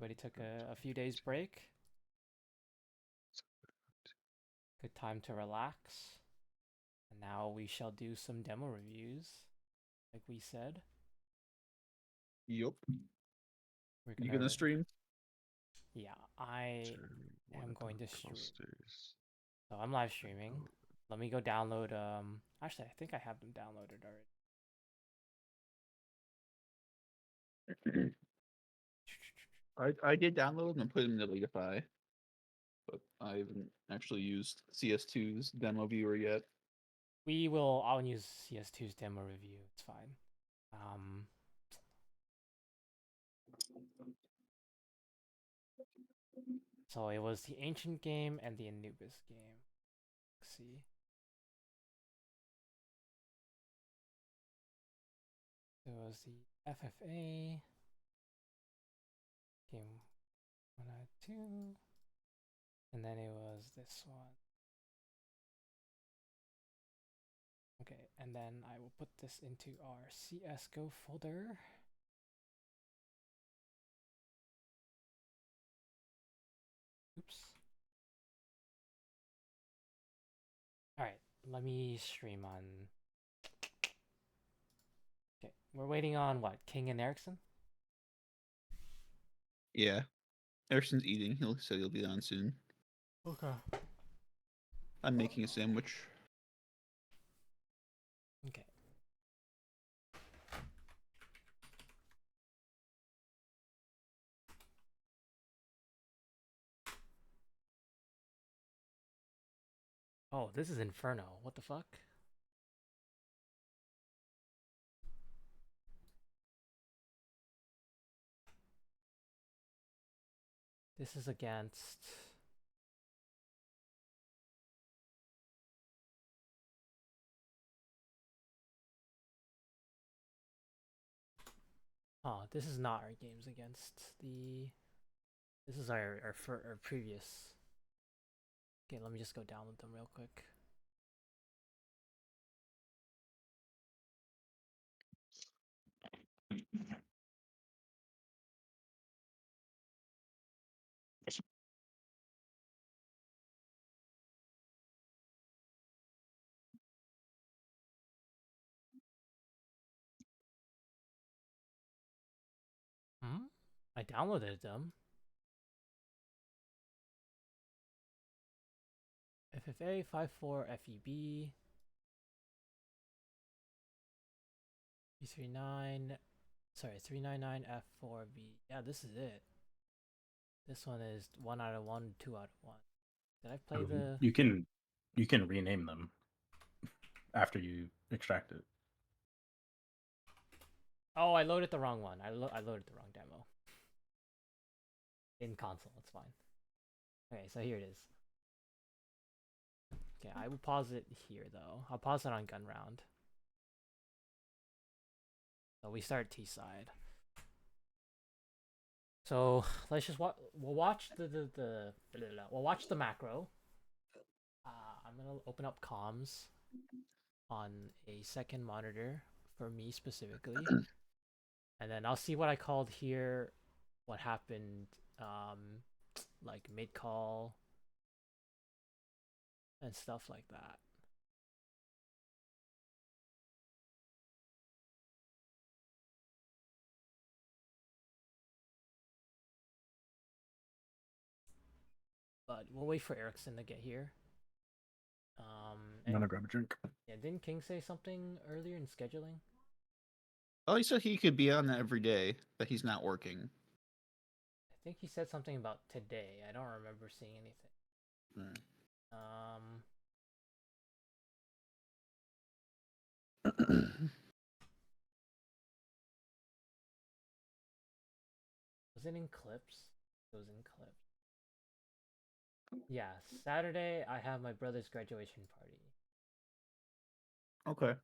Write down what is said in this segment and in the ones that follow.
everybody took a few days break. Good time to relax. And now we shall do some demo reviews, like we said. Yup. We're You gonna, gonna stream? yeah, I One am of going the to stream. clusters. So I'm live streaming. Let me go download. Actually, I think I have them downloaded already. I did download them and put them in the Leadify, but I haven't actually used CS2's demo viewer yet. I'll use CS2's demo review. It's fine. So it was the Ancient game and the Anubis game. Let's see. It was the FFA game 1 out of 2, and then it was this one. Okay, and then I will put this into our CSGO folder. Oops. Alright, let me stream on... Okay, we're waiting on what? King and Erickson? Yeah. Erickson's eating. He said he'll be on soon. Okay. I'm making a sandwich. Okay. Oh, this is Inferno. What the fuck? This is against... Oh, this is not our games against the... This is our previous... Okay, let me just go download them real quick. I downloaded them. FFA 54 FEB B39, sorry, 399 F4B. Yeah, this is it. This one is 1 out of 1, 2 out of 1. Did I play the... You can rename them after you extract it. Oh, I loaded the wrong one. I loaded the wrong demo. In console, it's fine. Okay, so here it is. Okay, I will pause it here though. I'll pause it on gun round. So we start T side. So let's just we'll watch we'll watch the macro. I'm gonna open up comms on a second monitor for me specifically, and then I'll see what I called here, what happened, like mid call and stuff like that. But we'll wait for Erickson to get here. I'm gonna grab a drink. Yeah, didn't King say something earlier in scheduling? Oh, he said he could be on that every day, but he's not working. I think he said something about today. I don't remember seeing anything. Was it in clips? It was in clips. Yeah, Saturday I have my brother's graduation party. Okay.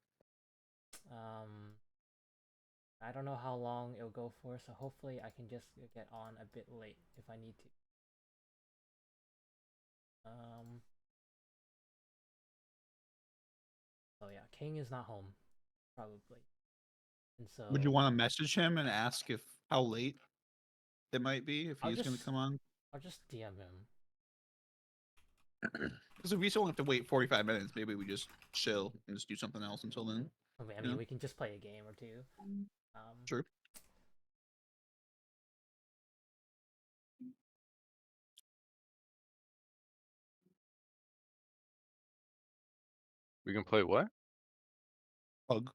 I don't know how long it'll go for, so hopefully I can just get on a bit late if I need to. So yeah, King is not home, probably. And so Would you want to message him and ask if how late? It might be if I'll he's going to just- come on. I'll just DM him. Because if we still have to wait 45 minutes, maybe we just chill and just do something else until then. I mean, Yeah. we can just play a game or two. True. We can play what? Pug.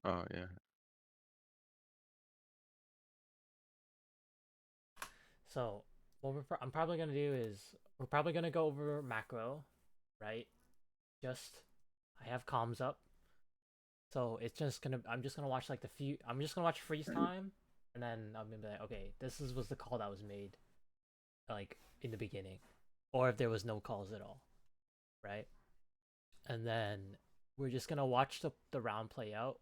Oh yeah. So what I'm probably gonna do is we're probably gonna go over macro, right? Just I have comms up, so it's just gonna I'm just gonna watch like I'm just gonna watch freeze time, and then I'm gonna be like, okay, was the call that was made, like in the beginning, or if there was no calls at all, right? And then we're just gonna watch the round play out.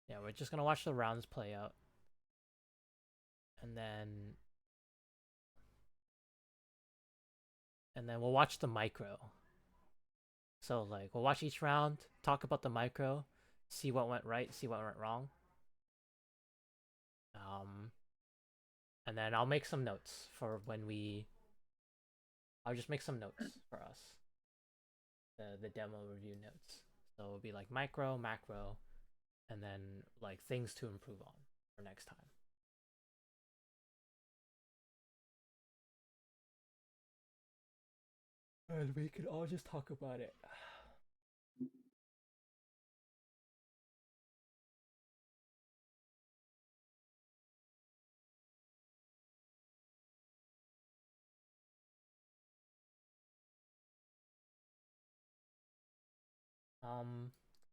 Yeah, we're just gonna watch the rounds play out. And then we'll watch the micro. So like we'll watch each round, talk about the micro, see what went right, see what went wrong. And then I'll make some notes for I'll just make some notes for us. The demo review notes. So it'll be like micro, macro, and then like things to improve on for next time. And we could all just talk about it.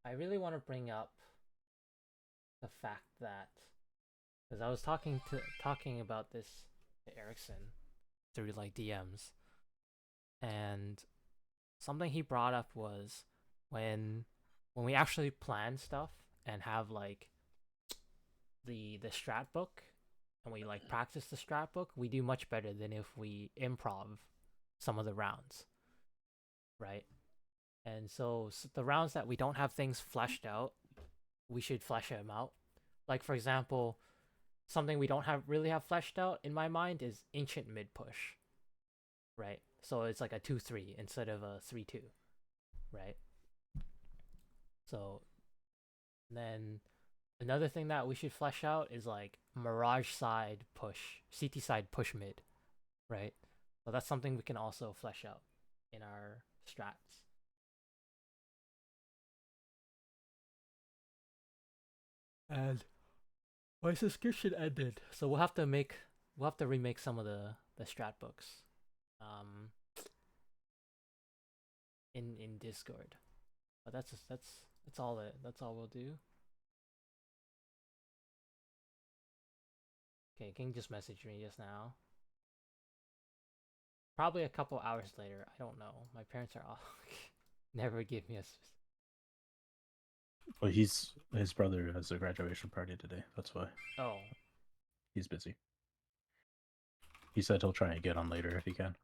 I really want to bring up the fact that, because I was talking about this to Erickson through like DMs, and something he brought up was when we actually plan stuff and have like the strat book and we like practice the strat book, we do much better than if we improv some of the rounds, right? And so the rounds that we don't have things fleshed out, we should flesh them out. Like for example, something we don't really have fleshed out in my mind is ancient mid push, right? So it's like a 2-3 instead of a 3-2, right? So then another thing that we should flesh out is like Mirage side push, CT side push mid, right? So that's something we can also flesh out in our strats. And my subscription ended, so we'll have to remake some of the strat books, in Discord. But that's all we'll do. Okay, King just messaged me just now. Probably a couple hours later. I don't know. My parents are all never give me a. Well, his brother has a graduation party today. That's why. Oh. He's busy. He said he'll try and get on later if he can.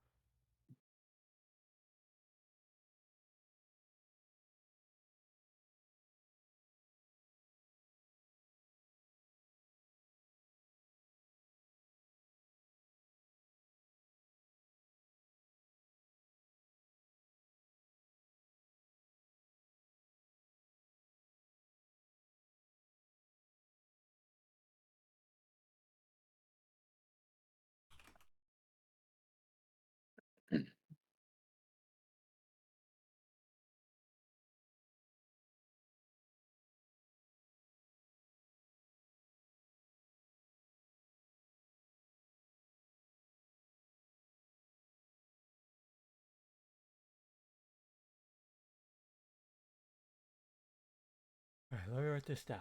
Alright, let me write this down.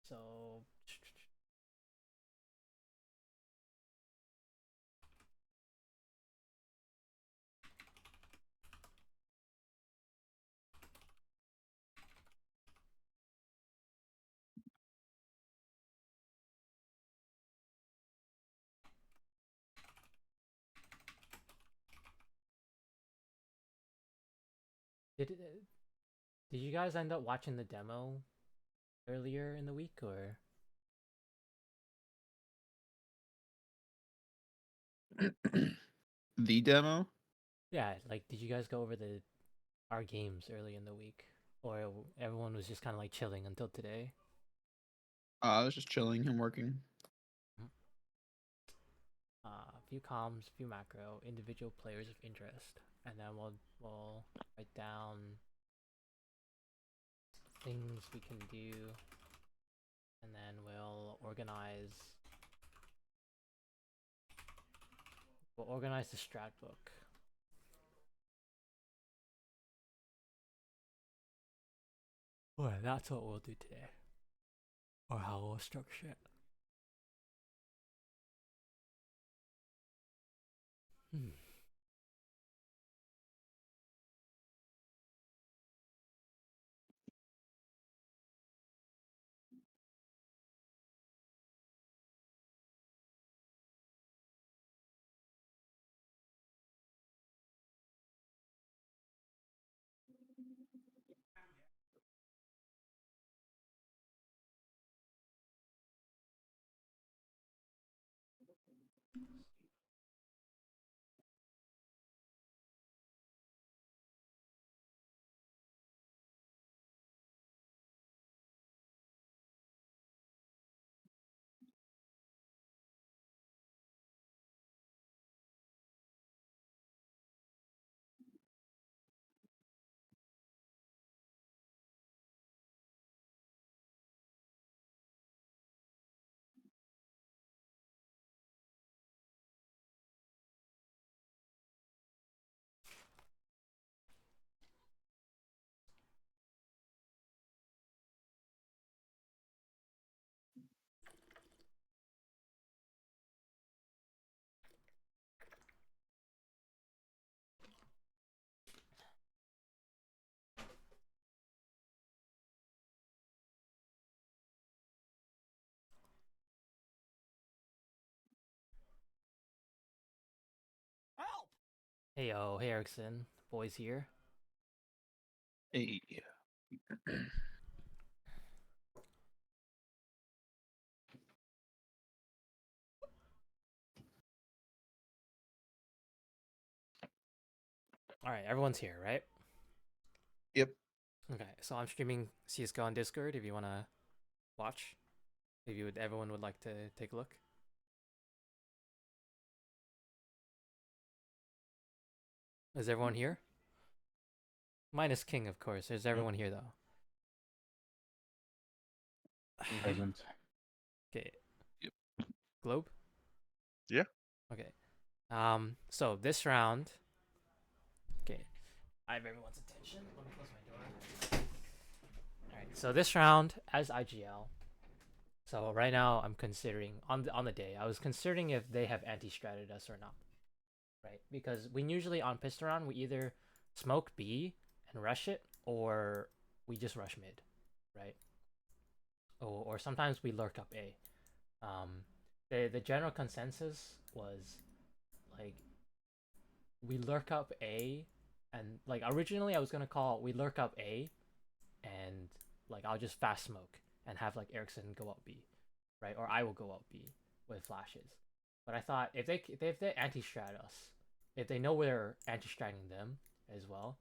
So Did you guys end up watching the demo earlier in the week, or? The demo? Yeah, like, did you guys go over our games early in the week, or everyone was just kind of like chilling until today? I was just chilling and working. A few comms, a few macro, individual players of interest, and then we'll write down things we can do, and then we'll organize. We'll organize the strat book. Well, that's what we'll do today, or how we'll structure it. Hmm. Hey yo, hey Erickson, boys here. Hey. All right, everyone's here, right? Yep. Okay, so I'm streaming CS:GO on Discord. If you wanna watch, if everyone would like to take a look. Is everyone here? Minus King, of course. Is everyone here though? Present. Okay. Yep. Globe? Yeah. Okay. So this round. Okay. I have everyone's attention. Let me close my door. Alright, so this round as IGL. So right now I'm considering on the day, I was considering if they have anti-stratted us or not. Right? Because we usually on pistol round we either smoke B and rush it, or we just rush mid, right? Or sometimes we lurk up A. The general consensus was like we lurk up A, and like originally I was gonna call we lurk up A, and like I'll just fast smoke and have like Erickson go up B, right? Or I will go up B with flashes. But I thought if they anti-strat us, if they know we're anti-stratting them as well,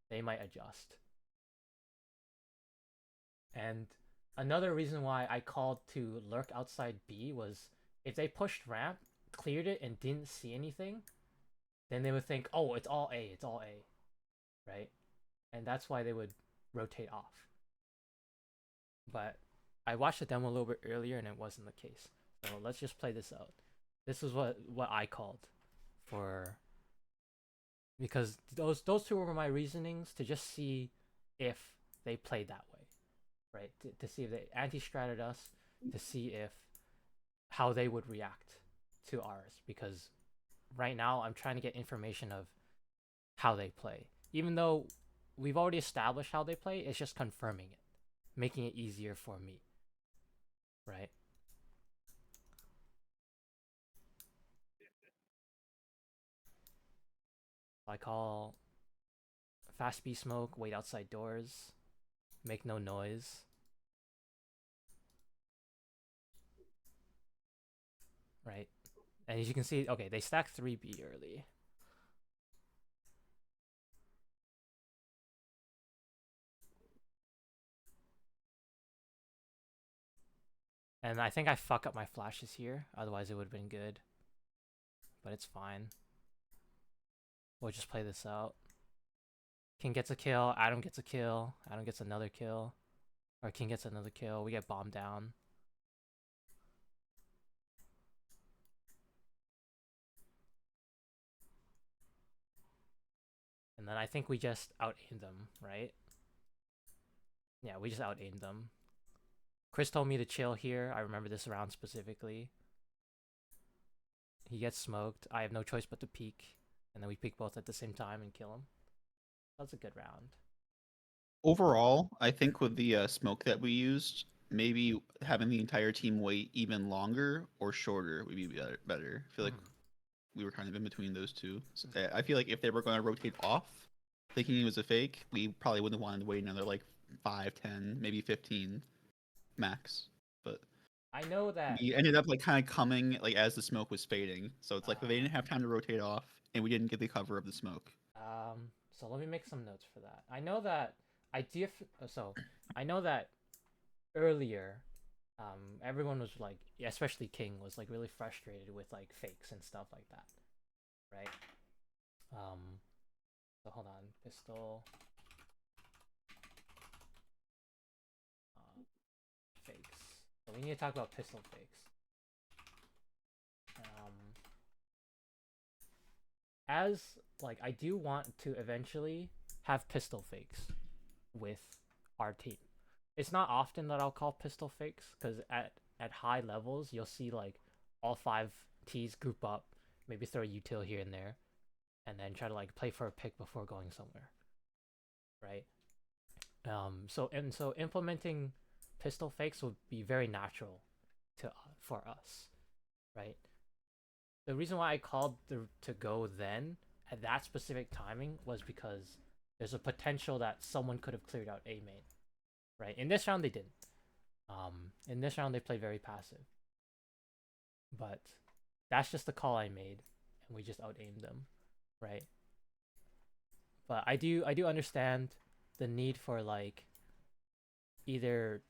they might adjust. And another reason why I called to lurk outside B was if they pushed ramp, cleared it, and didn't see anything, then they would think, oh, it's all A, it's all A, right? And that's why they would rotate off. But I watched the demo a little bit earlier and it wasn't the case. So let's just play this out. This is what I called for, because those two were my reasonings to just see if they played that way, right? To see if they anti-stratted us, to see if how they would react to ours, because right now I'm trying to get information of how they play. Even though we've already established how they play, it's just confirming it, making it easier for me, right? I call fast B smoke, wait outside doors, make no noise. Right? And as you can see, okay, they stack 3B early. And I think I fuck up my flashes here, otherwise it would have been good. But it's fine. We'll just play this out. King gets a kill, Adam gets a kill, Adam gets another kill. Or King gets another kill, we get bombed down. And then I think we just out-aimed them, right? Yeah, we just out-aimed them. Chris told me to chill here. I remember this round specifically. He gets smoked. I have no choice but to peek. And then we peek both at the same time and kill him. That's a good round. Overall, I think with the smoke that we used, maybe having the entire team wait even longer or shorter would be better. I feel like we were kind of in between those two. So I feel like if they were going to rotate off, thinking it was a fake, we probably wouldn't have wanted to wait another like 5, 10, maybe 15 max. But I know that. we ended up like kind of coming like as the smoke was fading. So it's like they didn't have time to rotate off, and we didn't get the cover of the smoke. So let me make some notes for that. I know that I know that earlier, everyone was like, especially King was like really frustrated with like fakes and stuff like that, right? So hold on, pistol. Fakes. So we need to talk about pistol fakes. As like I do want to eventually have pistol fakes with our team. It's not often that I'll call pistol fakes because at high levels you'll see like all 5 T's group up, maybe throw a util here and there, and then try to like play for a pick before going somewhere, right? So implementing pistol fakes would be very natural for us, right? The reason why I called to go then at that specific timing was because there's a potential that someone could have cleared out A main, right? In this round they didn't. In this round they played very passive, but that's just the call I made, and we just out-aimed them, right? But I do understand the need for like either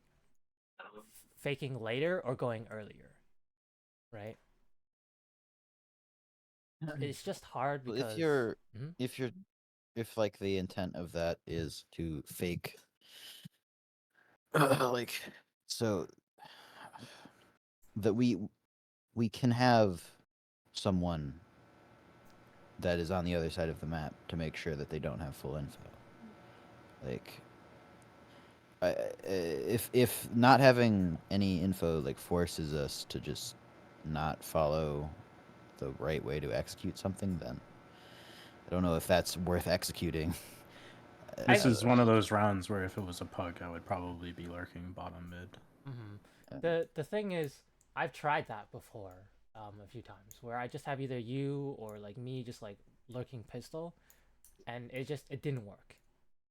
faking later or going earlier, right? It's just hard Well, because if like the intent of that is to fake like so that we can have someone that is on the other side of the map to make sure that they don't have full info. Like if not having any info like forces us to just not follow the right way to execute something, then I don't know if that's worth executing. This is one of those rounds where if it was a pug, I would probably be lurking bottom mid. The thing is, I've tried that before a few times where I just have either you or like me just like lurking pistol, and it didn't work,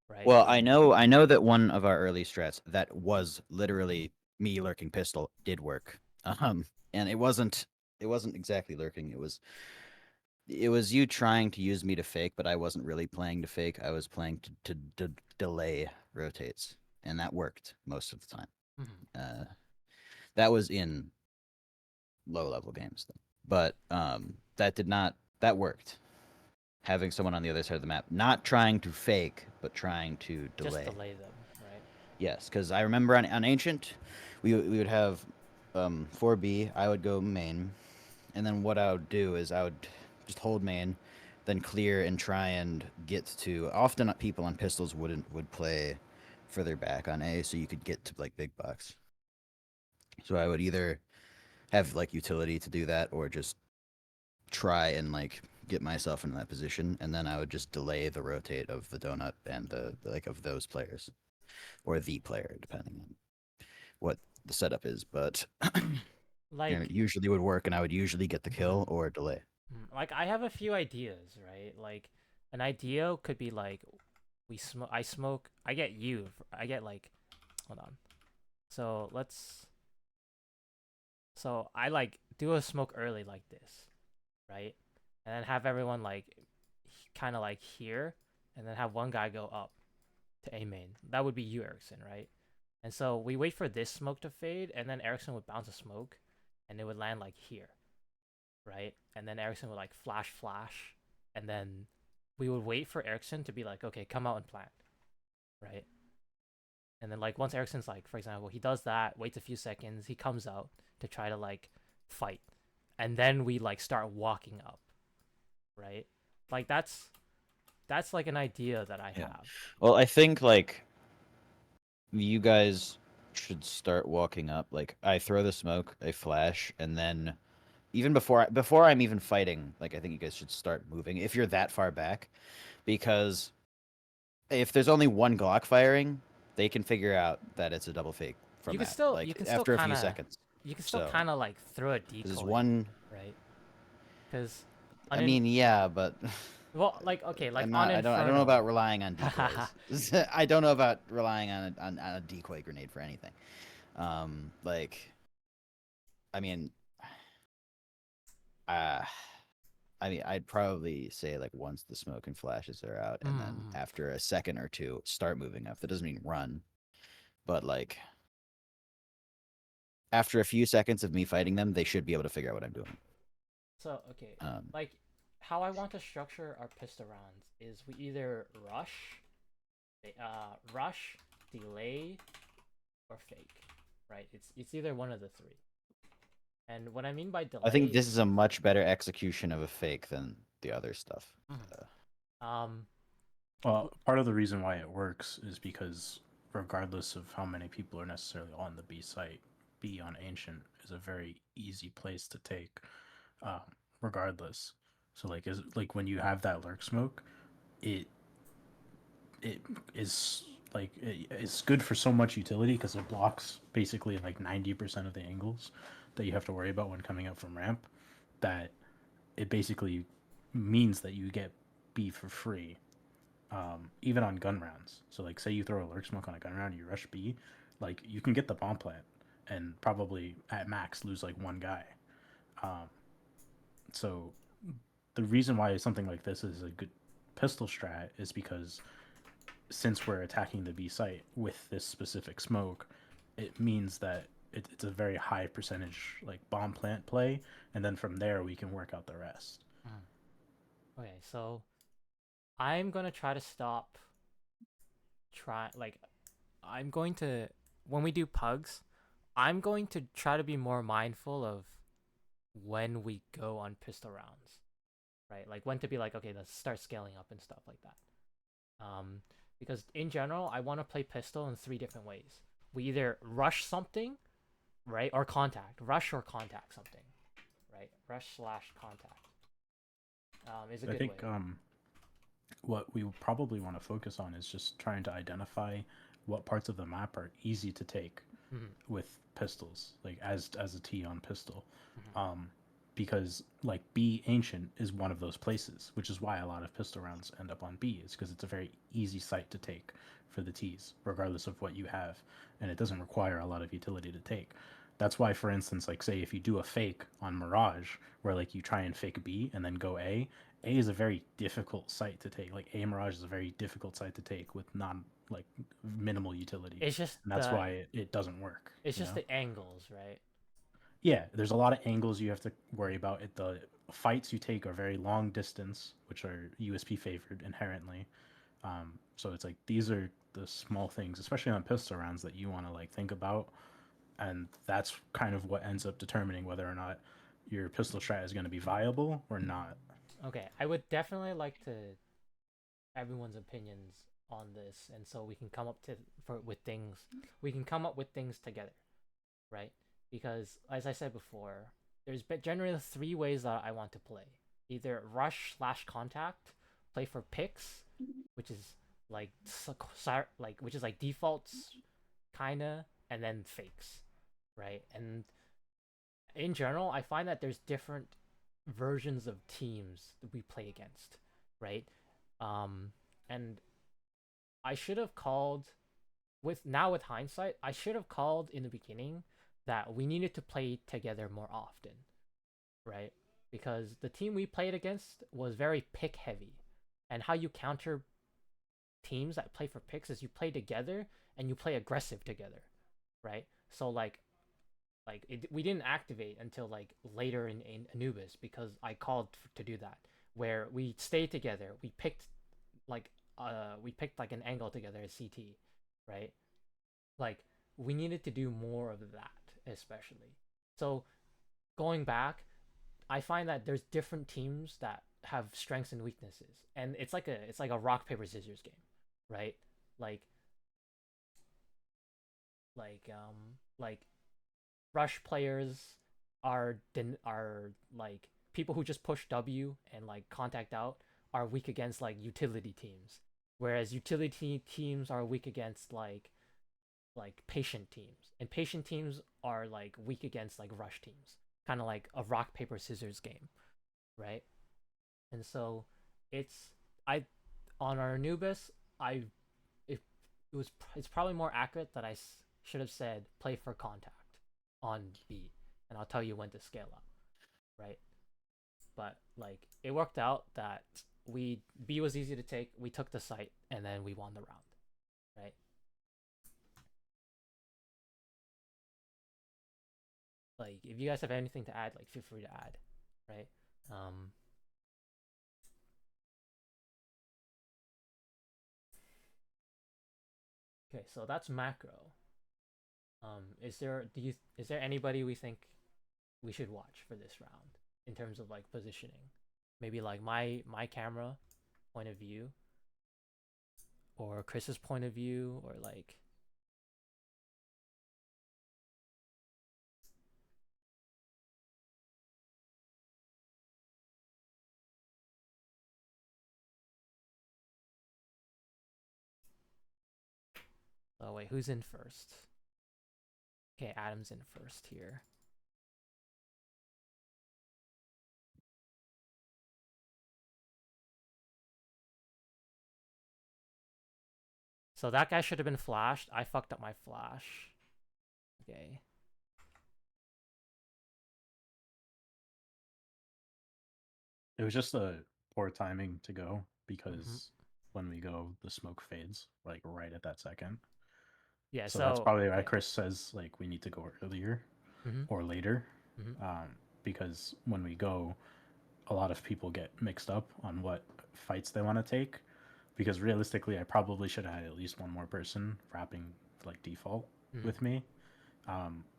right? Well, I know that one of our early strats that was literally me lurking pistol did work. And it wasn't exactly lurking. It was you trying to use me to fake, but I wasn't really playing to fake. I was playing to delay rotates, and that worked most of the time. That was in low level games, though. But that worked. Having someone on the other side of the map, not trying to fake, but trying to delay. Just delay them, right? Yes, because I remember on Ancient, we would have 4B. I would go main, and then what I would do is I would just hold main, then clear and try and get to. Often people on pistols would play further back on A, so you could get to like big box. So I would either have like utility to do that, or just try and like get myself in that position, and then I would just delay the rotate of the donut and the like of those players, or the player, depending on what the setup is. But Like it usually would work, and I would usually get the kill or delay. like I have a few ideas, right? Like an idea could be like we smoke. I smoke. I get you. I get like, hold on. So let's. So I like do a smoke early like this, right? And then have everyone like, kind of like here, and then have one guy go up to A main. That would be you, Erickson, right? And so we wait for this smoke to fade, and then Erickson would bounce a smoke, and it would land like here, right? And then Erickson would like flash, and then we would wait for Erickson to be like, okay, come out and plant, right? And then like once Erickson's like, for example, he does that, waits a few seconds, he comes out to try to like fight, and then we like start walking up, right? Like that's like an idea that I Yeah. have. Well, I think like you guys should start walking up. Like I throw the smoke, I flash, and then even before I'm even fighting, like I think you guys should start moving if you're that far back, because if there's only one Glock firing, they can figure out that it's a double fake from You can that. still Like you can still after a few kind of seconds. you can still So kind of like throw a decoy, there's one. right? Because I mean, yeah, but well, like okay, like I'm on not. Inferno. I don't know about relying on decoys. I don't know about relying on a decoy grenade for anything. Like, I mean, I'd probably say like once the smoke and flashes are out, and then after a second or two, start moving up. That doesn't mean run, but like after a few seconds of me fighting them, they should be able to figure out what I'm doing. So okay, like how I want to structure our pistol rounds is we either rush, delay, or fake, right? It's either one of the three. And what I mean by delay, I think this is a much better execution of a fake than the other stuff. Well, part of the reason why it works is because regardless of how many people are necessarily on the B site, B on Ancient is a very easy place to take, regardless. So like when you have that lurk smoke, it is like it's good for so much utility because it blocks basically like 90% of the angles that you have to worry about when coming up from ramp. That it basically means that you get B for free, even on gun rounds. So like say you throw a lurk smoke on a gun round, you rush B, like you can get the bomb plant and probably at max lose like one guy. So the reason why something like this is a good pistol strat is because since we're attacking the B site with this specific smoke, it means that it's a very high percentage like bomb plant play, and then from there we can work out the rest. Okay, so I'm gonna try to stop. I'm going to, when we do pugs, I'm going to try to be more mindful of when we go on pistol rounds, right? Like when to be like, okay, let's start scaling up and stuff like that. Because in general, I want to play pistol in 3 different ways. We either rush something, right, or contact. Rush or contact something, right? Rush/contact is a good I think way. what we probably want to focus on is just trying to identify what parts of the map are easy to take with pistols, like as a T on pistol. Because like B Ancient is one of those places, which is why a lot of pistol rounds end up on B, is because it's a very easy site to take for the Ts, regardless of what you have, and it doesn't require a lot of utility to take. That's why, for instance, like say if you do a fake on Mirage, where like you try and fake B and then go A is a very difficult site to take. Like A Mirage is a very difficult site to take with like minimal utility. It's just and that's why it doesn't work. It's just the angles, right? Yeah, there's a lot of angles you have to worry about. The fights you take are very long distance, which are USP favored inherently. So it's like these are the small things, especially on pistol rounds, that you want to like think about, and that's kind of what ends up determining whether or not your pistol strat is going to be viable or not. Okay, I would definitely like to everyone's opinions on this, and so we can come up with things. We can come up with things together, right? Because as I said before, there's generally 3 ways that I want to play. Either rush/contact, play for picks, which is like which is like defaults, kinda, and then fakes, right? And in general, I find that there's different versions of teams that we play against, right? And I should have called with hindsight, I should have called in the beginning that we needed to play together more often, right? Because the team we played against was very pick heavy. And how you counter teams that play for picks is you play together and you play aggressive together, right? So we didn't activate until like later in Anubis because I called to do that, where we stayed together. Like we picked like an angle together as CT, right? Like we needed to do more of that, especially. So going back, I find that there's different teams that have strengths and weaknesses, and it's like a rock paper scissors game, right? Like like rush players are like people who just push W and like contact out are weak against like utility teams, whereas utility teams are weak against like patient teams, and patient teams are like weak against like rush teams, kind of like a rock paper scissors game, right? And so it's I on our Anubis, I it, it's probably more accurate that should have said play for contact on B, and I'll tell you when to scale up, right? But like it worked out that we B was easy to take, we took the site, and then we won the round, right? Like if you guys have anything to add, like feel free to add, right? Um, okay, so that's macro. Is there anybody we think we should watch for this round in terms of like positioning? Maybe like my camera point of view, or Chris's point of view, or like oh wait, who's in first? Okay, Adam's in first here. So that guy should have been flashed. I fucked up my flash. Okay. It was just a poor timing to go because when we go, the smoke fades like right at that second. Yeah, So that's so probably why okay. Chris says like we need to go earlier Mhm. or later, Mhm. because when we go, a lot of people get mixed up on what fights they want to take. Because realistically, I probably should have had at least one more person wrapping like default with me.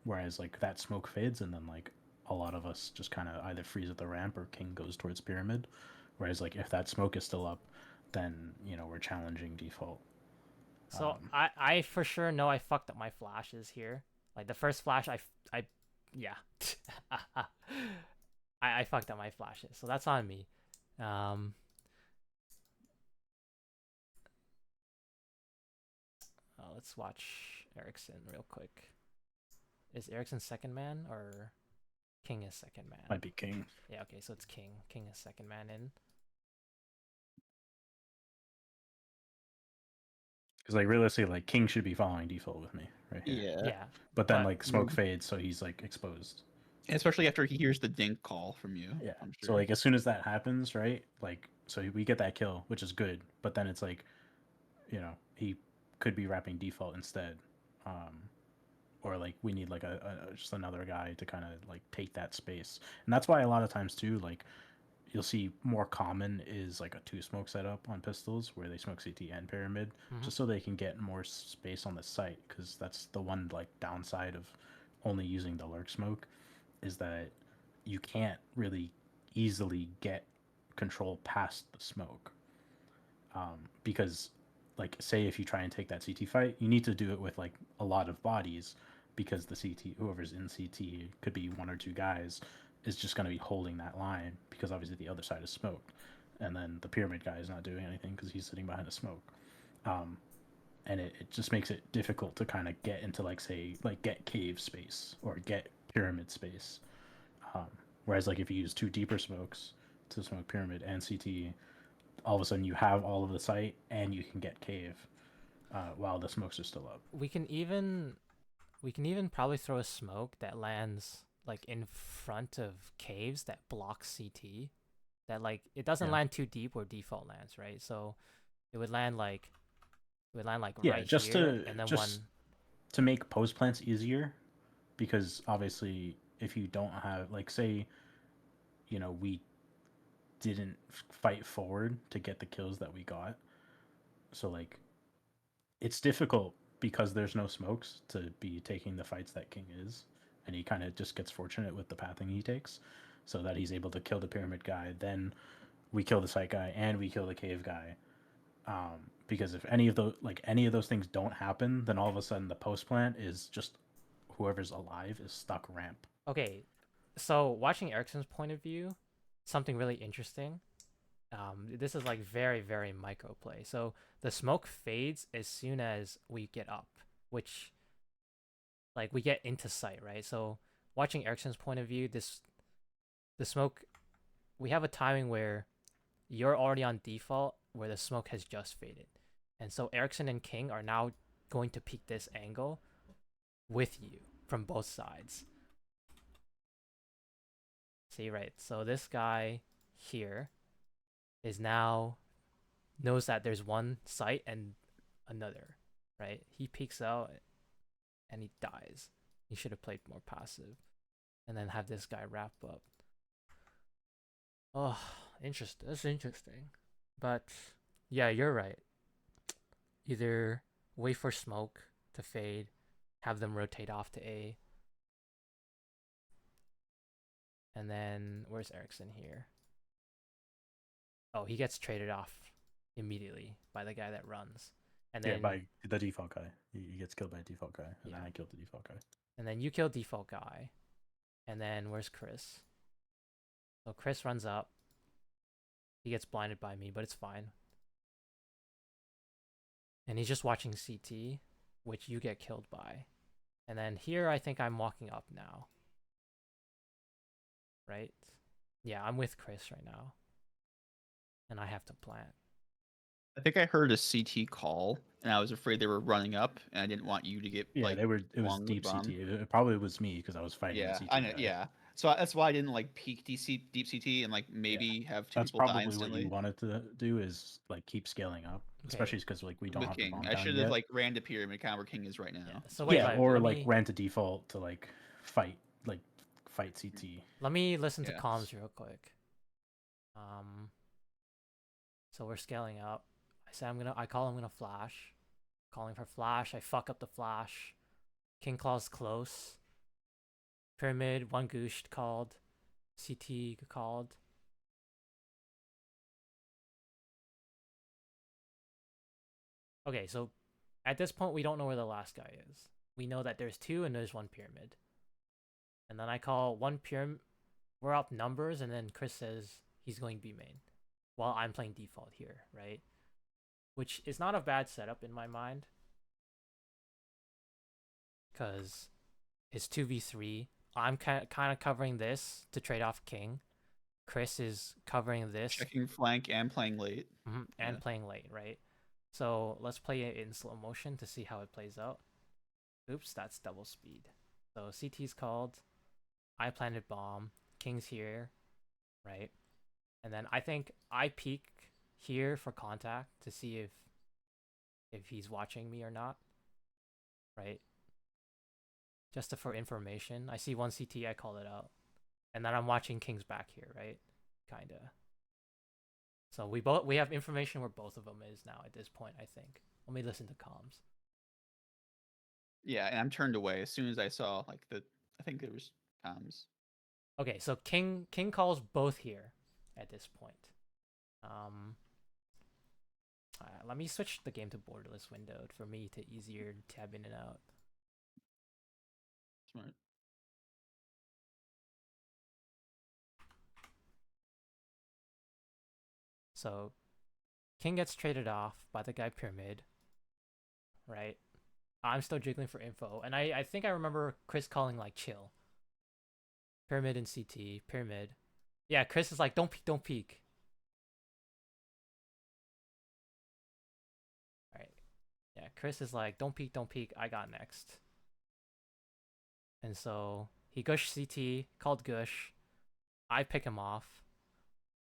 Whereas like that smoke fades and then like a lot of us just kind of either freeze at the ramp or king goes towards pyramid. Whereas like if that smoke is still up, then we're challenging default. So I for sure know I fucked up my flashes here. Like the first flash, I yeah, I fucked up my flashes. So that's on me. Let's watch Ericsson real quick. Is Ericsson second man or King is second man? Might be king. Yeah, okay, so it's King. King is second man in. Because like realistically, like king should be following default with me right here. Yeah. Yeah. But then but- like smoke fades, so he's like exposed. Especially after he hears the dink call from you. Yeah. I'm So sure. like as soon as that happens, right? Like so we get that kill, which is good. But then it's like, he could be wrapping default instead, or like we need like a just another guy to kind of like take that space. And that's why a lot of times too, like you'll see more common is like a 2 smoke setup on pistols where they smoke CT and pyramid, just so they can get more space on the site. Because that's the one like downside of only using the lurk smoke, is that you can't really easily get control past the smoke, because like say if you try and take that CT fight, you need to do it with like a lot of bodies, because the CT, whoever's in CT, could be 1 or 2 guys, is just going to be holding that line because obviously the other side is smoked, and then the pyramid guy is not doing anything because he's sitting behind the smoke. And it just makes it difficult to kind of get into like say like get cave space or get pyramid space. Whereas like if you use 2 deeper smokes to smoke pyramid and CT, all of a sudden you have all of the site and you can get cave. while the smokes are still up. We can even probably throw a smoke that lands like in front of caves that blocks CT. That like it doesn't Yeah. land too deep where default lands, right? So it would land like Yeah, right just here, and then to make post plants easier, because obviously if you don't have, like, say, we didn't fight forward to get the kills that we got, so like it's difficult because there's no smokes to be taking the fights that King is, and he kind of just gets fortunate with the pathing he takes, so that he's able to kill the pyramid guy, then we kill the site guy, and we kill the cave guy. Because if any of those things don't happen, then all of a sudden the post plant is just whoever's alive is stuck ramp. okay. So watching Ericsson's point of view, something really interesting. This is like very, very micro play. So the smoke fades as soon as we get up, which like we get into sight, right? So watching Ericsson's point of view, the smoke, we have a timing where you're already on default where the smoke has just faded. And so Ericsson and King are now going to peek this angle with you from both sides. See, right? So this guy here is now knows that there's one site and another, right? He peeks out and he dies. He should have played more passive and then have this guy wrap up. Oh, interesting. That's interesting. But yeah, you're right. Either wait for smoke to fade, have them rotate off to A. And then where's Ericsson here? Oh, he gets traded off immediately by the guy that runs. And then by the default guy. He gets killed by a default guy, and then Yeah. I killed the default guy. And then you kill default guy. And then where's Chris? So Chris runs up. He gets blinded by me, but it's fine. And he's just watching CT, which you get killed by. And then here I think I'm walking up now. Right? Yeah, I'm with Chris right now. And I have to plant. I think I heard a CT call, and I was afraid they were running up, and I didn't want you to get Yeah, like. it was flung with deep bomb. CT. It probably was me because I was fighting Yeah, the CT I know. guy. Yeah, so that's why I didn't like peek deep CT and like maybe have two That's people die probably what instantly. you wanted to do, is like keep scaling up, especially because like we don't With have the King, bomb I down should yet. have like ran to pyramid kind of where King is right now. Yeah. So wait, Yeah, or let like me, ran to default to like fight CT. let me listen to Yes. comms real quick. So we're scaling up. I call I'm gonna flash. Calling for flash. I fuck up the flash. King Claw's close. Pyramid, one Goosh called. CT called. Okay, so at this point we don't know where the last guy is. We know that there's two and there's one pyramid. And then I call one pyramid. We're up numbers, and then Chris says he's going B main while I'm playing default here, right? Which is not a bad setup in my mind. Because it's 2v3. I'm kind of covering this to trade off King. Chris is covering this Checking flank and playing late. and Yeah. playing late, right? So let's play it in slow motion to see how it plays out. Oops, that's double speed. So CT's called. I planted bomb. King's here, right? And then I think I peek here for contact to see if he's watching me or not, right? Just for information. I see one CT, I call it out. And then I'm watching King's back here, right? Kinda. So we have information where both of them is now at this point, I think. Let me listen to comms. Yeah, and I'm turned away as soon as I saw like I think there was comms. Okay, so King calls both here at this point. Let me switch the game to borderless windowed for me to easier tab in and out. Smart. So King gets traded off by the guy Pyramid, right? I'm still jiggling for info, and I think I remember Chris calling like chill. Pyramid and CT, Pyramid. Yeah, Chris is like, don't peek, don't peek. Alright. Yeah, Chris is like, don't peek, I got next. And so he gush CT, called gush. I pick him off,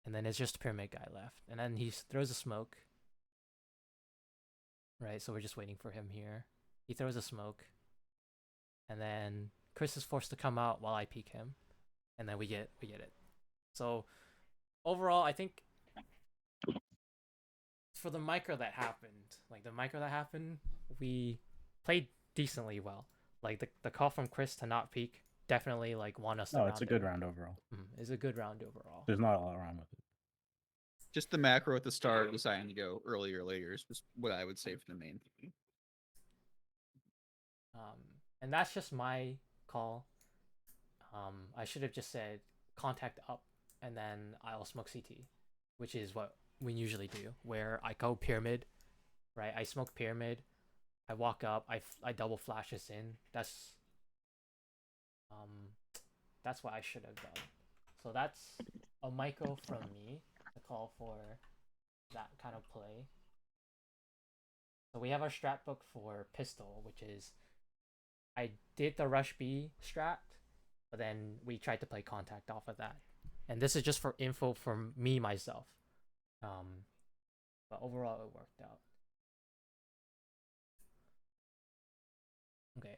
and then it's just pyramid guy left. And then he throws a smoke. Right, so we're just waiting for him here. He throws a smoke, and then Chris is forced to come out while I peek him, and then we get it. So overall, I think for the micro that happened, we played decently well. Like the call from Chris to not peek definitely like won us. No, it's a good round overall. It's a good round overall. There's not a lot wrong with it. Just the macro at the start deciding to go earlier or later is what I would say for the main thing. And that's just my call. I should have just said contact up, and then I'll smoke CT, which is what we usually do. Where I go pyramid, right? I smoke pyramid, I walk up, I double flash this in. That's what I should have done. So that's a micro from me. The call for that kind of play. So we have our strat book for pistol, which is I did the rush B strat, but then we tried to play contact off of that. And this is just for info for me myself. But overall it worked out. Okay.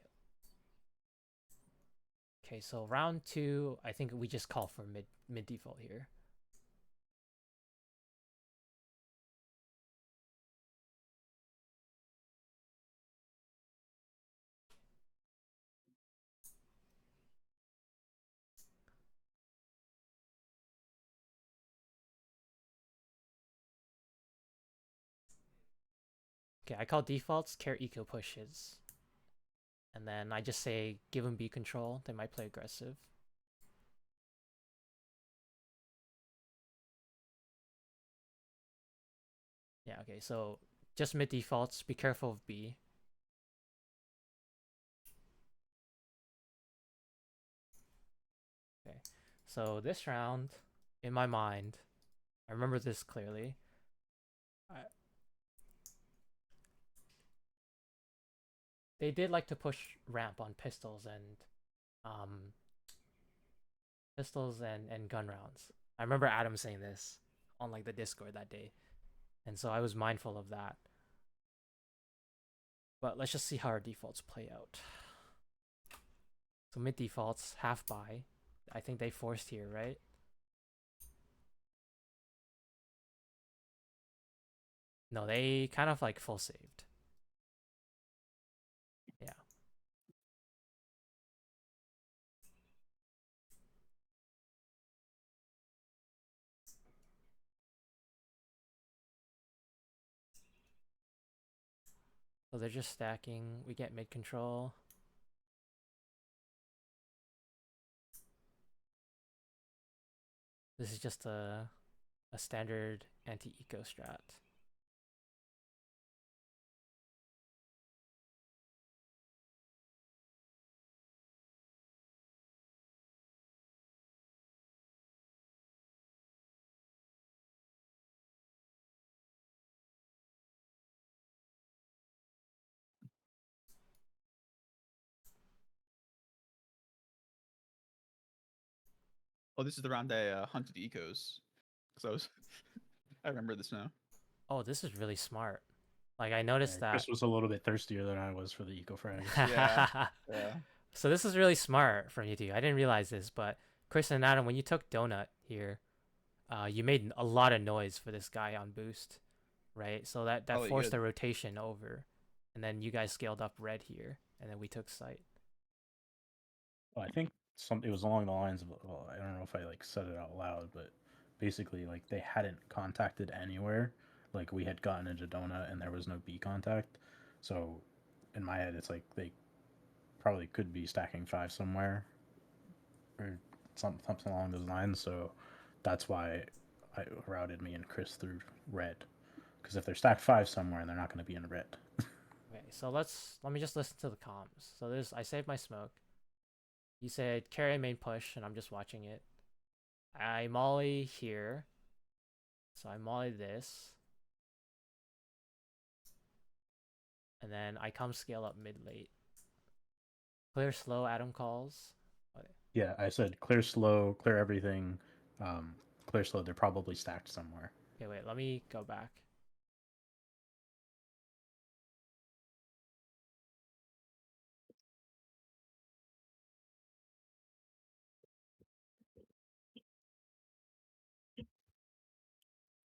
Okay, so round 2, I think we just call for mid default here. Okay, I call defaults, care eco pushes. And then I just say give them B control, they might play aggressive. Yeah, okay, so just mid defaults, be careful of B. Okay, so this round, in my mind, I remember this clearly. They did like to push ramp on pistols and gun rounds. I remember Adam saying this on like the Discord that day, and so I was mindful of that. But let's just see how our defaults play out. So mid defaults, half buy. I think they forced here, right? No, they kind of like full saved. Yeah. So they're just stacking. We get mid control. This is just a standard anti-eco strat. Oh, this is the round I hunted ecos. Because I remember this now. Oh, this is really smart. Like I noticed that Chris was a little bit thirstier than I was for the eco frag. Yeah. So this is really smart from you two. I didn't realize this, but Chris and Adam, when you took Donut here, you made a lot of noise for this guy on boost, right? So that Probably forced good. a rotation over, and then you guys scaled up red here, and then we took site. Well, I think it was along the lines of, well, I don't know if I like said it out loud, but basically like they hadn't contacted anywhere. Like we had gotten into Donut and there was no B contact. So in my head, it's like they probably could be stacking 5 somewhere or something along those lines. So that's why I routed me and Chris through red. Because if they're stacked 5 somewhere, they're not going to be in red. Okay, so let me just listen to the comms. So I saved my smoke. You said carry main push, and I'm just watching it. I molly here. So I molly this. And then I come scale up mid late. Clear slow, Adam calls. Yeah, I said clear slow, clear everything. Clear slow. They're probably stacked somewhere. Okay, wait, let me go back.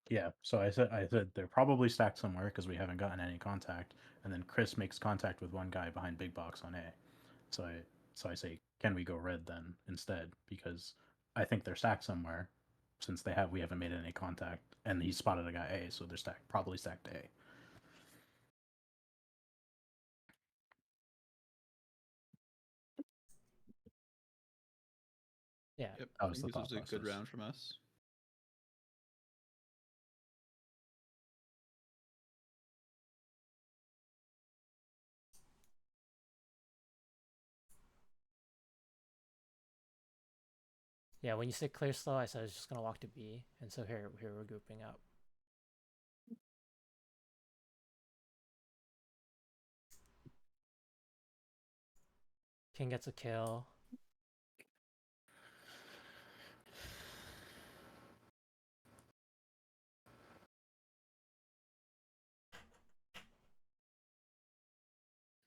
Yeah, so I said they're probably stacked somewhere because we haven't gotten any contact, and then Chris makes contact with one guy behind big box on A. So I say, can we go red then instead? Because I think they're stacked somewhere, since we haven't made any contact, and he spotted a guy A, so they're probably stacked A. Yeah. Yep, That I was think the this was thought a good process. round from us. Yeah, when you say clear slow, I said I was just gonna walk to B, and so here we're grouping up. King gets a kill.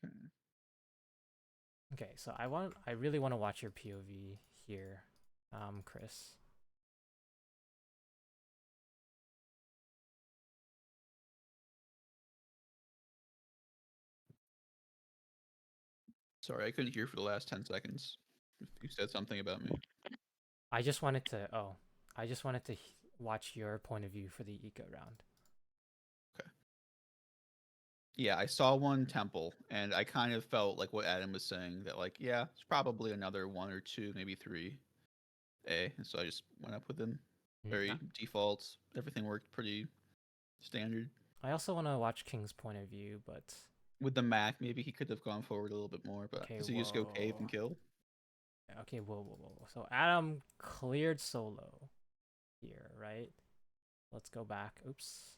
Hmm. Okay, so I really want to watch your POV here, Chris. Sorry, I couldn't hear for the last 10 seconds. You said something about me. I just wanted to watch your point of view for the eco round. Yeah, I saw one temple, and I kind of felt like what Adam was saying, that like, yeah, it's probably another 1 or 2, maybe 3 A, and so I just went up with him. Very default. Everything worked pretty standard. I also want to watch King's point of view, but With the Mac, maybe he could have gone forward a little bit more, but okay, does he just go cave and kill? Okay, whoa. So Adam cleared solo here, right? Let's go back. Oops.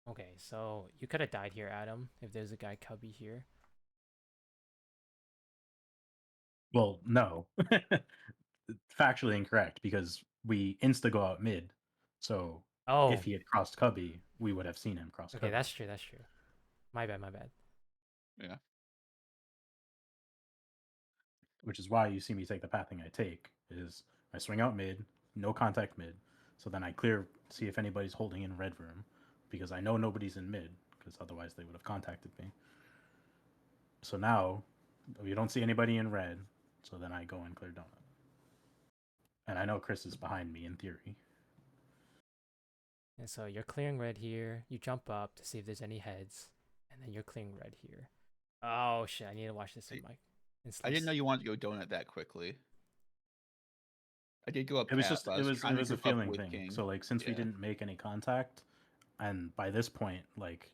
Okay, so you could have died here, Adam, if there's a guy Cubby here. Well, no, factually incorrect because we insta go out mid. So Oh, if he had crossed Cubby, we would have seen him cross okay, Cubby. that's true. My bad. Yeah. Which is why you see me take the pathing I take. Is I swing out mid, no contact mid, so then I clear, see if anybody's holding in red room, because I know nobody's in mid, because otherwise they would have contacted me. So now we don't see anybody in red, so then I go and clear donut. And I know Chris is behind me in theory. And so you're clearing red here. You jump up to see if there's any heads, and then you're clearing red here. Oh shit! I need to watch this in my. I didn't know you wanted to go donut that quickly. I did go up It was cap, just but I it was was it trying to was a group up feeling with thing. King. So like since we Yeah. didn't make any contact, and by this point, like,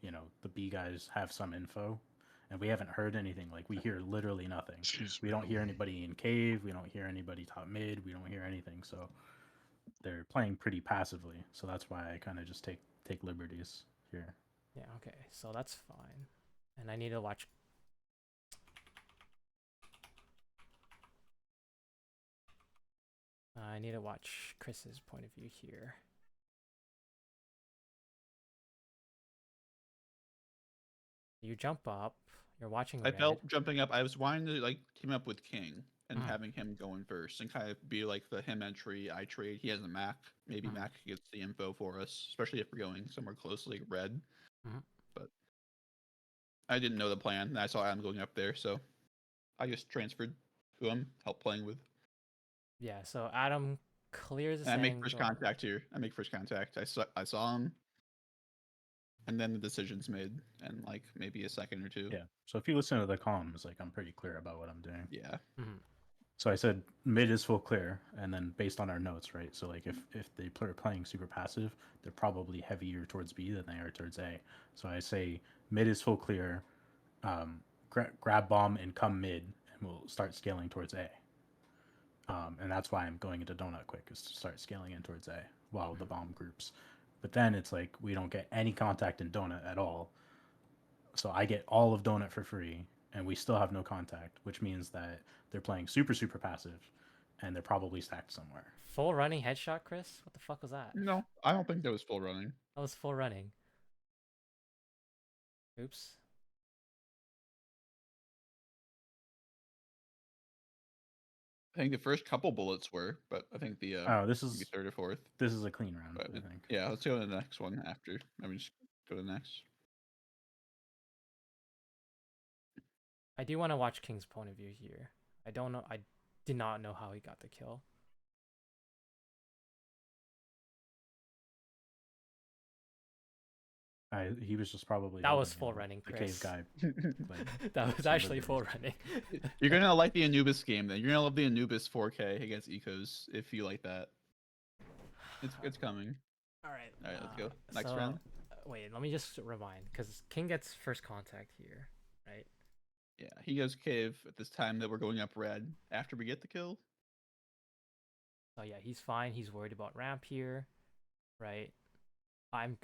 you know, the B guys have some info, and we haven't heard anything. Like we hear literally nothing. We don't hear anybody in cave. We don't hear anybody top mid. We don't hear anything. So they're playing pretty passively. So that's why I kind of just take liberties here. Yeah. Okay. So that's fine. And I need to watch. I need to watch Chris's point of view here. You jump up. You're watching I red. felt jumping up. I was wanting to like team up with King and having him go in first and kind of be like the him entry. I trade. He has a Mac. Maybe Mac gets the info for us, especially if we're going somewhere close like red. But I didn't know the plan. I saw Adam going up there, so I just transferred to him, help playing with. Yeah. So Adam clears the And I make sand. first contact here. I make first contact. I saw him, and then the decision's made, and like maybe a second or two. Yeah. So if you listen to the comms, like I'm pretty clear about what I'm doing. Yeah. So I said mid is full clear, and then based on our notes, right? So like if they are playing super passive, they're probably heavier towards B than they are towards A. So I say Mid is full clear. Grab bomb and come mid, and we'll start scaling towards A. And that's why I'm going into donut quick, is to start scaling in towards A while the bomb groups. But then it's like we don't get any contact in donut at all. So I get all of donut for free, and we still have no contact, which means that they're playing super, super passive, and they're probably stacked somewhere. Full running headshot, Chris? What the fuck was that? No, I don't think that was full running. That was full running. Oops. I think the first couple bullets were, but I think the Oh, this maybe is third or fourth. this is a clean round, But I think. yeah, let's go to the next one after. I mean, just go to the next. I do want to watch King's point of view here. I don't know. I did not know how he got the kill. He was just probably That was holding, full running, the Chris. cave guy. That was some actually good full reason. running. You're gonna like the Anubis game then. You're gonna love the Anubis 4K against Ecos if you like that. It's coming. All right. All right, let's go. Next round. Wait, let me just rewind, because King gets first contact here, right? Yeah, he goes cave at this time that we're going up red after we get the kill. So yeah, he's fine. He's worried about ramp here, right?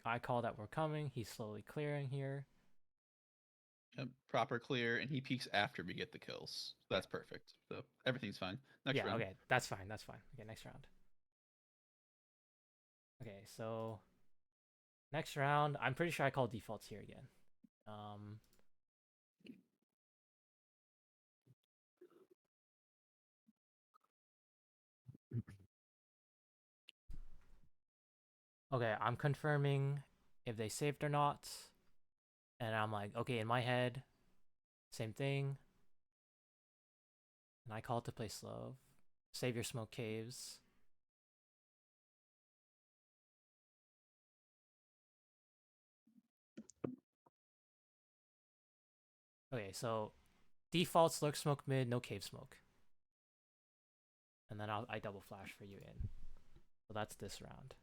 I call that we're coming. He's slowly clearing here. Yep, proper clear, and he peeks after we get the kills. So that's perfect. So everything's fine. Next Yeah, round. okay, that's fine. That's fine. Okay, next round. Okay, so next round, I'm pretty sure I call defaults here again. Okay, I'm confirming if they saved or not. And I'm like, okay, in my head, same thing. And I call it to play slow. Save your smoke caves. Okay, so defaults, lurk smoke mid, no cave smoke. And then I double flash for you in. So that's this round.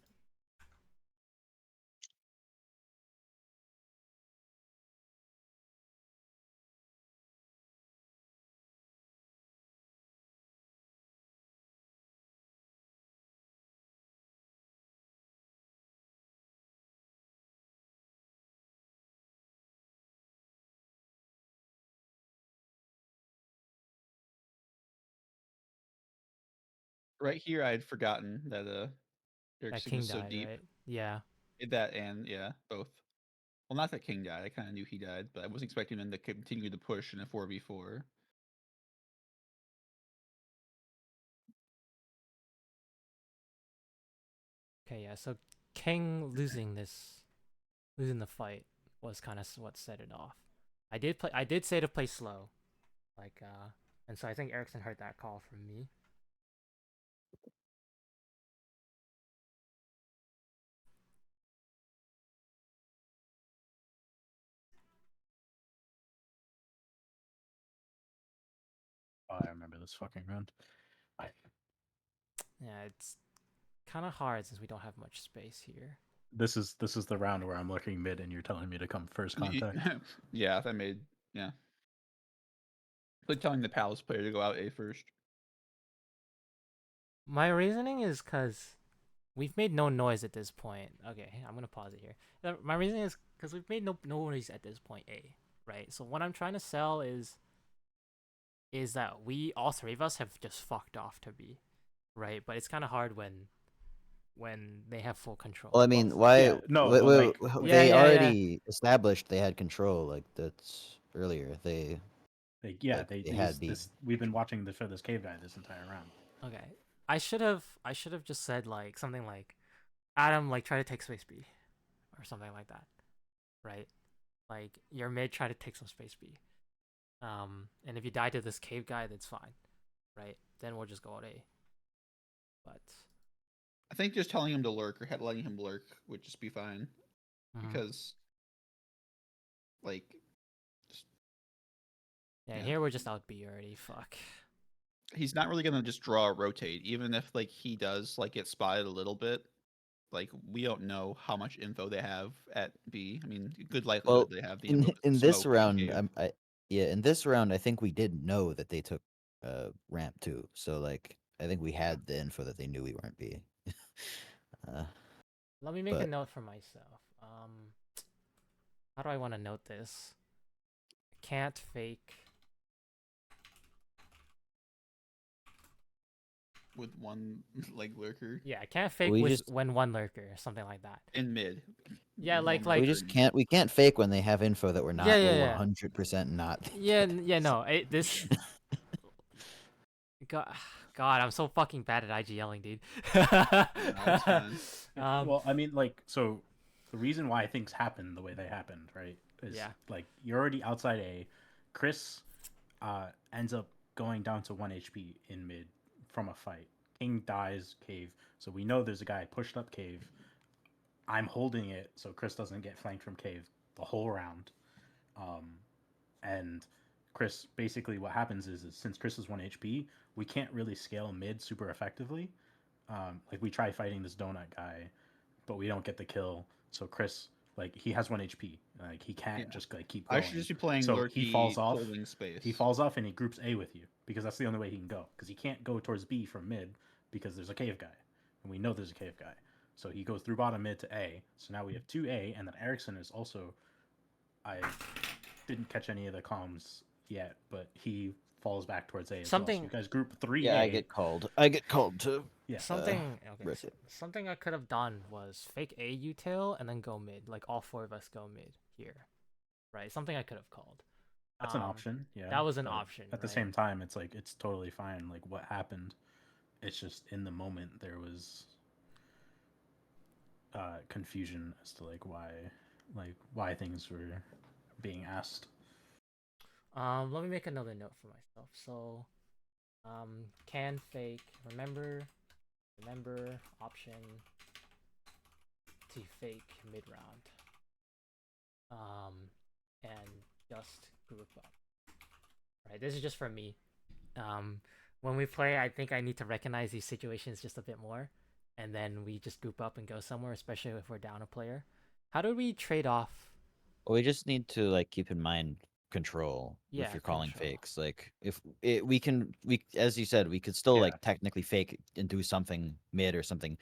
Right here, I had forgotten that That Erickson King was so died, deep. right? Yeah. That and yeah, both. Well, not that King died. I kind of knew he died, but I wasn't expecting him to continue to push in a 4v4. Okay, yeah, so King losing the fight was kind of what set it off. I did say to play slow. And so I think Erickson heard that call from me. Oh, I remember this fucking round. Yeah, it's kind of hard since we don't have much space here. This is the round where I'm looking mid, and you're telling me to come first contact. Yeah, that made like telling the Palace player to go out A first. My reasoning is because we've made no noise at this point. Okay, I'm gonna pause it here. My reasoning is because we've made no noise at this point A, right? So what I'm trying to sell is that all three of us have just fucked off to B, right? But it's kind of hard when they have full control. Well, I mean, why? yeah, no, wait, but, wait, like- wait, Yeah, they yeah, yeah. already established they had control. Like that's earlier. They Like, they had B. we've been watching this cave guy this entire round. Okay, I should have just said like something like, Adam, like try to take space B, or something like that, right? Like your mid, try to take some space B. And if you die to this cave guy, that's fine, right? Then we'll just go out A. But I think just telling him to lurk or letting him lurk would just be fine because, like, yeah, here we're just out B already. Fuck. he's not really gonna just draw a rotate, even if like he does like get spotted a little bit. Like we don't know how much info they have at B. I mean, good Well, likelihood they have the info in this smoke and round, cave. in this round, I think we did know that they took ramp 2. So like, I think we had the info that they knew we weren't B. uh, Let me make a but note for myself. How do I want to note this? Can't fake. With one like lurker Yeah, can't fake we with just when one lurker or something like that. in mid. Yeah, One like we lurker just in mid. can't fake when they have info that we're yeah, not yeah, yeah. 100% not. Yeah, yeah, no. This God, God, I'm so fucking bad at IGLing, dude. it's fine. Well, I mean, like, so the reason why things happened the way they happened, right, is Yeah. like you're already outside A. Chris ends up going down to 1 HP in mid from a fight. King dies cave, so we know there's a guy pushed up cave. I'm holding it so Chris doesn't get flanked from cave the whole round. And Chris, basically what happens is since Chris is 1 HP, we can't really scale mid super effectively. Like we try fighting this donut guy, but we don't get the kill. So Chris, like he has 1 HP, like he can't Yeah. just like keep I going. should just be playing So lurky, he falls off. holding space. He falls off and he groups A with you because that's the only way he can go. Because he can't go towards B from mid because there's a cave guy, and we know there's a cave guy. So he goes through bottom mid to A. So now we have 2A, and then Erickson is also. I didn't catch any of the comms yet, but he falls back towards A. As Something- well. So you guys group 3A. Yeah, I get called. I get called to. Yeah. Something okay. risk it. Something I could have done was fake A util and then go mid. Like all 4 of us go mid here, right? Something I could have called. That's an option. Yeah. That was an but option. At the right? same time, it's like it's totally fine. Like what happened, it's just in the moment there was confusion as to why things were being asked. Let me make another note for myself. So, can fake. Remember option to fake mid round. And just group up. Right, this is just for me. When we play, I think I need to recognize these situations just a bit more, and then we just group up and go somewhere, especially if we're down a player. How do we trade off? Well, we just need to like keep in mind control Yeah, if you're calling control. fakes. Like if we as you said, we could still Yeah. like technically fake and do something mid or something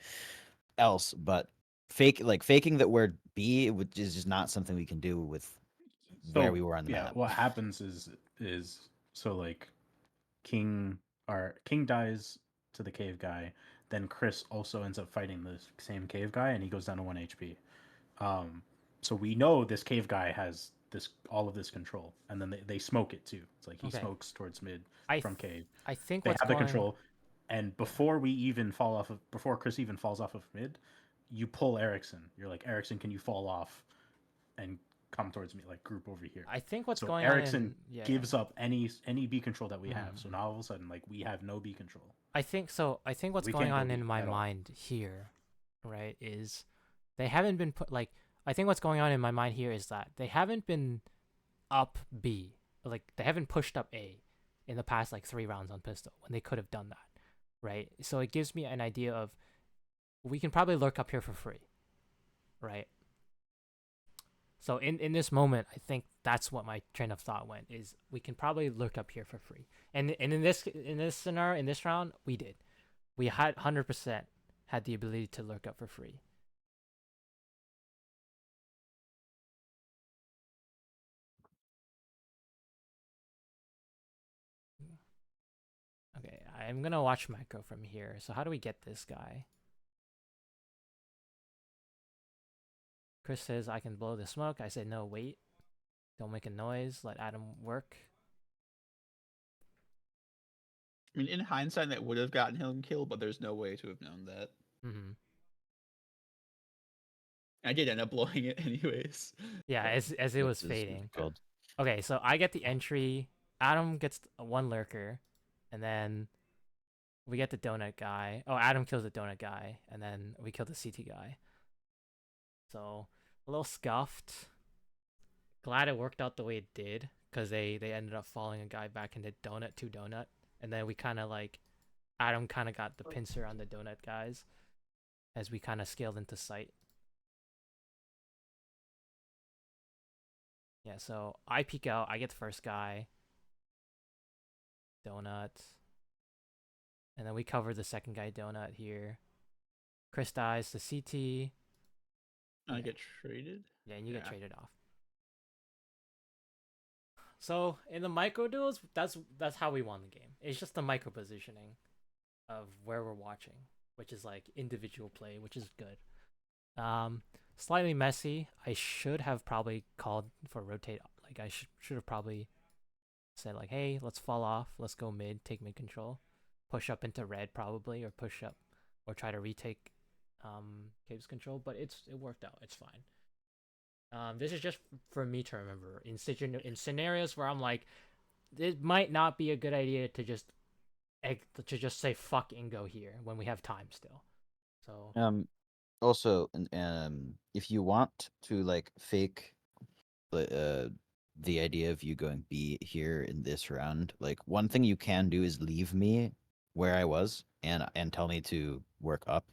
else, but faking that we're B is just not something we can do with where we were on the yeah, map. what happens is so like King dies to the cave guy, then Chris also ends up fighting the same cave guy and he goes down to 1 HP. So we know this cave guy has all of this control, and then they smoke it too. It's like he Okay. smokes towards mid I from cave. I think They what's have the going. control, and before Chris even falls off of mid, you pull Erickson. You're like, Erickson, can you fall off and come towards me, like group over here? I think what's So going Erickson on. Yeah, gives up any B control that we have. Mhm. So now all of a sudden, like we have no B control. I think so. I think what's We going can't go on in B my at all. mind here, right, is they haven't been put like. I think what's going on in my mind here is that they haven't been up B, like they haven't pushed up A in the past like 3 rounds on pistol when they could have done that, right? So it gives me an idea of we can probably lurk up here for free, right? So in this moment, I think that's what my train of thought went is we can probably lurk up here for free, and in this scenario in this round we did, we had 100% had the ability to lurk up for free. Okay, I'm gonna watch macro from here. So how do we get this guy? Chris says I can blow the smoke. I say no, wait. Don't make a noise. Let Adam work. I mean, in hindsight, that would have gotten him killed, but there's no way to have known that. Mm-hmm. I did end up blowing it anyways. Yeah, as it Which was is fading. called. Okay, so I get the entry. Adam gets one lurker, and then we get the donut guy. Oh, Adam kills the donut guy, and then we kill the CT guy. So a little scuffed. Glad it worked out the way it did, because they ended up falling a guy back into donut to donut, and then we kind of like Adam kind of got the pincer on the donut guys, as we kind of scaled into sight. Yeah, so I peek out, I get the first guy, donut, and then we cover the second guy donut here. Chris dies to CT. I Yeah. get traded. Yeah, and you get Yeah. traded off. So in the micro duels, that's how we won the game. It's just the micro positioning of where we're watching, which is like individual play, which is good. Slightly messy. I should have probably called for rotate. Like I should have probably said like, hey, let's fall off. Let's go mid, take mid control, push up into red probably, or push up, or try to retake Cave's control. But it worked out. It's fine. This is just for me to remember in scenarios where I'm like, it might not be a good idea to just say fuck and go here when we have time still. So Also, if you want to like fake the idea of you going B here in this round, like one thing you can do is leave me where I was and tell me to work up,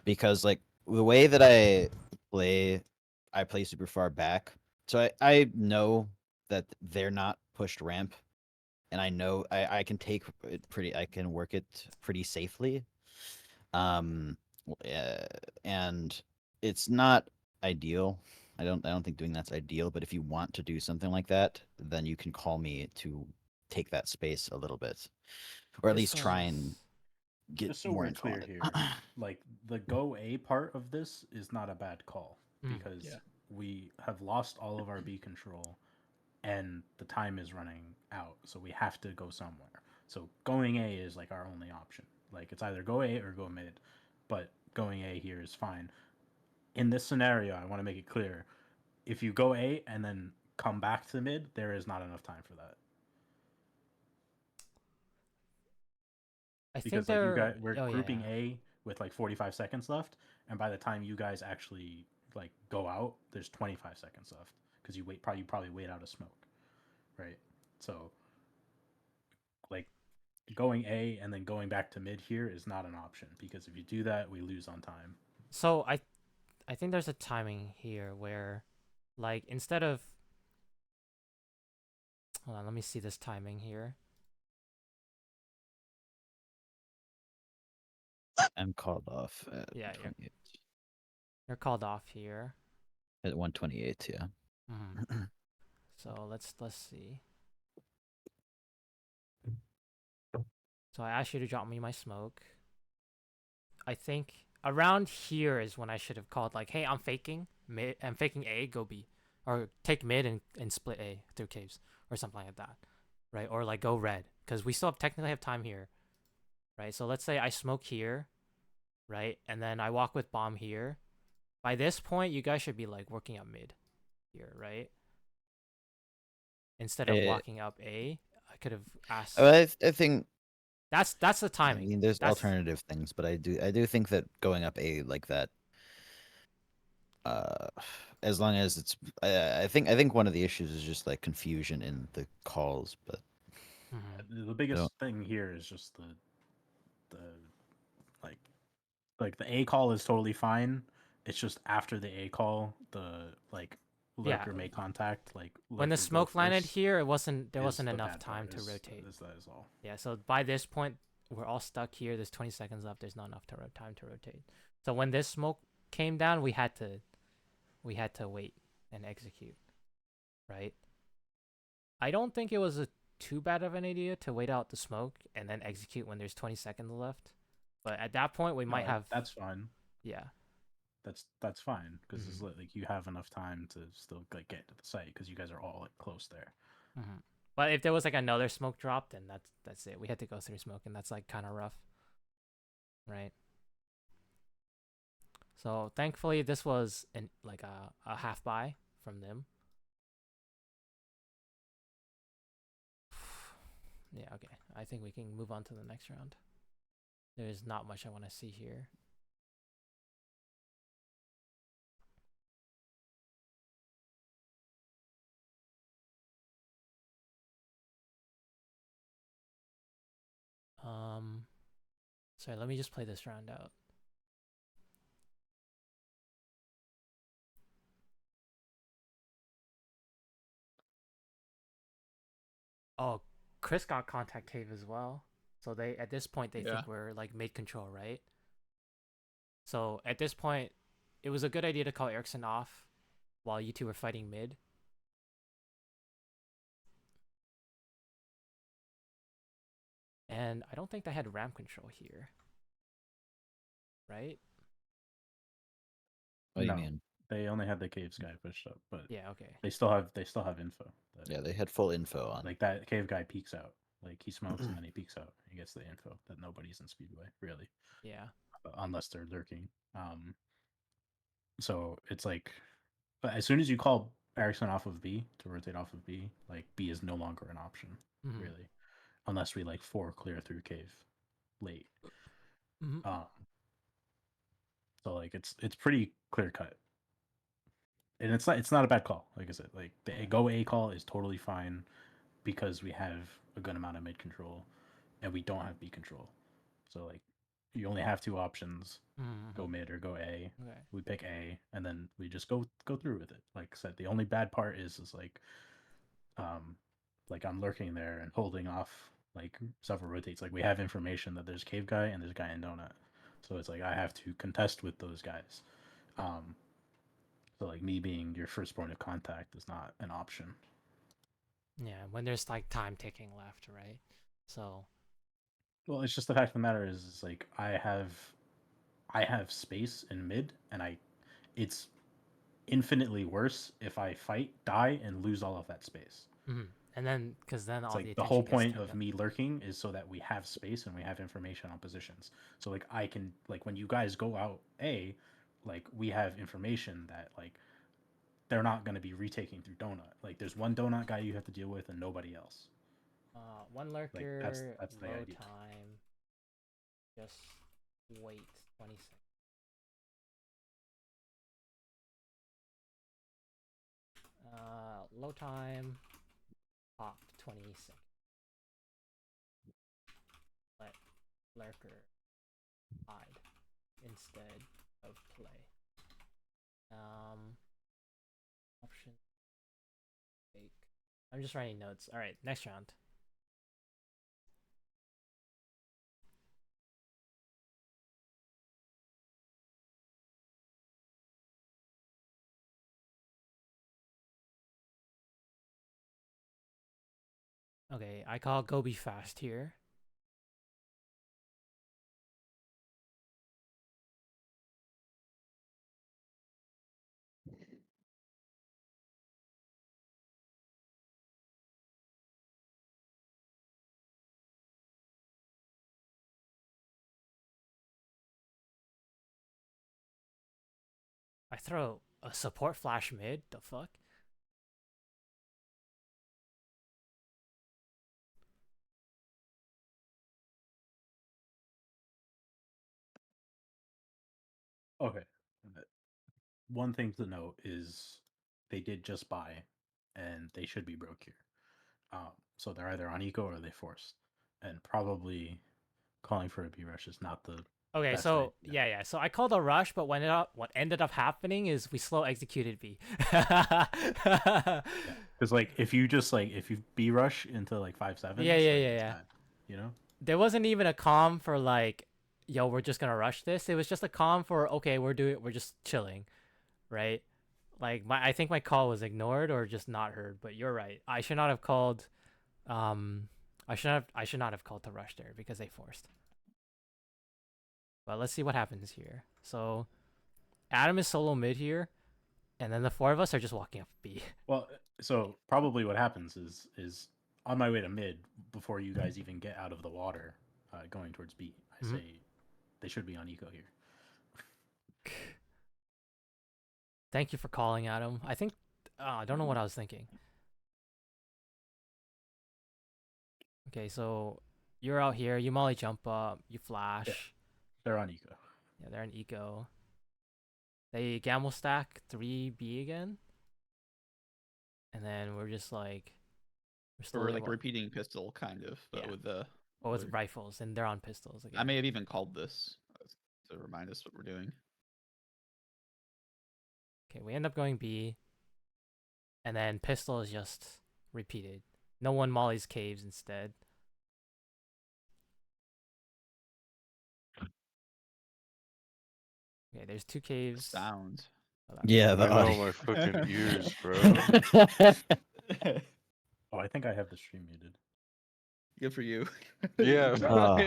because like the way that I play super far back, so I know that they're not pushed ramp, and I know I can take it pretty, I can work it pretty safely. And it's not ideal. I don't think doing that's ideal, but if you want to do something like that, then you can call me to take that space a little bit, or at least try and get Just so more we're info on clear it. here, like the go A part of this is not a bad call because Yeah. we have lost all of our B control and the time is running out, so we have to go somewhere. So going A is like our only option. Like it's either go A or go mid, but going A here is fine. In this scenario, I want to make it clear: if you go A and then come back to mid, there is not enough time for that. I think Because like you guys, we're oh grouping yeah. A with like 45 seconds left, and by the time you guys actually like go out, there's 25 seconds left because you probably wait out a smoke, right? So like going A and then going back to mid here is not an option because if you do that, we lose on time. So I think there's a timing here where, like, instead of hold on, let me see this timing here. I'm called off at Yeah, 28. you're called off here. At 128, yeah. Mm-hmm. So let's see. So I asked you to drop me my smoke. I think around here is when I should have called like, hey, I'm faking mid, I'm faking A, go B, or take mid and split A through caves or something like that, right? Or like go red because we still technically have time here, right? So let's say I smoke here, right, and then I walk with bomb here. By this point, you guys should be like working up mid here, right? Instead of walking up A, I could have asked. I think That's the I timing. mean there's That's alternative things, but I do think that going up A like that, uh as long as it's I think one of the issues is just like confusion in the calls, but mhm. The biggest thing here is just the like the A call is totally fine. It's just after the A call, the like Yeah. lurker make contact, like When the lurker go smoke landed first here, there is wasn't the enough bad time part, to rotate. that is all. Yeah, so by this point, we're all stuck here. There's 20 seconds left. There's not enough time to rotate. So when this smoke came down, we had to wait and execute, right? I don't think it was too bad of an idea to wait out the smoke and then execute when there's 20 seconds left. But at that point, we might have. That's fine. Yeah. That's fine because it's Mhm. like you have enough time to still like get to the site because you guys are all like close there. Mm-hmm. But if there was like another smoke drop, then that's it. We had to go through smoke, and that's like kind of rough, right? So thankfully, this was like a half buy from them. Yeah, okay. I think we can move on to the next round. There's not much I want to see here. Sorry, let me just play this round out. Oh, Chris got contact cave as well. So they at this point they Yeah. think we're like mid control, right? So at this point, it was a good idea to call Ericsson off while you two were fighting mid. And I don't think they had ramp control here. Right? What do you No. mean? They only had the cave guy pushed up, but Yeah, okay. they still have info. That, Yeah, they had full info on. like that cave guy peeks out. Like he smokes and then he peeks out. He gets the info that nobody's in Speedway, really, Yeah. unless they're lurking. So it's like, but as soon as you call Ericsson off of B to rotate off of B, like B is no longer an option, Mhm. really, unless we like 4 clear through cave late. Mhm. So like it's pretty clear cut, and it's not a bad call. Like I said, like the Yeah. go A call is totally fine because we have a good amount of mid control, and we don't have B control. So like you only have 2 options: go mid or go A. Okay. We pick A, and then we just go through with it. Like I said, the only bad part is like I'm lurking there and holding off like several rotates. Like we have information that there's cave guy and there's guy in donut, so it's like I have to contest with those guys. So like me being your first point of contact is not an option. Yeah, when there's like time ticking left, right? So Well, it's just the fact of the matter is like I have space in mid, and it's infinitely worse if I fight, die, and lose all of that space. and then because then It's all the like the attention whole gets point turned of up. me lurking is so that we have space and we have information on positions. So like I can like when you guys go out A, like we have information that like they're not going to be retaking through donut. Like there's one donut guy you have to deal with and nobody else. One Like lurker, that's the low idea. time. Just wait 20 seconds. Low time. Pop 20 seconds. Let lurker hide instead of play. Option fake. I'm just writing notes. All right, next round. Okay, I call go be fast here. I throw a support flash mid. The fuck? Okay. One thing to note is they did just buy, and they should be broke here. So they're either on eco or they forced, and probably calling for a B rush is not the Okay, best so idea. yeah. So I called a rush, but what ended up happening is we slow executed B. Because like if you B rush into like 5/7, Yeah, like, yeah. it's bad, you know. There wasn't even a calm for like, yo, we're just gonna rush this. It was just a calm for okay, we're just chilling, right? Like I think my call was ignored or just not heard. But you're right. I should not have called. I should not have called to rush there because they forced. But let's see what happens here. So Adam is solo mid here, and then the 4 of us are just walking up B. Well, so probably what happens is on my way to mid before you guys even get out of the water, going towards B. I say they should be on eco here. Thank you for calling, Adam. I think I don't know what I was thinking. Okay, so you're out here. You molly jump up. You flash. Yeah, they're on eco. Yeah, they're in eco. They gamble stack 3B again. And then we're just like We're like repeating pistol kind of, but with the with rifles, and they're on pistols again. I may have even called this to remind us what we're doing. Okay, we end up going B, and then pistol is just repeated. No one mollies caves instead. Okay, there's 2 caves. Sound. Oh, that's Yeah, fine. the I know audio. my fucking ears, bro. Oh, I think I have the stream muted. Good for you. Yeah, Oh.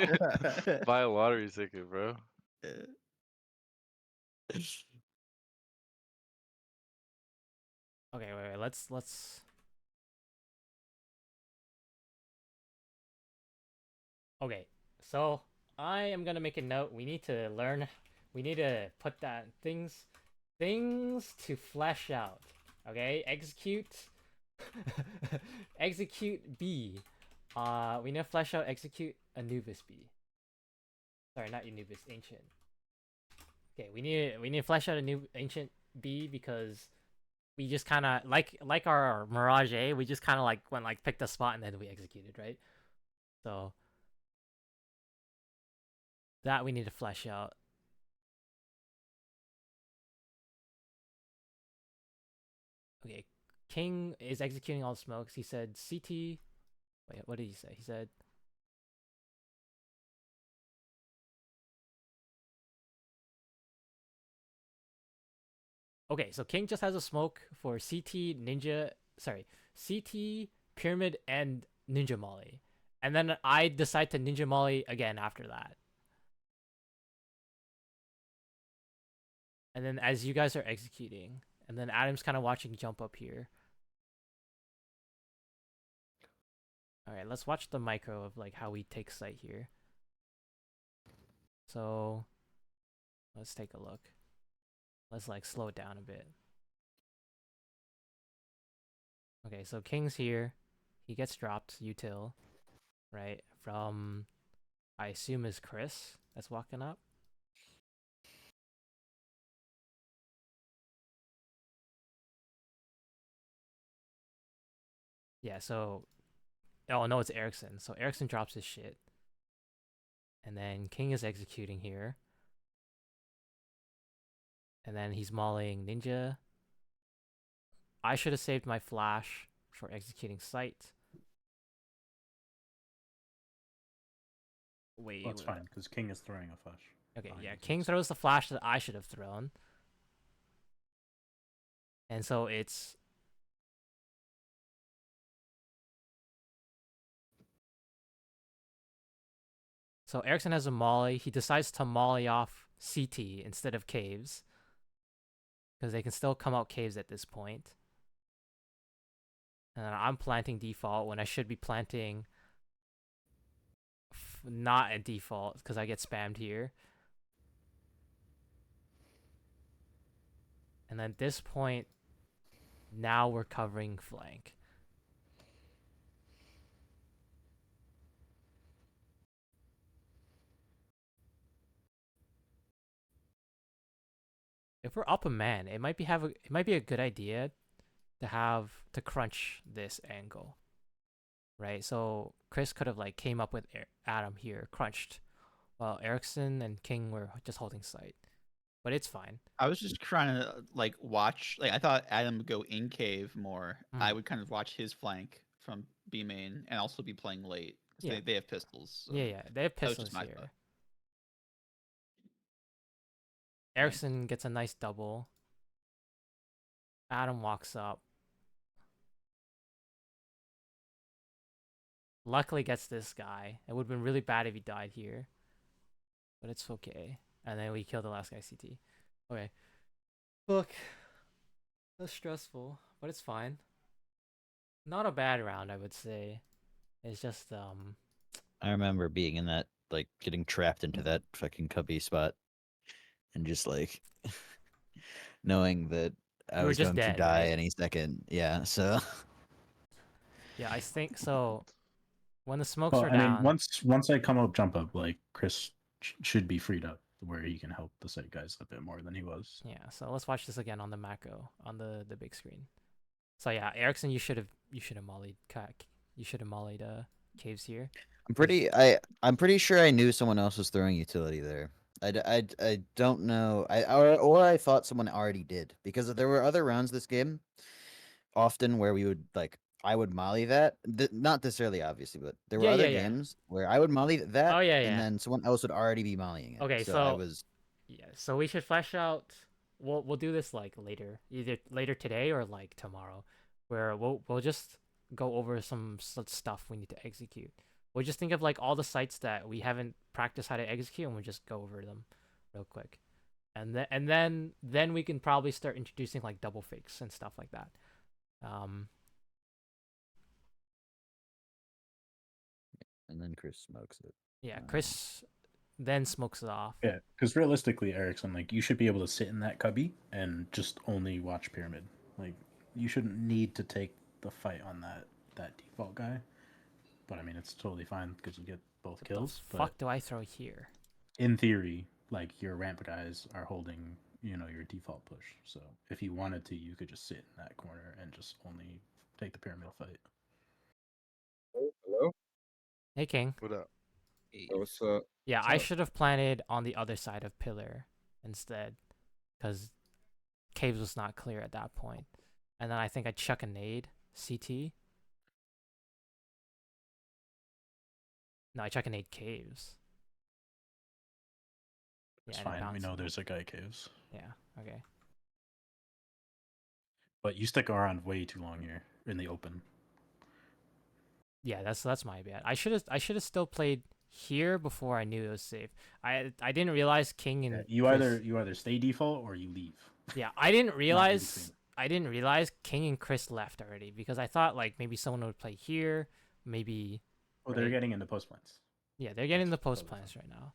buy a lottery ticket, bro. Okay, wait. Let's. Okay, so I am gonna make a note. We need to learn. We need to put that things to flesh out. Okay, execute. Execute B. We need to flesh out execute Anubis B. Sorry, not Anubis, ancient. Okay, we need to flesh out a new ancient B because we just kind of like our Mirage A. We just kind of like went like picked a spot and then we executed, right? So that we need to flesh out. Okay, King is executing all the smokes. He said CT. Wait, what did he say? He said. Okay, so King just has a smoke for CT, Ninja. Sorry, CT, Pyramid, and Ninja Molly. And then I decide to Ninja Molly again after that. And then as you guys are executing, and then Adam's kind of watching jump up here. All right, let's watch the micro of like how we take site here. So let's take a look. Let's like slow it down a bit. Okay, so King's here. He gets dropped util, right? From I assume is Chris that's walking up. Yeah, so oh no, it's Erickson. So Erickson drops his shit. And then King is executing here. And then he's mollying Ninja. I should have saved my flash for executing site. Wait, Well, that's fine because King is throwing a flash. Okay, behind yeah, his King ears. throws the flash that I should have thrown. And so it's so Erickson has a molly. He decides to molly off CT instead of caves. Because they can still come out caves at this point. And I'm planting default when I should be planting not at default because I get spammed here. And then at this point, now we're covering flank. If we're up a man, it might be a good idea to crunch this angle, right? So Chris could have like came up with Adam here, crunched, while Erickson and King were just holding site. But it's fine. I was just trying to like watch. Like I thought Adam would go in cave more. I would kind of watch his flank from B main and also be playing late because Yeah. they have pistols. So. Yeah, they have That was just pistols my here. thought. Erickson gets a nice double. Adam walks up. Luckily gets this guy. It would have been really bad if he died here. But it's okay. And then we kill the last guy CT. Okay. Look. That's stressful, but it's fine. Not a bad round, I would say. It's just I remember being in that, like, getting trapped into that fucking cubby spot, and just like knowing that I You were was just going to dead, die right? any second. Yeah, so yeah, I think so. When the smokes Well, are I down, mean, once I come up, jump up, like Chris should be freed up where he can help the site guys a bit more than he was. yeah. So let's watch this again on the macro on the big screen. So yeah, Erickson, you should have mollied caves here. I'm pretty sure I knew someone else was throwing utility there. I don't know. Or I thought someone already did, because there were other rounds this game often where we would like I would molly that. Not necessarily, obviously, but there were Yeah, other yeah, yeah. games where I would molly that, Oh yeah, and yeah. then someone else would already be mollying it. Okay, So I so was yeah, so we should flesh out. We'll do this like later, either later today or like tomorrow, where we'll just go over some stuff we need to execute. We'll just think of like all the sites that we haven't practiced how to execute, and we'll just go over them real quick, and then we can probably start introducing like double fakes and stuff like that. Um, and then Chris smokes it. yeah, Chris then smokes it off. Yeah, because realistically, Erickson, like you should be able to sit in that cubby and just only watch pyramid. Like you shouldn't need to take the fight on that default guy. But I mean, it's totally fine because you get both What kills. the But fuck do I throw here? in theory, like your ramp guys are holding, your default push. So if you wanted to, you could just sit in that corner and just only take the pyramid fight. Oh, hello. Hey King. What up? Oh, what's up? Yeah, What's I up? should have planted on the other side of pillar instead, because caves was not clear at that point. And then I think I chuck a nade CT. No, I chuck a nade caves. It's and it fine. We bounces. know there's a guy caves. Yeah. Okay. But you stick around way too long here in the open. Yeah, that's my bad. I should have still played here before I knew it was safe. I didn't realize King and You Chris- either stay default or you leave. Yeah, I didn't between. realize King and Chris left already, because I thought like maybe someone would play here, maybe. Oh, they're Right. getting into post plants. Yeah, they're getting the That's post totally plans right now.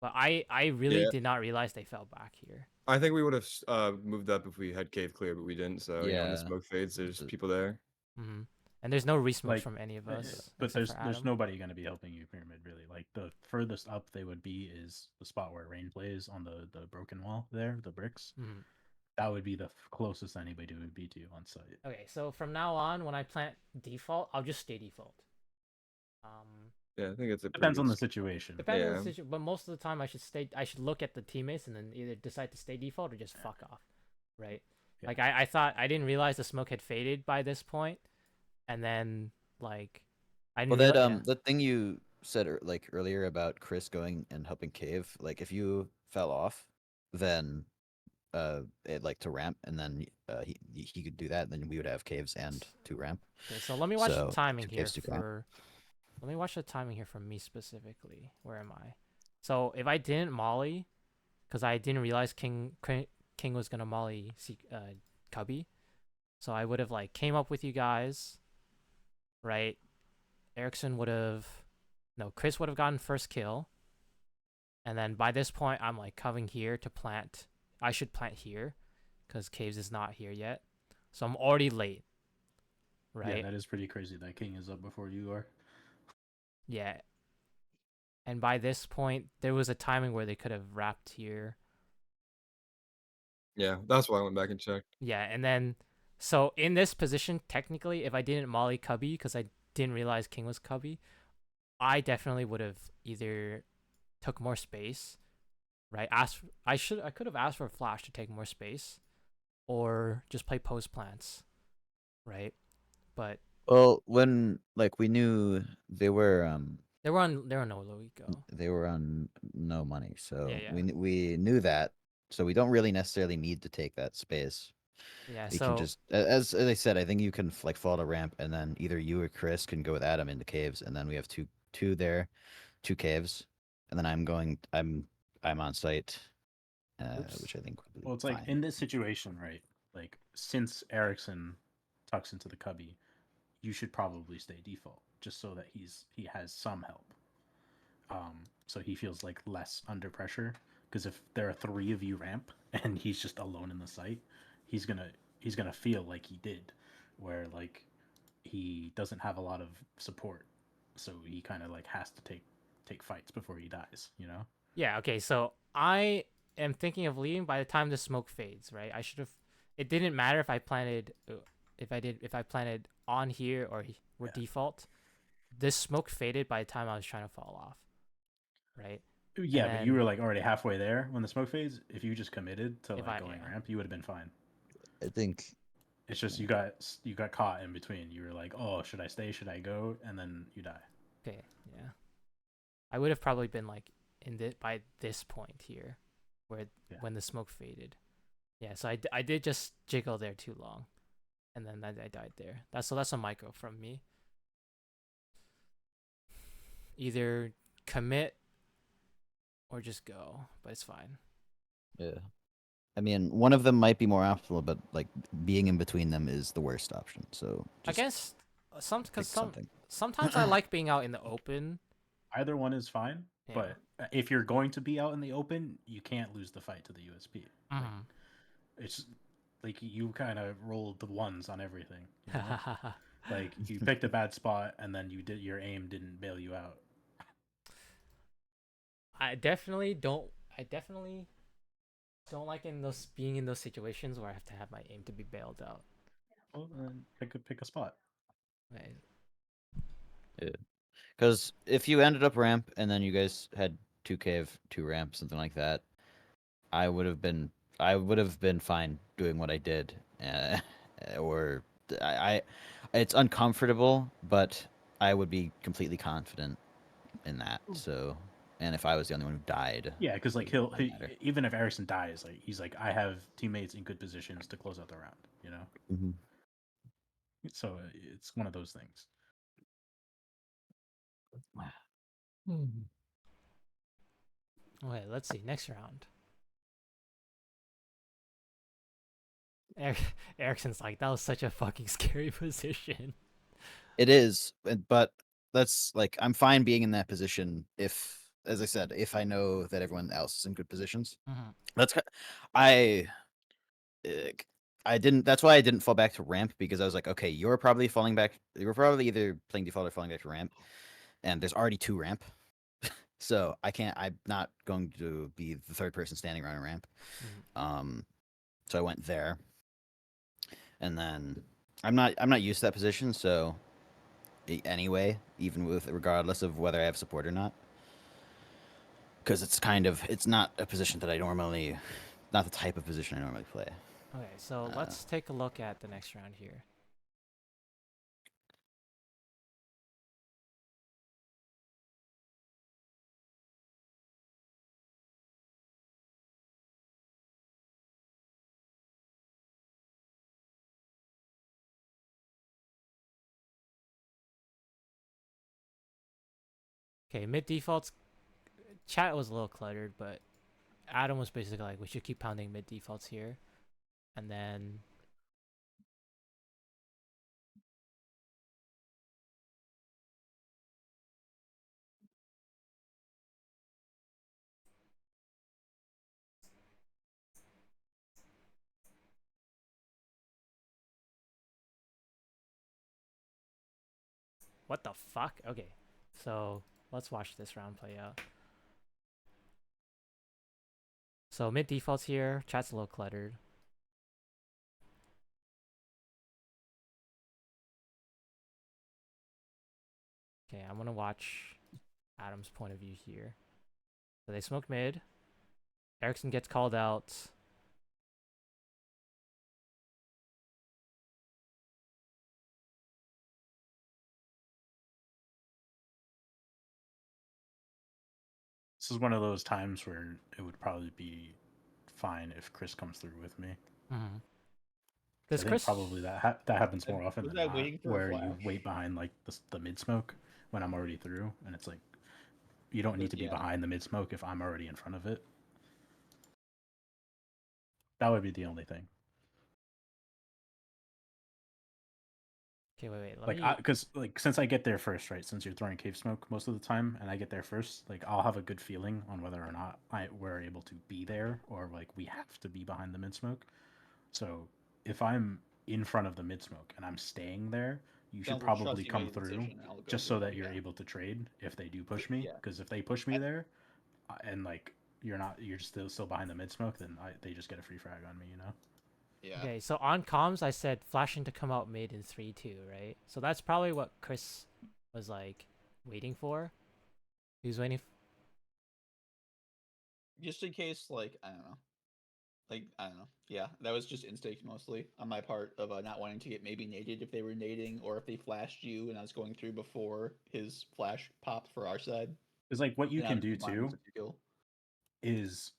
But I really Yeah. did not realize they fell back here. I think we would have moved up if we had cave clear, but we didn't. So when the Yeah. smoke fades, there's a- people there. Hmm. And there's no resmokes Like, from any of us. But except there's for there's Adam. nobody going to be helping you pyramid really. Like the furthest up they would be is the spot where Rain plays on the broken wall there, the bricks. Mhm. That would be the closest anybody would be to you on site. Okay, so from now on, when I plant default, I'll just stay default. Yeah, I think it's a Depends pretty on the good situation. Depending on the Yeah. situation, but most of the time I should stay. I should look at the teammates and then either decide to stay default or just fuck off, right? Yeah. Like I thought I didn't realize the smoke had faded by this point, and then like I Well, didn't. that the thing you said like earlier about Chris going and helping cave, like if you fell off, then it like to ramp, and then he could do that, and then we would have caves and to ramp. Okay, so let me watch So, the timing two here caves to ramp. for. Let me watch the timing here for me specifically. Where am I? So if I didn't molly, because I didn't realize King was gonna molly Cubby, so I would have like came up with you guys, right? Erickson would have, no, Chris would have gotten first kill, and then by this point I'm like covering here to plant. I should plant here, because Caves is not here yet, so I'm already late. Right? Yeah, that is pretty crazy. That king is up before you are. Yeah. And by this point, there was a timing where they could have wrapped here. Yeah, that's why I went back and checked. Yeah, and then, so in this position, technically, if I didn't molly Cubby, because I didn't realize King was Cubby, I definitely would have either took more space, right? I could have asked for a flash to take more space, or just play post plants, right? But Well, when like we knew they were they were on no low eco. they were on no money, so Yeah. we knew that, so we don't really necessarily need to take that space. Yeah, We so can just, as I said, I think you can like fall to ramp, and then either you or Chris can go with Adam into caves, and then we have two there, two caves, and then I'm on site, Oops. which I think would be Well, it's like fine. in this situation, right? Like since Erickson tucks into the cubby, you should probably stay default just so that he has some help. So he feels like less under pressure, because if there are three of you ramp and he's just alone in the site, he's gonna feel like he did, where like he doesn't have a lot of support, so he kind of like has to take fights before he dies, you know? yeah, okay, so I am thinking of leaving by the time the smoke fades, right? I should have. It didn't matter if I planted, if I planted on here or Yeah. default. This smoke faded by the time I was trying to fall off, right? Yeah, but you then- were like already halfway there when the smoke fades. If you just committed to If like I- going yeah. ramp, you would have been fine. I think It's just you got caught in between. You were like, oh, should I stay? Should I go? And then you die. Okay, yeah. I would have probably been like by this point here, where Yeah. when the smoke faded. Yeah, so I did just jiggle there too long, and then I died there. That's a micro from me. Either commit or just go, but it's fine. Yeah. I mean, one of them might be more optimal, but like being in between them is the worst option. So I just guess pick something. sometimes I like being out in the open. Either one is fine, Yeah. but if you're going to be out in the open, you can't lose the fight to the USP. Like, Mhm. it's like you kind of rolled the ones on everything. You know? Like you picked a bad spot, and then your aim didn't bail you out. I definitely don't like being in those situations where I have to have my aim to be bailed out. Well, then pick a spot. Right. Because if you ended up ramp and then you guys had 2 cave, 2 ramp, something like that, I would have been fine doing what I did. Or it's uncomfortable, but I would be completely confident in that. So, and if I was the only one who died, Yeah, because like it wouldn't matter. even if Erickson dies, like he's like, I have teammates in good positions to close out the round. You know, Mhm. so it's one of those things. Okay, let's see. Next round. Erickson's like, that was such a fucking scary position. It is, but that's like I'm fine being in that position if, as I said, if I know that everyone else is in good positions. Mhm. That's I I didn't. That's why I didn't fall back to ramp, because I was like, okay, you're probably falling back. You're probably either playing default or falling back to ramp, and there's already 2 ramp, so I can't. I'm not going to be the third person standing around a ramp. Mhm. So I went there, and then I'm not used to that position, so anyway, even with regardless of whether I have support or not, because it's not a position that I normally, not the type of position I normally play. Okay, so let's take a look at the next round here. Okay, mid defaults. Chat was a little cluttered, but Adam was basically like, we should keep pounding mid defaults here, and then what the fuck? Okay, so let's watch this round play out. So mid defaults here. Chat's a little cluttered. Okay, I'm gonna watch Adam's point of view here. So they smoke mid. Erickson gets called out. This is one of those times where it would probably be fine if Chris comes through with me. Mm-hmm. I think probably that happens more often Was than I not, waiting for a where you flash? wait behind like the mid smoke when I'm already through, and it's like you don't need to be Yeah. behind the mid smoke if I'm already in front of it. That would be the only thing. Okay, wait. Let Like, me. because like since I get there first, right? Since you're throwing cave smoke most of the time, and I get there first, like I'll have a good feeling on whether or not we're able to be there, or like we have to be behind the mid smoke. So if I'm in front of the mid smoke and I'm staying there, you should Sounds like probably Trusty come made a through decision, I'll go just so through, that you're yeah. able to trade if they do push me. Yeah. Because if they push me there, and like you're still behind the mid smoke, then they just get a free frag on me, you know. Yeah. Okay, so on comms, I said flashing to come out mid in 3-2, right? So that's probably what Chris was like waiting for. He was waiting. Just in case, like, I don't know. Like I don't know. Yeah, that was just instinct mostly on my part of not wanting to get maybe naded if they were nading or if they flashed you and I was going through before his flash popped for our side. It's like what you And can Adam do took mine too with a kill. is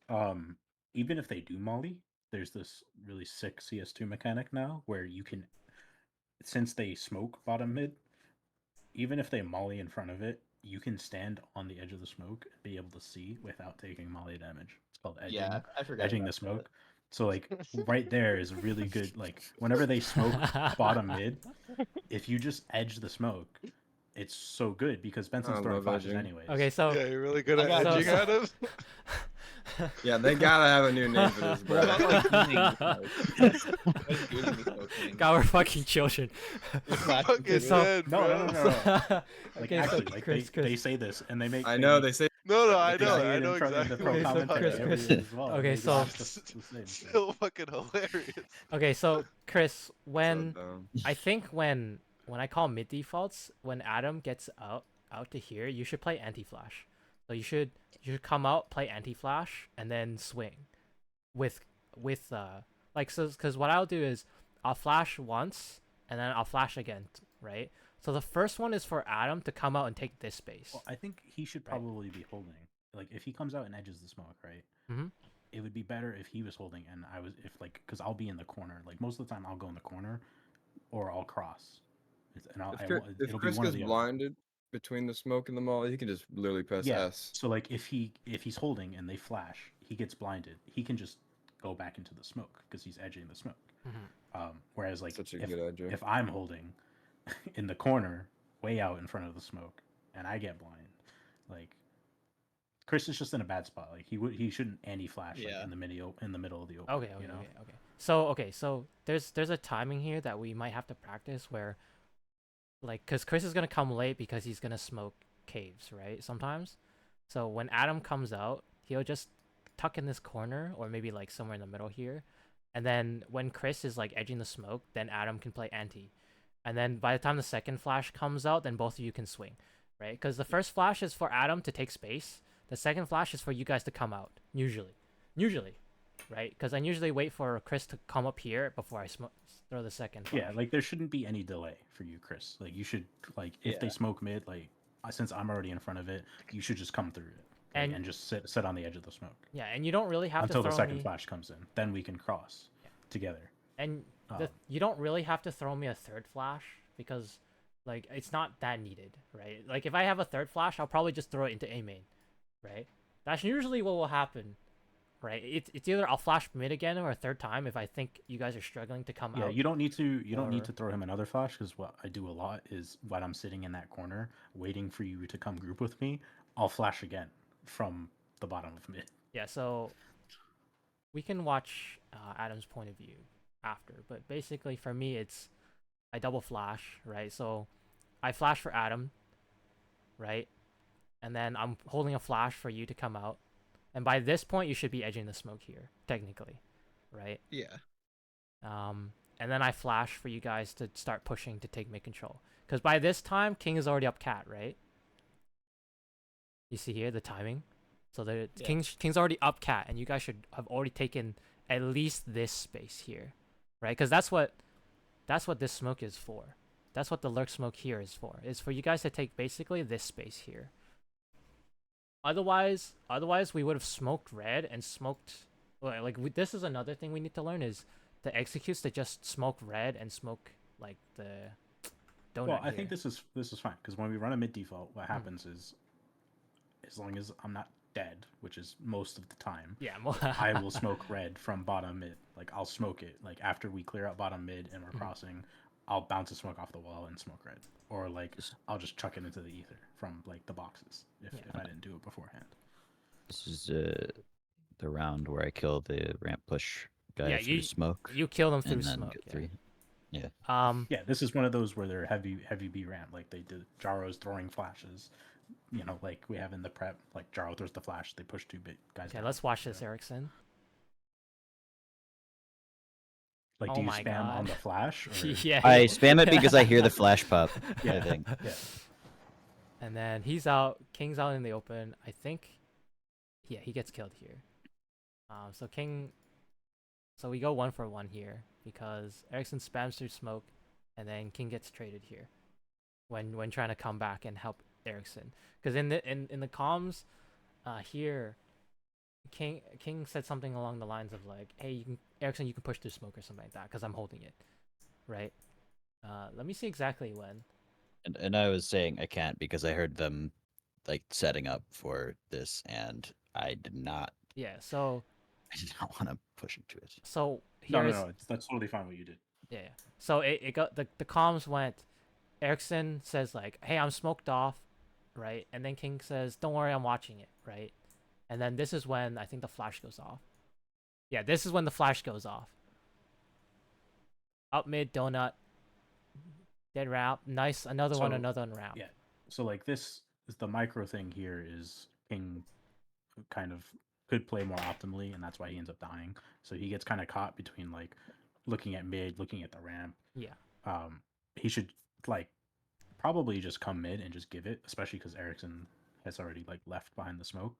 even if they do molly, there's this really sick CS2 mechanic now where you can, since they smoke bottom mid, even if they molly in front of it, you can stand on the edge of the smoke and be able to see without taking molly damage. It's called edging. Yeah, I forgot. Edging the about smoke. So like right there is really good. Like whenever they smoke bottom mid, if you just edge the smoke, it's so good because Benson's I throwing love flashes edging. anyways. Okay, so Yeah, you're really good I at got edging, so- Adam. Yeah, they gotta have a new name for this, What bro. about like using the smoke? Like, doing the smoke thing. God, we're fucking children. The flash Fucking is so- dead, No, bro. no, no, no. Like Okay, so actually, like Chris, they say this and they make. I know they say No, I they know, say I it know in front of the exactly. pro Okay, so commentary Chris, every Chris. year as well. Okay, They so- just the same. So fucking hilarious. Okay, so Chris, so when dumb. I think when I call mid defaults, when Adam gets out to here, you should play anti-flash. So you should come out, play anti-flash, and then swing with like so because what I'll do is I'll flash once and then I'll flash again, right? So the first one is for Adam to come out and take this space. Well, I think he should Right. probably be holding. Like if he comes out and edges the smoke, right? Mhm. It would be better if he was holding and I was because I'll be in the corner. Like most of the time, I'll go in the corner, or I'll cross. And If, if it'll Chris be one or gets the other. blinded between the smoke and the molly, he can just literally press Yeah. S. So like if he's holding and they flash, he gets blinded. He can just go back into the smoke because he's edging the smoke. Whereas like Such a good idea. if I'm holding in the corner, way out in front of the smoke, and I get blind, like Chris is just in a bad spot. Like he shouldn't anti-flash like, Yeah. in the middle of the open. Okay, you know? okay. So there's a timing here that we might have to practice where, like, cause Chris is gonna come late because he's gonna smoke caves, right? Sometimes. So when Adam comes out, he'll just tuck in this corner or maybe like somewhere in the middle here, and then when Chris is like edging the smoke, then Adam can play anti, and then by the time the second flash comes out, then both of you can swing, right? Because the first flash is for Adam to take space. The second flash is for you guys to come out. Usually, right? Because I usually wait for Chris to come up here before I throw the second flash. Yeah, like there shouldn't be any delay for you, Chris. Like you should like if they Yeah. smoke mid, like since I'm already in front of it, you should just come through it And- and just sit on the edge of the smoke Yeah, and you don't really have until to the throw second me, flash comes in. Then we can cross together. and Um, you don't really have to throw me a third flash because, like, it's not that needed, right? Like, if I have a third flash, I'll probably just throw it into A main, right? That's usually what will happen, right? It's either I'll flash mid again or a third time if I think you guys are struggling to come Yeah, out. you don't need or- to throw him another flash because what I do a lot is when I'm sitting in that corner waiting for you to come group with me, I'll flash again from the bottom of mid. Yeah, so we can watch Adam's point of view after, but basically for me, it's I double flash, right? So I flash for Adam, right? And then I'm holding a flash for you to come out. And by this point, you should be edging the smoke here, technically, right? Yeah. And then I flash for you guys to start pushing to take mid control. Because by this time, King is already up cat, right? You see here the timing. So the Yeah. King's already up cat, and you guys should have already taken at least this space here, right? Because that's what this smoke is for. That's what the lurk smoke here is for. Is for you guys to take basically this space here. Otherwise we would have smoked red and smoked this is another thing we need to learn is the executes to just smoke red and smoke like the donut. Well, I here. think this is fine because when we run a mid default, what happens is, as long as I'm not dead, which is most of the time, yeah, I will smoke red from bottom mid. Like I'll smoke it. Like after we clear out bottom mid and we're crossing, I'll bounce a smoke off the wall and smoke red. Or like I'll just chuck it into the ether from like the boxes if I didn't do it beforehand. This is the round where I kill the ramp push guy Yeah, through smoke. you kill them through and then smoke. get Yeah. three. Yeah. Yeah, this is one of those where they're heavy B ramp. Like they did Jaro's throwing flashes. You know, like we have in the prep, like Jaro throws the flash, they push two big guys. Okay, down. let's watch this, Erickson. Like, Oh do you my spam on God. the flash? Or... Yeah. I spam it because I hear the flash pop. Yeah. I think. Yeah. And then he's out. King's out in the open. I think. Yeah, he gets killed here. So King So we go 1-for-1 here because Erickson spams through smoke, and then King gets traded here when trying to come back and help Erickson. Because in the comms, here, King said something along the lines of like, "Hey, Erickson, you can push through smoke or something like that because I'm holding it," right? Let me see exactly when. And I was saying I can't because I heard them like setting up for this, and I did not. Yeah, so I did not want to push into it. so No, here's no, no. That's totally fine what you did. yeah. So it got the comms went. Erickson says like, "Hey, I'm smoked off," right? And then King says, "Don't worry, I'm watching it," right? And then this is when I think the flash goes off. Yeah, this is when the flash goes off. Up mid donut. Dead route. Nice. Another one. So, Another one route. Yeah. So like this is the micro thing here is King kind of could play more optimally, and that's why he ends up dying. So he gets kind of caught between like looking at mid, looking at the ramp. Yeah. He should like probably just come mid and just give it, especially because Erickson has already like left behind the smoke.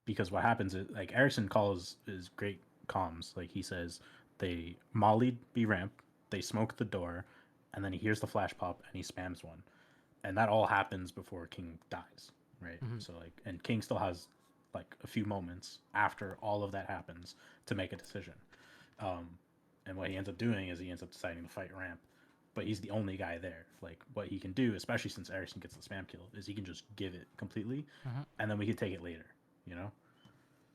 Because what happens is like Erickson calls is great comms. Like he says they mollied B ramp, they smoke the door, and then he hears the flash pop and he spams one, and that all happens before King dies, right? Mhm. So like, and King still has like a few moments after all of that happens to make a decision. And what he ends up doing is he ends up deciding to fight ramp, but he's the only guy there. Like what he can do, especially since Erickson gets the spam kill, is he can just give it completely, and then we can take it later. You know?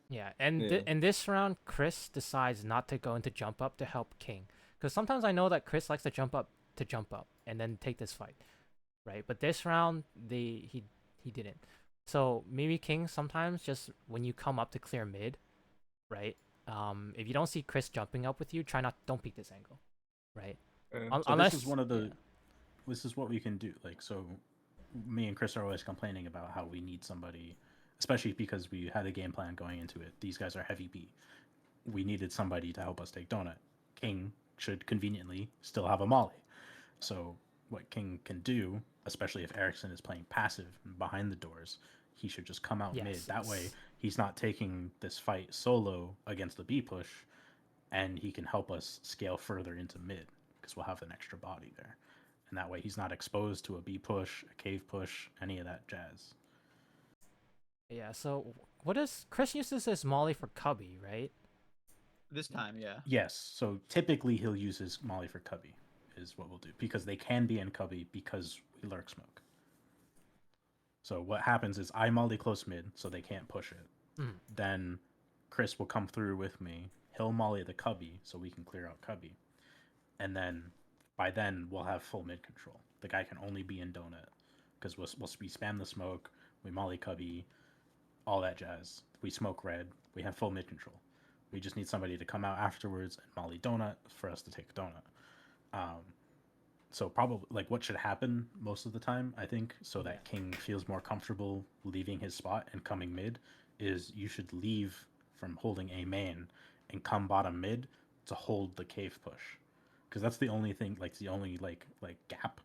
Yeah. And Yeah. in this round, Chris decides not to go into jump up to help King, because sometimes I know that Chris likes to jump up and then take this fight, right? But this round, he didn't. So maybe King sometimes just when you come up to clear mid, right? If you don't see Chris jumping up with you, don't peek this angle, right? Yeah. So Unless this is one of the yeah. this is what we can do. Like, so me and Chris are always complaining about how we need somebody, especially because we had a game plan going into it. These guys are heavy B. We needed somebody to help us take donut. King should conveniently still have a molly. So what King can do, especially if Erickson is playing passive behind the doors, he should just come out mid. Yes. That way he's not taking this fight solo against the B push, and he can help us scale further into mid because we'll have an extra body there. And that way he's not exposed to a B push, a cave push, any of that jazz. Yeah. So what does Chris uses this molly for Cubby, right? This time, yeah. Yes, so typically he'll use his molly for cubby, is what we'll do, because they can be in cubby because we lurk smoke. So what happens is I molly close mid, so they can't push it. Mhm. Then Chris will come through with me. He'll molly the cubby, so we can clear out cubby. And then by then we'll have full mid control. The guy can only be in donut because we spam the smoke, we molly cubby, all that jazz. We smoke red, we have full mid control. We just need somebody to come out afterwards and molly donut for us to take donut. So probably like what should happen most of the time, I think, so that King feels more comfortable leaving his spot and coming mid, is you should leave from holding a main and come bottom mid to hold the cave push, because that's the only thing, like the only like gap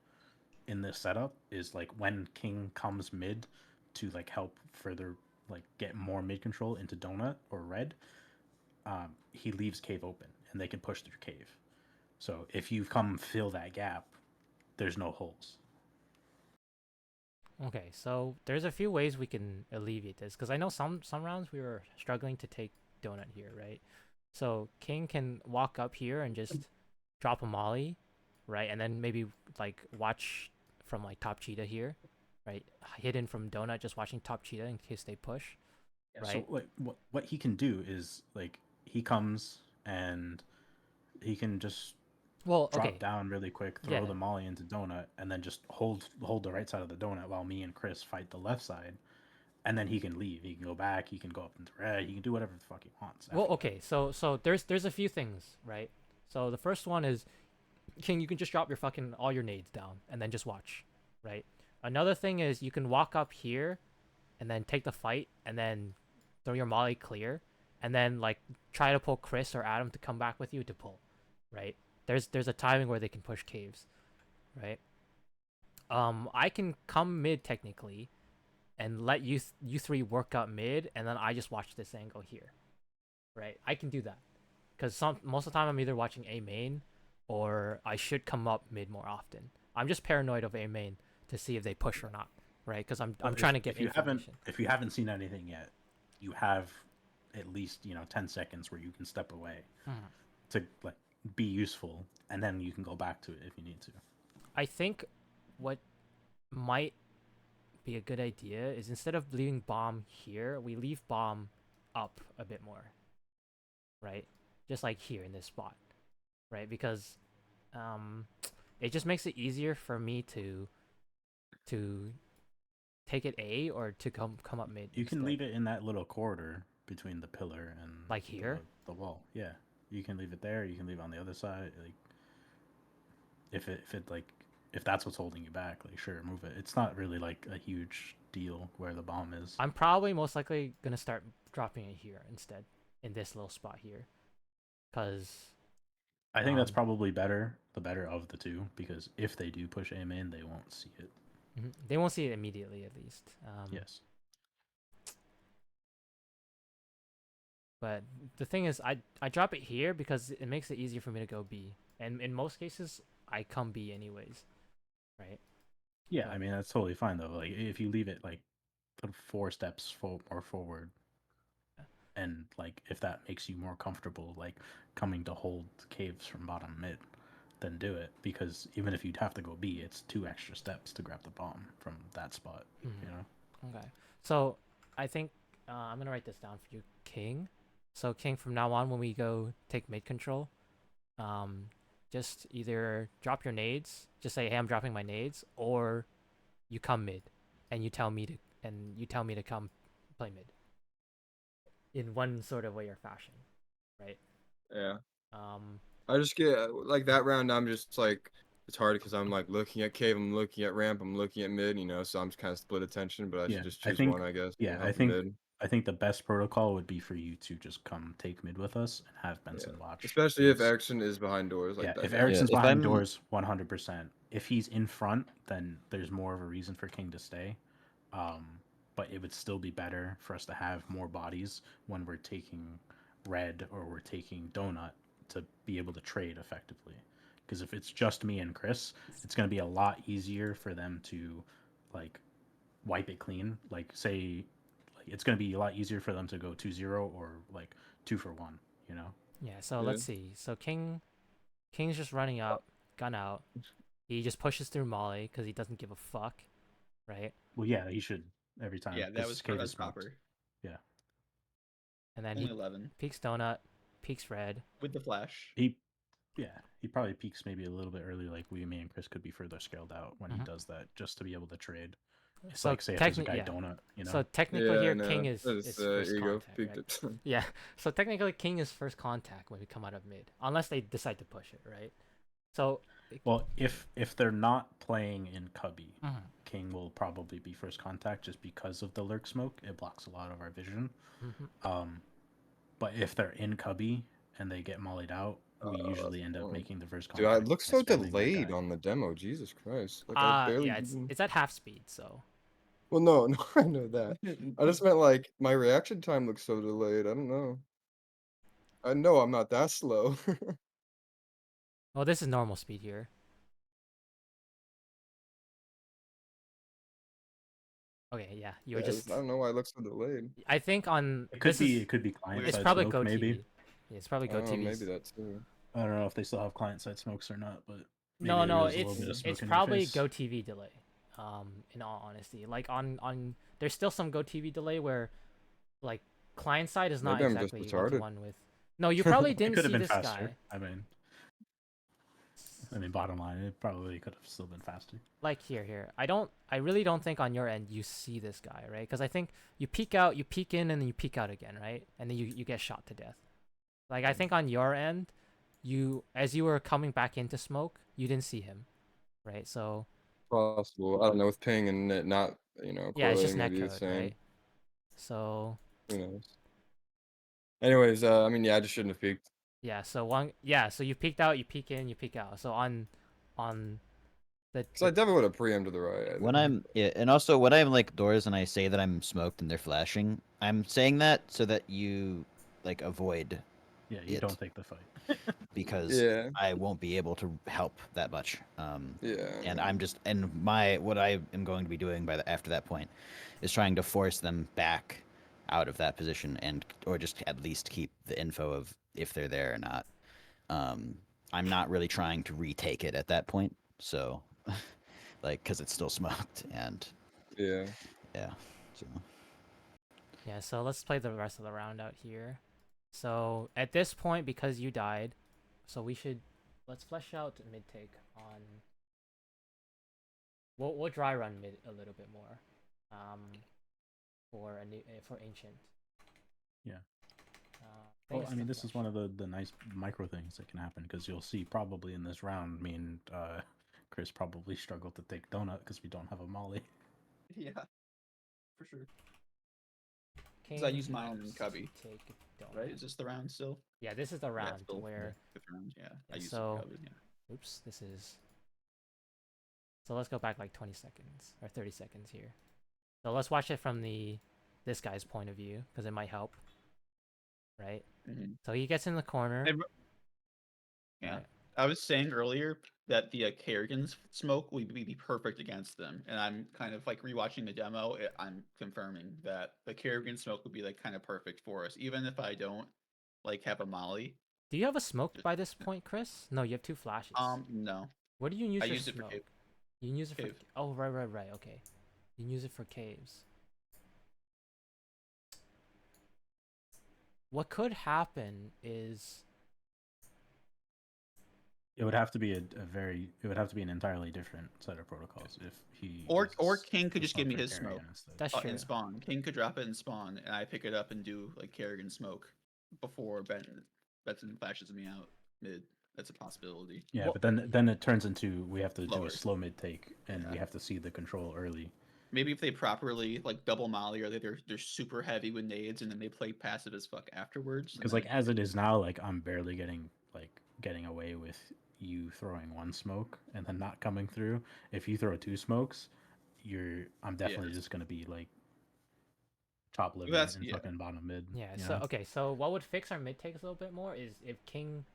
in this setup is like when King comes mid to like help further like get more mid control into donut or red. He leaves cave open and they can push through cave. So if you come fill that gap, there's no holes. Okay, so there's a few ways we can alleviate this, because I know some rounds we were struggling to take donut here, right? So King can walk up here and just drop a molly, right? And then maybe like watch from like top cheetah here, right? Hidden from donut, just watching top cheetah in case they push. So Right. like what he can do is like he comes and he can just Well, drop okay. down really quick, throw Yeah. the molly into donut, and then just hold the right side of the donut while me and Chris fight the left side. And then he can leave. He can go back. He can go up into red. He can do whatever the fuck he wants. Well, after okay. So there's a few things, right? So the first one is, King, you can just drop your fucking all your nades down and then just watch, right? Another thing is you can walk up here and then take the fight and then throw your molly clear and then like try to pull Chris or Adam to come back with you to pull, right? There's a timing where they can push caves, right? I can come mid technically and let you three work up mid, and then I just watch this angle here, right? I can do that, because most of the time I'm either watching A main, or I should come up mid more often. I'm just paranoid of A main to see if they push or not, right? Because I'm Well, trying to get if you information. if you haven't seen anything yet, you have at least 10 seconds where you can step away Mhm. to like be useful, and then you can go back to it if you need to. I think what might be a good idea is instead of leaving bomb here, we leave bomb up a bit more, right? Just like here in this spot, right? Because it just makes it easier for me to take it A or to come up mid. You can instead. leave it in that little corridor between the pillar and Like here? the wall. Yeah, you can leave it there. You can leave it on the other side. Like if that's what's holding you back, like sure, move it. It's not really like a huge deal where the bomb is. I'm probably most likely gonna start dropping it here instead, in this little spot here, because I think that's probably better, the better of the two, because if they do push A main, they won't see it. they won't see it immediately at least. Yes. But the thing is, I drop it here because it makes it easier for me to go B, and in most cases I come B anyways, right? Yeah, I mean that's totally fine though. Like if you leave it like 4 steps or forward, and like if that makes you more comfortable, like coming to hold caves from bottom mid, then do it. Because even if you'd have to go B, it's 2 extra steps to grab the bomb from that spot. You know. Okay. So I think I'm gonna write this down for you, King. So King, from now on, when we go take mid control, just either drop your nades, just say, "Hey, I'm dropping my nades," or you come mid, and you tell me to come play mid. In one sort of way or fashion, right? Yeah. Um, I just get like that round. I'm just like it's hard because I'm like looking at cave, I'm looking at ramp, I'm looking at mid. So I'm just kind of split attention. But I should just choose one, I guess. Yeah, I think the best protocol would be for you to just come take mid with us and have Benson watch. Especially if Erickson is behind doors like that. If Erickson's behind doors, 100%. If he's in front, then there's more of a reason for King to stay. But it would still be better for us to have more bodies when we're taking red or we're taking donut to be able to trade effectively. Because if it's just me and Chris, it's going to be a lot easier for them to like wipe it clean. Like say, like it's going to be a lot easier for them to go 2-0 or like 2 for 1. Yeah. So let's see. So King's just running up, gun out. He just pushes through Molly because he doesn't give a fuck, right? Well, yeah, he should every time. Yeah, that was proper. Yeah. And then Only he 11 peeks donut, peeks red. with the flash. He probably peaks maybe a little bit early. Like me and Chris could be further scaled out when he does that, just to be able to trade. It's So like say if there's a guy donut, So technically here, no, King is first ego contact, right? Yeah. So technically, King is first contact when we come out of mid, unless they decide to push it, right? So. Well, if they're not playing in Cubby, King will probably be first contact just because of the lurk smoke. It blocks a lot of our vision. But if they're in Cubby and they get mollied out, we usually end up making the first contact. Dude, it looks so delayed on the demo. Jesus Christ! Like, I barely it's at half speed, so. Well, no, I know that. I just meant like my reaction time looks so delayed. I don't know. I know I'm not that slow. Well, this is normal speed here. Okay, yeah, you were just. I don't know why it looks so delayed. I think on. It could be client side. It's probably smoke, Go maybe. TV. Yeah, it's probably Go TV. Maybe that too. I don't know if they still have client side smokes or not, but no, it's probably Go TV delay. In all honesty, like on there's still some Go TV delay where, like, client side is not exactly the one with. No, you probably didn't see this guy. I mean, bottom line, it probably could have still been faster. Like here. I really don't think on your end you see this guy, right? Because I think you peek out, you peek in, and then you peek out again, right? And then you get shot to death. Like, I think on your end, as you were coming back into smoke, you didn't see him, right? So. Possible. I don't know, with ping and it not, yeah, it's just netcode, right? So. Who knows? Anyways, I mean, yeah, I just shouldn't have peeked. Yeah, so you peeked out, you peek in, you peek out. So on the. So I definitely would have preempted the right. And also when I'm like doors and I say that I'm smoked and they're flashing, I'm saying that so that you like avoid Yeah, you it. don't take the fight. because Yeah. I won't be able to help that much. Yeah. And I'm just what I am going to be doing after that point is trying to force them back out of that position or just at least keep the info of if they're there or not. I'm not really trying to retake it at that point, so like because it's still smoked and Yeah. yeah. So Yeah, so let's play the rest of the round out here. So at this point, because you died, so let's flesh out mid take on. We'll dry run mid a little bit more, for ancient. Yeah. Thing Well, I mean, this is one of the nice micro things that can happen because you'll see probably in this round, me and Chris probably struggled to take donut because we don't have a molly. Yeah, for sure. King I use mine in helps cubby, take donut. Right? Is this the round still? Yeah, this is the Yeah, round still where. fifth round. Yeah, I Yeah, use so- cubby. Yeah. Oops, this is. So let's go back like 20 seconds or 30 seconds here. So let's watch it from this guy's point of view because it might help. Right? Mhm. So he gets in the corner. Hey, Yeah. Right. I was saying earlier that the Kerrigan's smoke would be perfect against them, and I'm kind of like rewatching the demo. I'm confirming that the Kerrigan smoke would be like kind of perfect for us, even if I don't like have a molly. Do you have a smoke by this point, Chris? No, you have 2 flashes. No. Where do you use I your used it for smoke? cave. You can use it for. Cave. Oh, right. Okay. You can use it for caves. What could happen is. It would have to be it would have to be an entirely different set of protocols if he Or uses King could the just give me for his Kerrigan smoke. instead. That's true. In spawn. King could drop it in spawn, and I pick it up and do like Kerrigan smoke before Benson flashes me out mid. That's a possibility. Yeah, Well- but then it turns into we have to do Lower. a slow mid take, and we Yeah. have to see the control early. Maybe if they properly like double molly, or they're super heavy with nades, and then they play passive as fuck afterwards. Because like as it is now, like I'm barely getting away with you throwing 1 smoke and then not coming through. If you throw 2 smokes, I'm definitely Yes. just gonna be like top liver That's- and yeah. fucking bottom mid. Yeah. you So know? okay. So what would fix our mid takes a little bit more is if King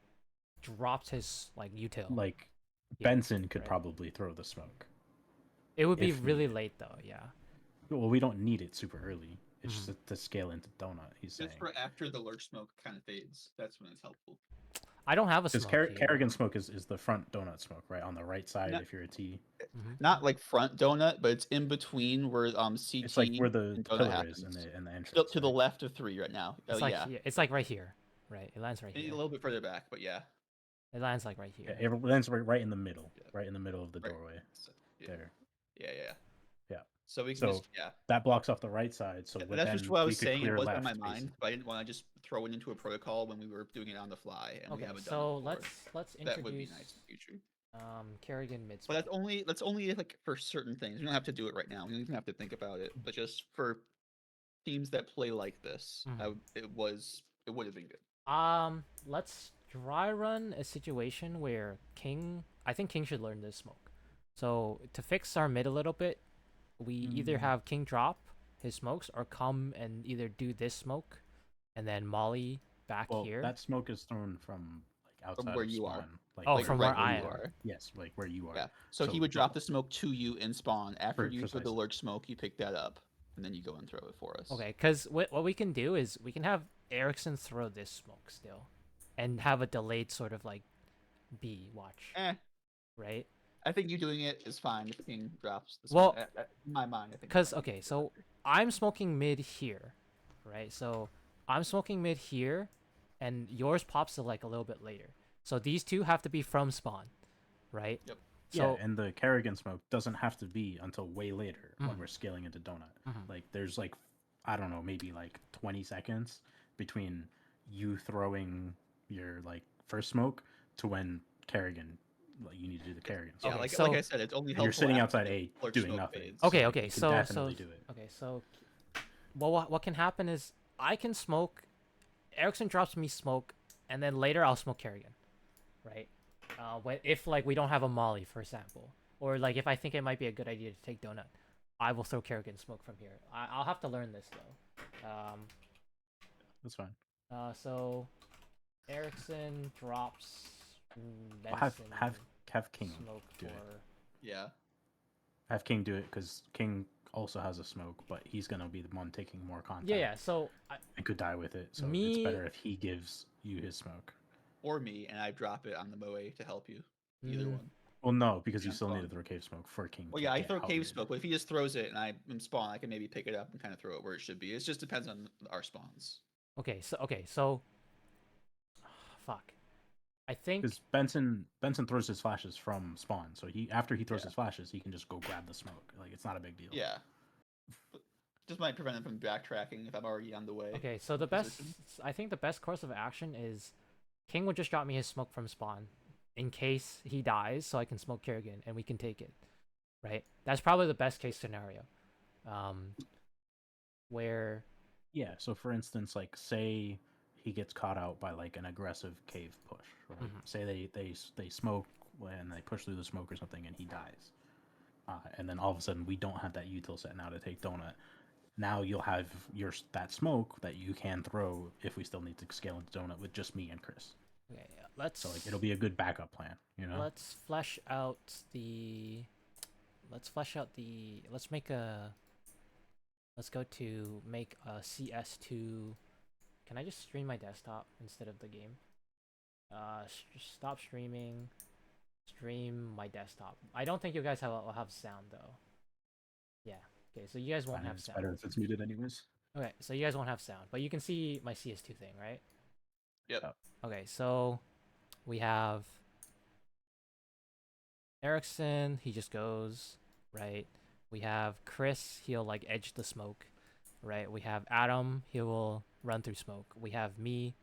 dropped his like util. Like Yeah, Benson could right. probably throw the smoke. It would be if really needed. late though. Yeah. Well, we don't need it super early. It's Mhm. just to scale into donut. He's saying Just for after the lurk smoke kind of fades. That's when it's helpful. I don't have a because smoke here. Kerrigan smoke is the front donut smoke, right on the right side No. if you're a T. Mhm. Not like front donut, but it's in between where CT. It's like where the and donut pillar happens. is and the entrance. To the right? left of 3 right now. It's Oh like yeah, it's like right here, right? It lands right a here. little bit further back, but yeah. It lands like right Yeah, here. it lands right in the middle, Yeah. right in the middle of the Right. doorway So, yeah. there. Yeah. Yeah. So we can So just that blocks off the right side. So Yeah, but that's then just what I we was could saying. It clear was left, on my mind, basically. but I didn't want to just throw it into a protocol when we were doing it on the fly, and we Okay. haven't done So it before. let's That would be introduce nice in the future. Kerrigan mid. But that's only like for certain things. We don't have to do it right now. We don't even have to think about it. But just for teams that play like this, Mhm. it would have been good. Let's dry run a situation where I think King should learn this smoke. So to fix our mid a little bit, we either have King drop his smokes or come and either do this smoke, and then Molly back Well, here. that smoke is thrown from like outside where of you are. spawn. Like, Oh, Like, from right where I you am. are. Yes, like where you are. Yeah. So he So would the- drop the smoke to you in spawn. After you throw the Precisely. lurk smoke, you pick that up, and then you go and throw it for us. Okay, because what we can do is we can have Erickson throw this smoke still, and have a delayed sort of like B watch, right? I think you doing it is fine if King drops the Well, smoke. In my mind, I think. Because okay, so I'm smoking mid here, right? So I'm smoking mid here, and yours pops to like a little bit later. So these two have to be from spawn, right? Yep. So yeah, and the Kerrigan smoke doesn't have to be until way later Mhm. when we're scaling into donut. Mhm. Like there's like I don't know, maybe like 20 seconds between you throwing your like first smoke to when Kerrigan like you need to do the Kerrigan Yeah, smoke. Okay, like so- I said, it's only And you're helpful sitting after outside the A lurk doing smoke nothing. fades. Okay, you okay, can so definitely do it. okay, so well, what can happen is I can smoke, Erickson drops me smoke, and then later I'll smoke Kerrigan, right? If like we don't have a Molly, for example, or like if I think it might be a good idea to take donut, I will throw Kerrigan smoke from here. I'll have to learn this though. That's fine. So Erickson drops Well, have Benson have King smoke do it. for. Yeah. Have King do it because King also has a smoke, but he's gonna be the one taking more contact. Yeah. So and could die with it. So Me- it's better if he gives you his smoke. Or me, and I drop it on the Moe to help you. Either Mm, one. Well, no, because you Yeah, still need to spawn. throw cave smoke for King. Well, to yeah, I get throw out cave mid. smoke, but if he just throws it and I am spawn, I can maybe pick it up and kind of throw it where it should be. It just depends on our spawns. Okay. So. Fuck. I think. Because Benson throws his flashes from spawn, so after he throws Yeah. his flashes, he can just go grab the smoke. Like it's not a big deal. Yeah. But just might prevent him from backtracking if I'm already on the way. Okay. So the best. position. I think the best course of action is King would just drop me his smoke from spawn, in case he dies, so I can smoke Kerrigan and we can take it. Right. That's probably the best case scenario. Where. Yeah. So for instance, like say he gets caught out by like an aggressive cave push. Right? Mhm. Say they smoke when they push through the smoke or something, and he dies. And then all of a sudden we don't have that util set now to take donut. Now you'll have that smoke that you can throw if we still need to scale into donut with just me and Chris. Okay. Let's. So like it'll be a good backup plan, you know. Let's flesh out the. Let's make a. Let's go to make a CS2. Can I just stream my desktop instead of the game? Stop streaming. Stream my desktop. I don't think you guys will have sound though. Yeah. Okay, so you guys won't Fine, have it's sound. better if it's muted anyways. Okay, so you guys won't have sound, but you can see my CS2 thing, right? Yep. Okay, so we have Erickson, he just goes, right? We have Chris, he'll like edge the smoke, right? We have Adam, he will run through smoke. We have me,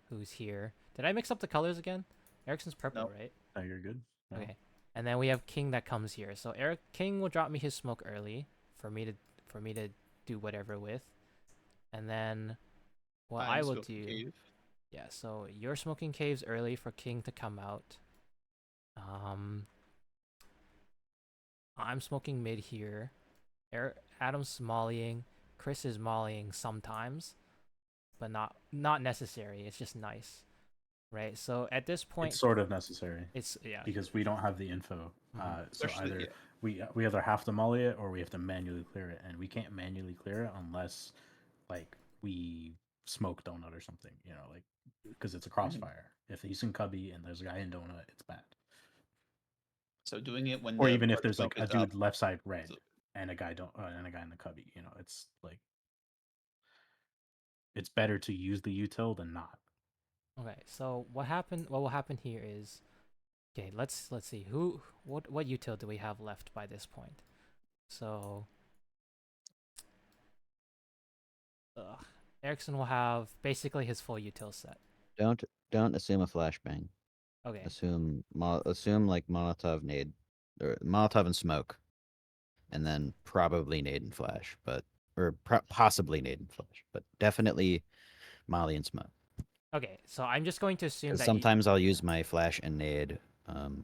who's here. Did I mix up the colors again? Erickson's purple, Nope. right? No, you're good. No. Okay. And then we have King that comes here. So King will drop me his smoke early for me to do whatever with. And then what I I'm will smoking do. cave. Yeah, so you're smoking caves early for King to come out. I'm smoking mid here. Adam's mollying. Chris is mollying sometimes, but not necessary. It's just nice, right? So at this point, It's sort of necessary it's yeah. because we don't have the info. So Especially- either yeah. we either have to molly it or we have to manually clear it, and we can't manually clear it unless like we smoke donut or something, you know, like because it's a crossfire. If he's in cubby and there's a guy in donut, it's bad. So doing it when Or the even if red there's like smoke a is dude up, left side red so- and a guy and a guy in the cubby, you know, it's like it's better to use the util than not. Okay, so what will happen here is, okay, let's see what util do we have left by this point. So Erickson will have basically his full util set. Don't assume a flashbang. Okay. Assume like Molotov nade or Molotov and smoke, and then probably nade and flash, possibly nade and flash, but definitely Molly and smoke. Okay, so I'm just going to assume 'Cause that sometimes I'll use my flash and nade on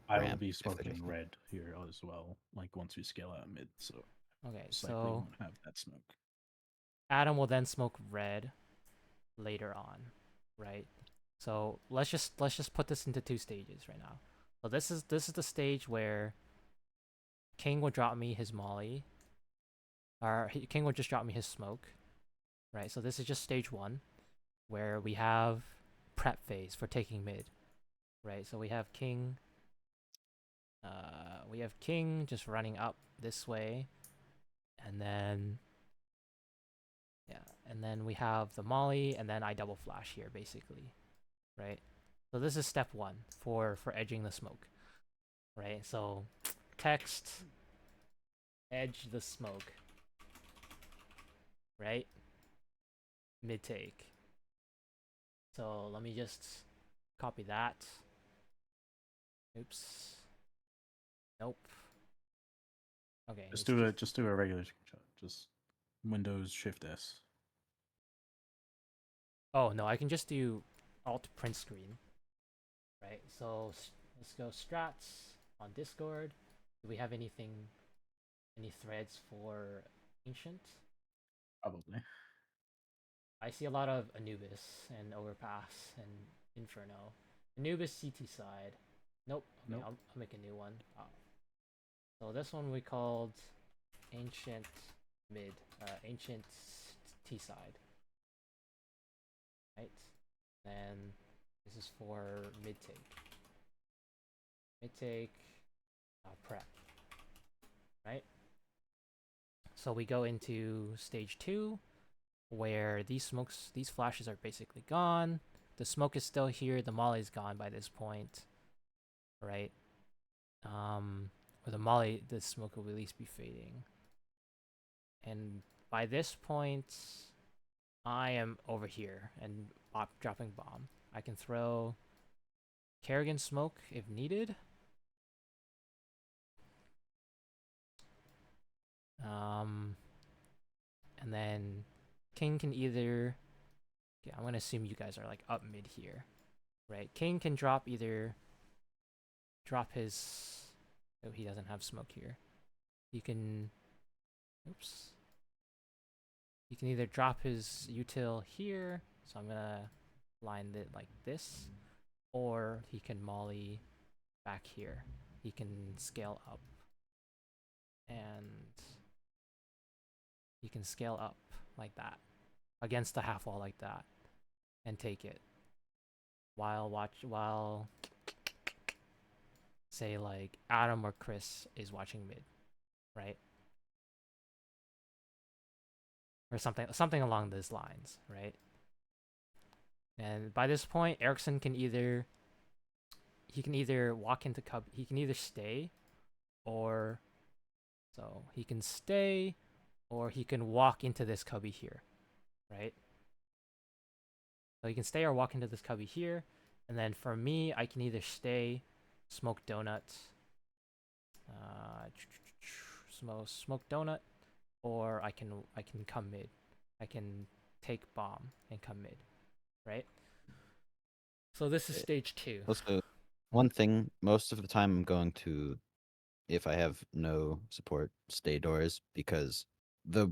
I will ramp be if there's smoking a- red here as well, like once we scale out mid, so okay, it's likely so won't have that smoke. Adam will then smoke red later on, right? So let's just put this into two stages right now. So this is the stage where King will drop me his molly, or King will just drop me his smoke, right? So this is just stage 1, where we have prep phase for taking mid, right? So we have King just running up this way, and then we have the molly, and then I double flash here basically, right? So this is step 1 for edging the smoke, right? So text edge the smoke, right? Mid take. So let me just copy that. Oops. Nope. Okay. Just do a regular screenshot. Just Windows Shift S. Oh no, I can just do Alt print screen. Right. So let's go strats on Discord. Do we have any threads for Ancient? Probably. I see a lot of Anubis and Overpass and Inferno. Anubis CT side. Nope. Okay, Nope. I'll make a new one. So this one we called Ancient Mid. Ancient T side. Right? Then this is for mid take. Mid take prep. Right? So we go into stage 2, where these flashes are basically gone. The smoke is still here. The molly's gone by this point, right? Or the smoke will at least be fading. And by this point, I am over here and dropping bomb. I can throw Kerrigan smoke if needed. And then King can either... Yeah, I'm gonna assume you guys are like up mid here, right? King can drop his... Oh, he doesn't have smoke here. He can... Oops. He can either drop his util here, so I'm gonna line it like this, or he can molly back here. He can scale up. And he can scale up like that, against the half wall like that, and take it. While say like Adam or Chris is watching mid, right? Or something along those lines, right? And by this point, Erickson can either walk into cubby. He can either stay, or so he can stay, or he can walk into this cubby here, right? So he can stay or walk into this cubby here, and then for me, I can either stay, smoke donut, smoke donut, or I can come mid. I can take bomb and come mid, right? So this is stage 2. Also, one thing, most of the time I'm going to, if I have no support, stay doors, because the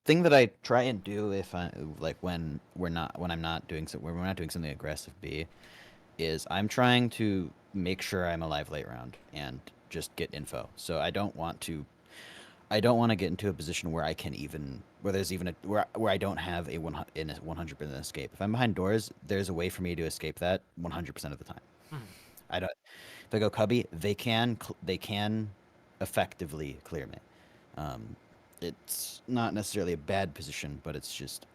thing that I try and do if I like when I'm not doing something aggressive B, is I'm trying to make sure I'm alive late round and just get info. So I don't want to get into a position where I can where I don't have a 100% escape. If I'm behind doors, there's a way for me to escape that 100% of the time. I don't. If I go cubby, they can effectively clear me. It's not necessarily a bad position, but it's just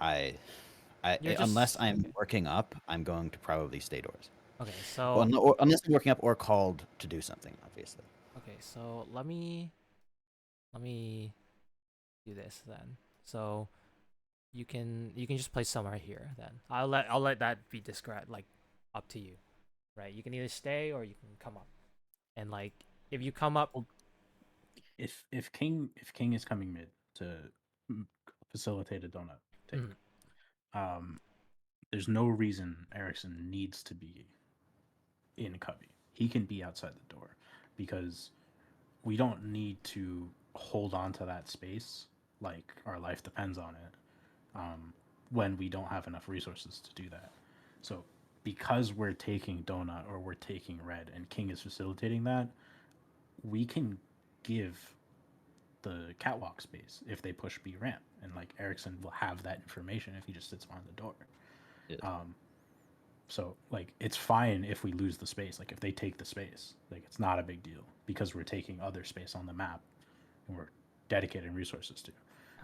unless I'm working up, I'm going to probably stay doors. Okay, so or unless I'm working up or called to do something, obviously. Okay, so let me do this then. So you can just play somewhere here then. I'll let that be described, like, up to you, right? You can either stay or you can come up, and like if you come up, If King is coming mid to facilitate a donut take, there's no reason Erickson needs to be in cubby. He can be outside the door, because we don't need to hold on to that space like our life depends on it, when we don't have enough resources to do that. So because we're taking donut or we're taking red and King is facilitating that, we can give the catwalk space if they push B ramp, and like Erickson will have that information if he just sits behind the door. Yeah. So like it's fine if we lose the space. Like if they take the space, like it's not a big deal, because we're taking other space on the map and we're dedicating resources to.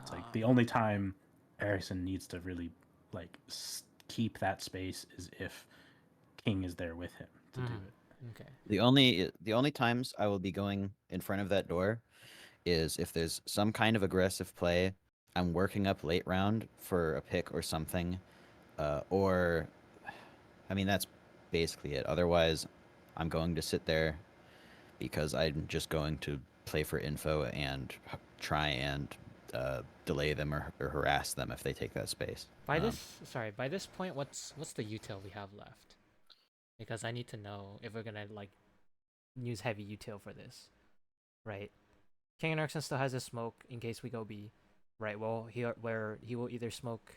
It's like the only time Erickson needs to really like keep that space is if King is there with him to do it. Okay. The only times I will be going in front of that door is if there's some kind of aggressive play, I'm working up late round for a pick or something, or, I mean, that's basically it. Otherwise, I'm going to sit there because I'm just going to play for info and try and delay them or harass them if they take that space. By this point, what's the util we have left? Because I need to know if we're gonna like use heavy util for this, right? King and Erickson still has a smoke in case we go B, right? Well, he will either smoke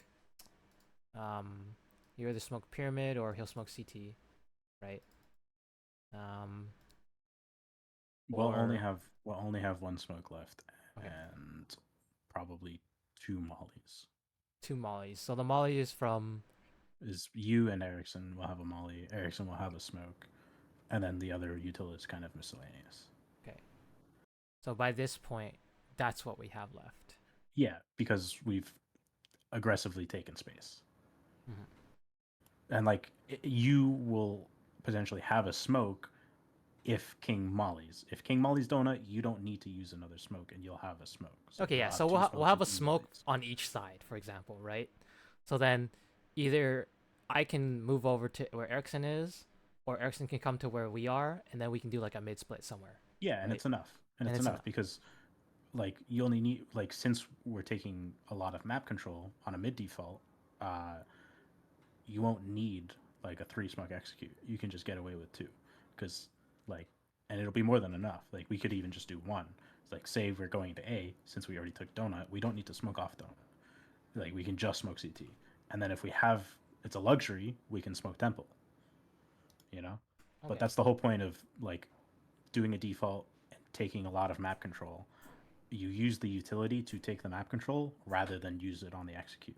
You either smoke pyramid or he'll smoke CT, right? We'll only or- have one smoke left, Okay. and probably 2 mollies. 2 mollies. So the molly is from. Is you and Erickson will have a molly. Erickson will have a smoke, and then the other util is kind of miscellaneous. Okay. So by this point, that's what we have left. Yeah, because we've aggressively taken space, and like you will potentially have a smoke if King mollies. If King mollies donut, you don't need to use another smoke, and you'll have a smoke. Okay, you'll yeah. have So two we'll smokes have a and two smoke mollies. on each side, for example, right? So then either I can move over to where Erickson is, or Erickson can come to where we are, and then we can do like a mid split somewhere. Yeah, and right? it's enough. And, And it's it's enough enough. because like you only need like since we're taking a lot of map control on a mid default, you won't need like a 3 smoke execute. You can just get away with 2 because like, and it'll be more than enough. Like we could even just do 1. It's like say we're going to A, since we already took donut, we don't need to smoke off donut. Like we can just smoke CT, and then if we have, it's a luxury, we can smoke temple. You know, Okay. but that's the whole point of like doing a default and taking a lot of map control. You use the utility to take the map control rather than use it on the execute.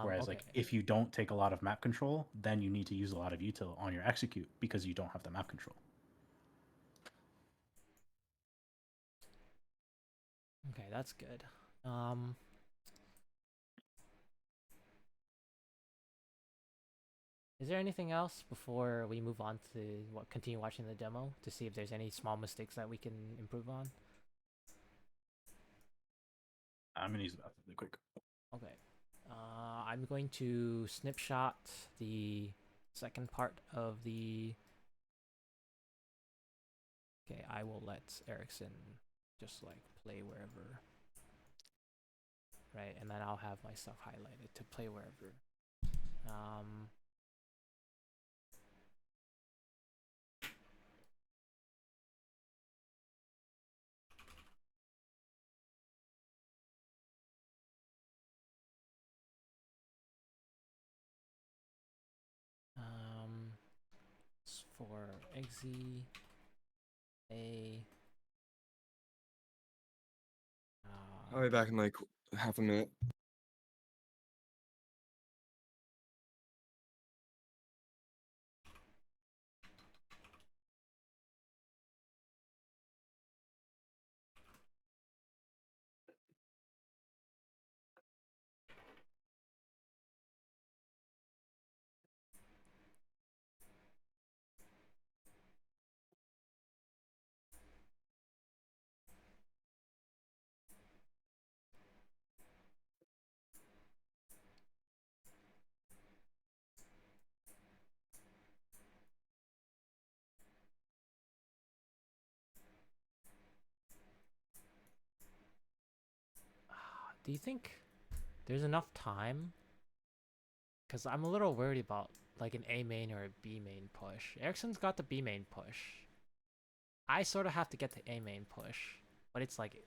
Whereas okay. like if you don't take a lot of map control, then you need to use a lot of util on your execute because you don't have the map control. Okay, that's good. Is there anything else before we move on to continue watching the demo to see if there's any small mistakes that we can improve on? I'm gonna use the bathroom really quick. Okay. I'm going to snapshot the second part of the. Okay, I will let Erickson just like play wherever. Right, and then I'll have my stuff highlighted to play wherever. For Exe A. I'll be back in like half a minute. Do you think there's enough time? Because I'm a little worried about like an A main or a B main push. Erickson's got the B main push. I sort of have to get the A main push, but it's like,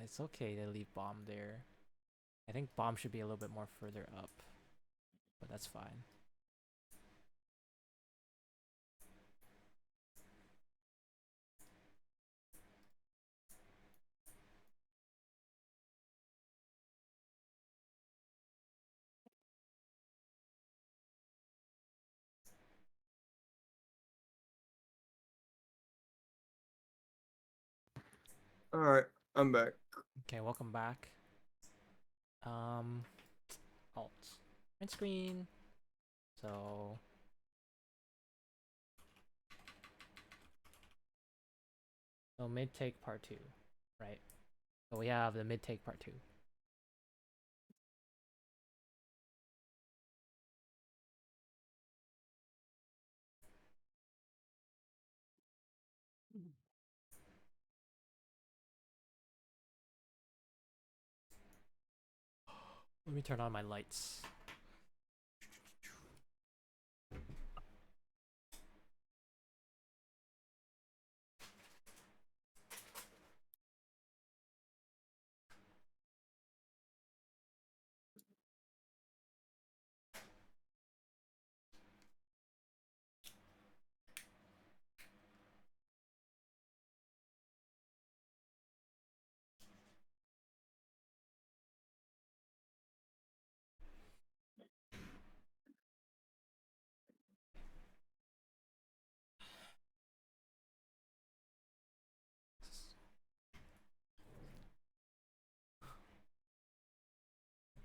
it's okay to leave bomb there. I think bomb should be a little bit more further up, but that's fine. All right, I'm back. Okay, welcome back. Alt. Print screen. So mid take part 2, right? So we have the mid take part 2. Let me turn on my lights.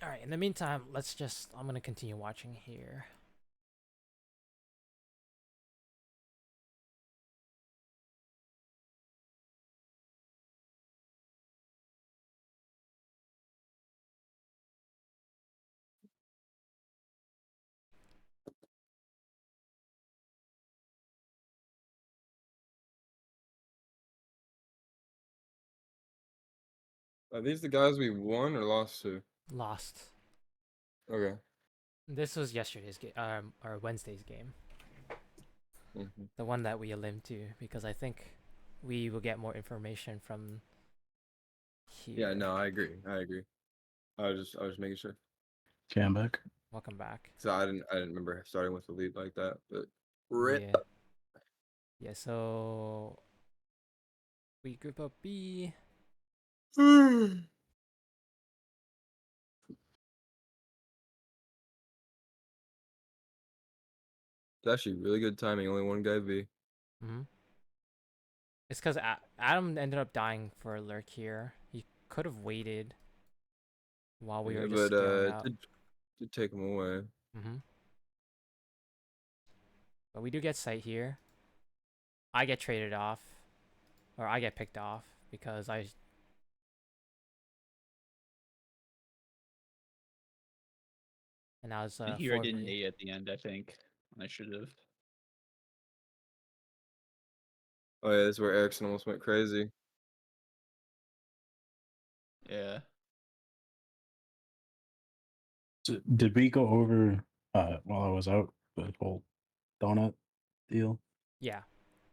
All right. In the meantime, I'm gonna continue watching here. Are these the guys we won or lost to? Lost. Okay. This was yesterday's game, or Wednesday's game. Hmm. The one that we elimed to, because I think we will get more information from here. Yeah, no, I agree. I agree. I was just making sure. Okay, I'm back. Welcome back. So I didn't remember starting with the lead like that, but rip. Yeah. Yeah, so we group up B. It's actually really good timing. Only one guy B. Mm-hmm. It's because Adam ended up dying for a lurk here. He could have waited while we Yeah, were just but scaling up. did take him away. Mm-hmm. But we do get sight here. I get traded off, or I get picked off because and now it's Here I 4 didn't B. A at the end, I think. I should have. Oh yeah, this is where Erickson almost went crazy. Yeah. So did we go over while I was out the whole donut deal? Yeah.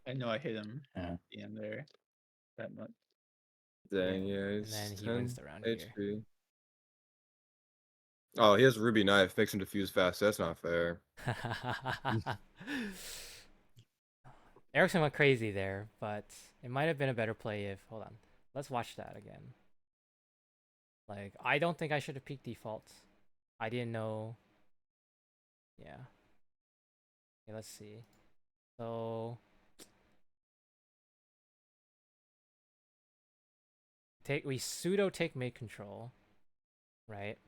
I know I hit him Yeah. at the end there. That much. Dang, Yeah, yeah, and he's then he 10 wins the round here. HP. Oh, he has Ruby Knife, makes him defuse fast. That's not fair. Erickson went crazy there, but it might have been a better play if. Hold on. Let's watch that again. Like, I don't think I should have peeked default. I didn't know. Yeah. Okay, let's see. So. We pseudo take mid control. Right?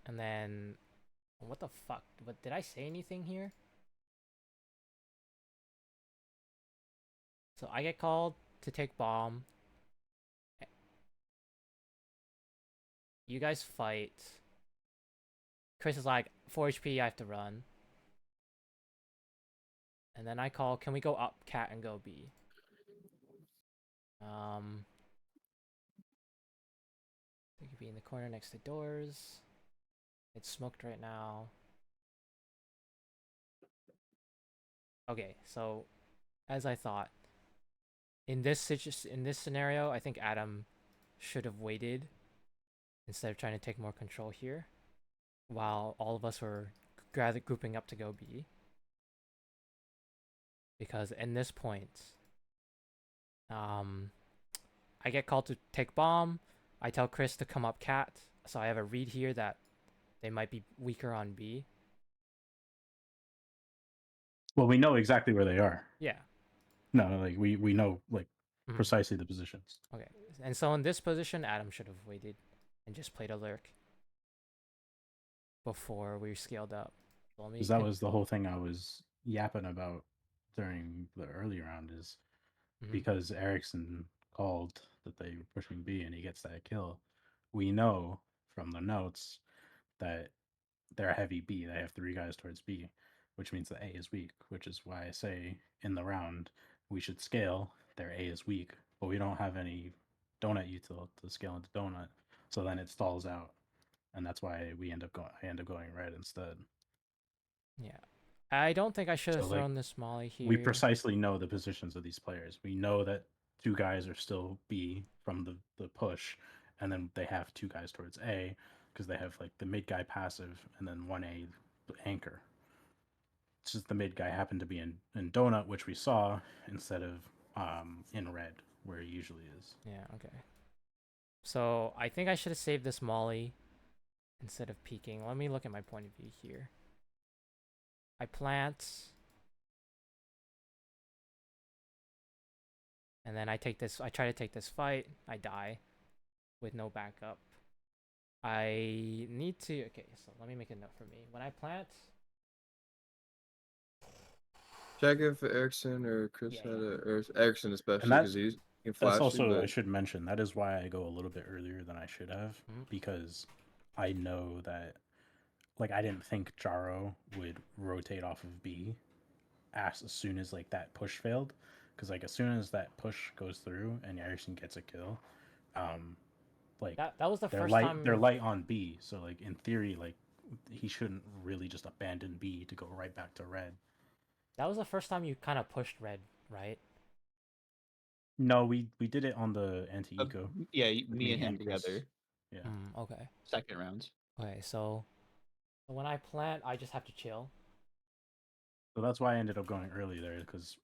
And then. What the fuck? But did I say anything here? So I get called to take bomb. You guys fight. Chris is like, 4 HP, I have to run. And then I call, can we go up cat and go B? They could be in the corner next to doors. It's smoked right now. Okay, so as I thought, in this scenario, I think Adam should have waited instead of trying to take more control here, while all of us were grouping up to go B. Because in this point, I get called to take bomb. I tell Chris to come up cat, so I have a read here that they might be weaker on B. Well, we know exactly where they are. Yeah. No, like we know like Mhm. precisely the positions. Okay. And so in this position, Adam should have waited and just played a lurk before we scaled up. Because that was the whole thing I was yapping about during the early round is because Erickson called that they were pushing B and he gets that kill. We know from the notes that they're a heavy B. They have 3 guys towards B, which means the A is weak, which is why I say in the round we should scale. Their A is weak, but we don't have any donut util to scale into donut. So then it stalls out. And that's why I end up going red instead. Yeah. I don't think I should have So, like, thrown this molly here. We precisely know the positions of these players. We know that 2 guys are still B from the push, and then they have 2 guys towards A because they have like the mid guy passive and then 1A anchor. It's just the mid guy happened to be in donut, which we saw instead of in red where he usually is. Yeah, okay. So I think I should have saved this molly instead of peeking. Let me look at my point of view here. I plant. And then I try to take this fight. I die with no backup. I need to. Okay, so let me make a note for me. When I plant. Check if Erickson or Chris Yeah, had yeah. it, or Erickson especially, that- because he can That's flash you. also I But should mention that is why I go a little bit earlier than I should have Mhm. because I know that like I didn't think Jaro would rotate off of B as soon as like that push failed because like as soon as that push goes through and Erickson gets a kill, like That was the they're first light time. they're light on B, so like in theory like he shouldn't really just abandon B to go right back to red. That was the first time you kind of pushed red, right? No, we did it on the anti-eco. Yeah, with me and him Chris. together. Yeah. Okay. Second round. Okay, so when I plant, I just have to chill. So that's why I ended up going early there because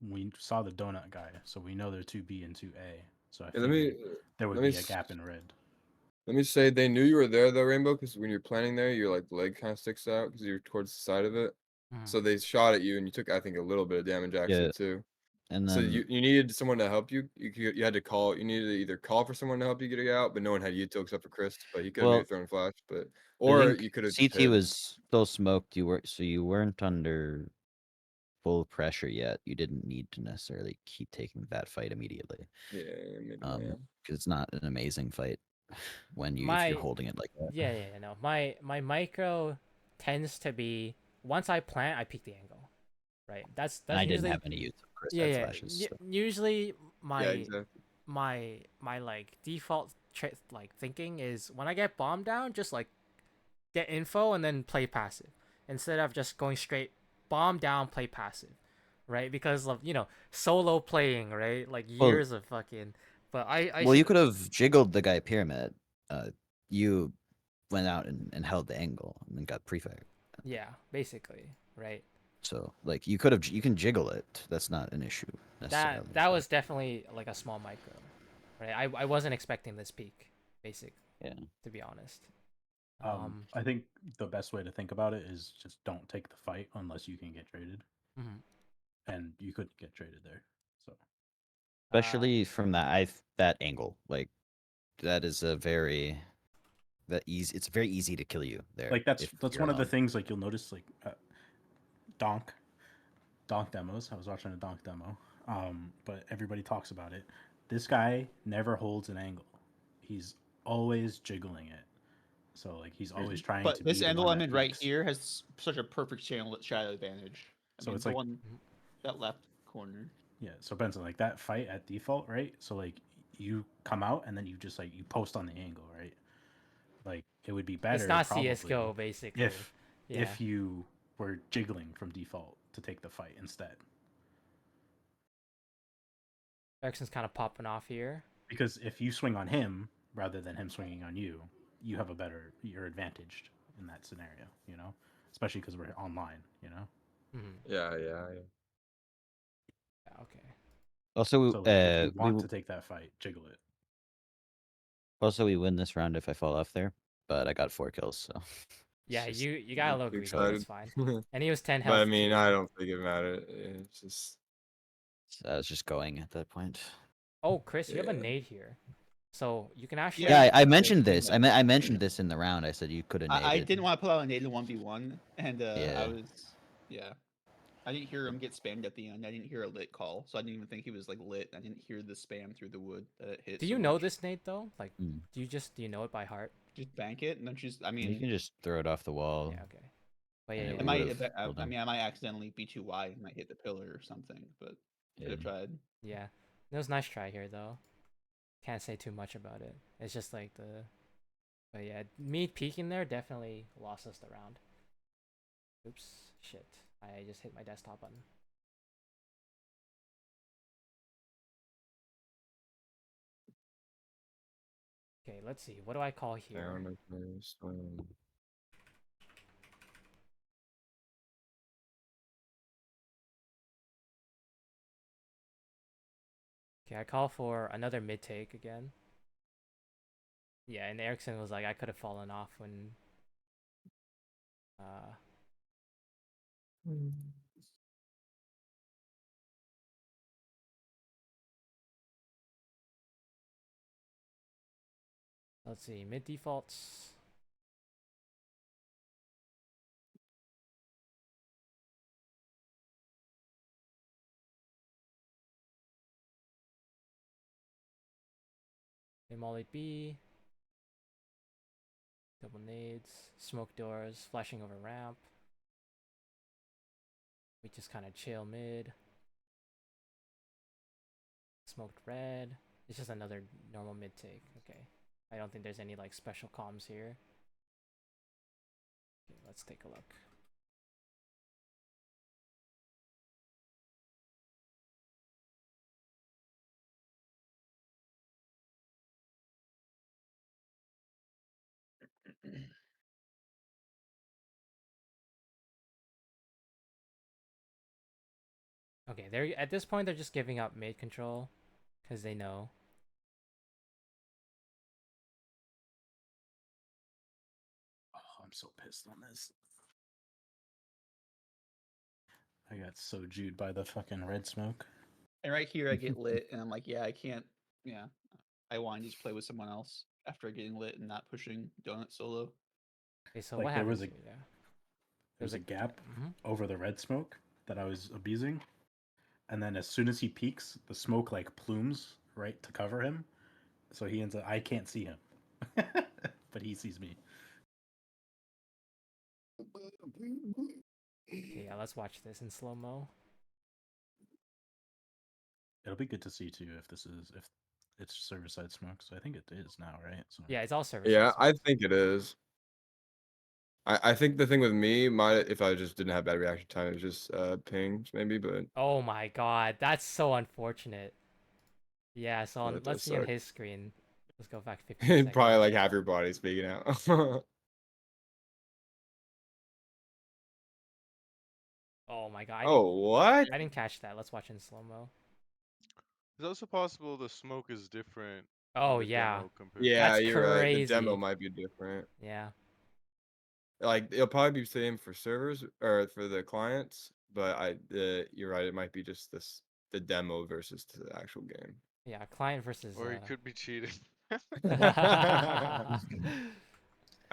we saw the donut guy, so we know they're 2B and 2A. So I yeah, let me figured there would let me be a s- gap in red. let me say they knew you were there though, Rainbow, because when you're planning there, your like leg kind of sticks out because you're towards the side of it. Mhm. So they shot at you, and you took I think a little bit of damage actually Yeah. too. And So then you needed someone to help you. You had to call. You needed to either call for someone to help you get it out, but no one had Yuto except for Chris. But he could have Well, maybe thrown a flash, but I or think you could have CT was still smoked. You weren't under full pressure yet. You didn't need to necessarily keep taking that fight immediately. Yeah, maybe Because it's not an amazing fight when if My you're holding it like that. yeah, no. My micro tends to be once I plant, I peek the angle, right? That's And I usually didn't have any use of Chris yeah, had yeah. flashes. So. Usually my yeah, exactly. my like default like thinking is when I get bomb down, just like get info and then play passive instead of just going straight bomb down, play passive, right? Because of solo playing, right? Like Well- years of fucking. But I Well, you should- could have jiggled the guy pyramid. You went out and held the angle and then got prefire. yeah, basically, right? So like you can jiggle it. That's not an issue necessarily. That was definitely like a small micro, right? I wasn't expecting this peak, basic. Yeah. To be honest. I think the best way to think about it is just don't take the fight unless you can get traded, Mhm. and you couldn't get traded there. So especially from that angle. Like that is a very it's very easy to kill you there. like that's if one you're of the alone. things like you'll notice like donk demos. I was watching a donk demo, but everybody talks about it. This guy never holds an angle. He's always jiggling it. So like he's always trying But to. this be the angle one I'm that in right peeks. here has such a perfect shadow advantage. I So mean, it's the like- one that left corner. Yeah, so Benson, like that fight at default, right? So like you come out and then you just like you post on the angle, right? Like it would be better. It's not probably, CS:GO basically. if you were jiggling from default to take the fight instead. Erickson's kind of popping off here. Because if you swing on him rather than him swinging on you, you have you're advantaged in that scenario, you know? Especially because we're online, you know? Yeah. Yeah, okay. Also, So like, if you want to take that fight, jiggle it. also we win this round if I fall off there, but I got 4 kills, so. Yeah, It's just- you got a little Too greedy. That's excited. fine. And he was 10 But health. I mean, too. I don't think it mattered. It's just I was just going at that point. Oh, Chris, you have a Yeah. nade here, so you can actually. Yeah, I Yeah, mentioned yeah, this. yeah. I mentioned this in the round. I said you could have. I didn't want to put out a nade in 1v1, and Yeah. I didn't hear him get spammed at the end. I didn't hear a lit call, so I didn't even think he was like lit. I didn't hear the spam through the wood that it hit. Do so you know much. this nade though? Like, Mm. do you know it by heart? Just bank it, and then just. I You mean, can just throw it off the wall. Yeah, okay. But And yeah, it it yeah, might. would've killed I him. mean, I might accidentally be too wide and might hit the pillar or something, but could have Yeah. tried. yeah. It was a nice try here though. Can't say too much about it. It's just like the. But yeah, me peeking there definitely lost us the round. Oops, shit. I just hit my desktop button. Okay, let's see. What do I call here? down with this one. Okay, I call for another mid take again. Yeah, and Erickson was like, I could have fallen off when. Uh, Let's see, mid defaults. Molly B. Double nades, smoke doors, flashing over ramp. We just kind of chill mid. Smoked red. It's just another normal mid take. Okay. I don't think there's any like special comms here. Okay, let's take a look. Okay, they're at this point they're just giving up mid control because they know. Oh, I'm so pissed on this. I got so Jewed by the fucking red smoke. And right here, I get lit, and I'm like, yeah, I can't. Yeah, I want to just play with someone else after getting lit and not pushing donut solo. Okay, so Like, what there happens was a- here? Yeah. There's a gap Mhm. over the red smoke that I was abusing, and then as soon as he peeks, the smoke like plumes right to cover him, so he ends up. I can't see him, but he sees me. Okay, yeah, let's watch this in slow mo. It'll be good to see too if it's server side smoke. So I think it is now, right? So Yeah, it's all service. Yeah, I think it is. I think the thing with me, if I just didn't have bad reaction time, it's just pings maybe, but Oh my god, that's so unfortunate. Yeah, so that let's does see on suck. his screen. Let's go back 15 Probably seconds. like half your body speaking out. Oh my god. Oh, what? I didn't catch that. Let's watch in slow mo. It's also possible the smoke is different. in Oh the yeah. demo compared Yeah, That's you're right. The demo crazy. might be different. Yeah. Like it'll probably be the same for servers or for the clients, but you're right. It might be just the demo versus the actual game. Yeah, client versus Or he could be cheating.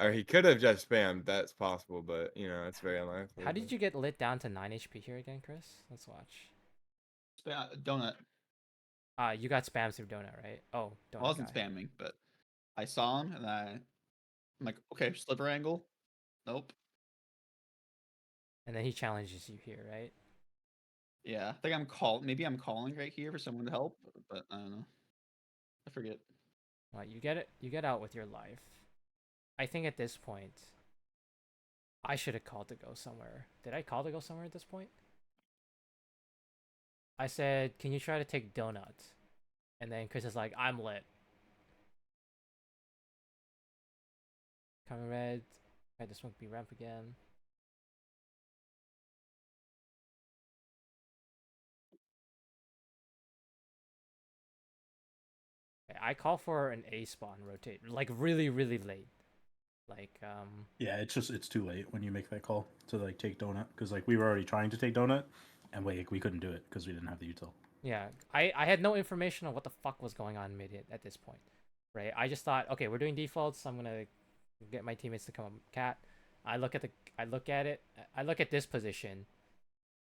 Or he could have just spammed. That's possible, but it's very unlikely. How did you get lit down to 9 HP here again, Chris? Let's watch. Donut. You got spam through donut, right? Oh, donut. I wasn't guy. spamming, but I saw him, and I'm like, okay, sliver angle. Nope. And then he challenges you here, right? Yeah, I think maybe I'm calling right here for someone to help, but I don't know. I forget. Well, you get it. You get out with your life. I think at this point, I should have called to go somewhere. Did I call to go somewhere at this point? I said, "Can you try to take donut?" And then Chris is like, "I'm lit." Coming red. Try to smoke B ramp again. Okay, I call for an A spawn rotate, like really, really late. Like yeah, it's too late when you make that call to like take donut because like we were already trying to take donut, and we couldn't do it because we didn't have the util. Yeah, I had no information on what the fuck was going on mid at this point, right? I just thought, okay, we're doing defaults. I'm gonna get my teammates to come up cat. I look at it. I look at this position,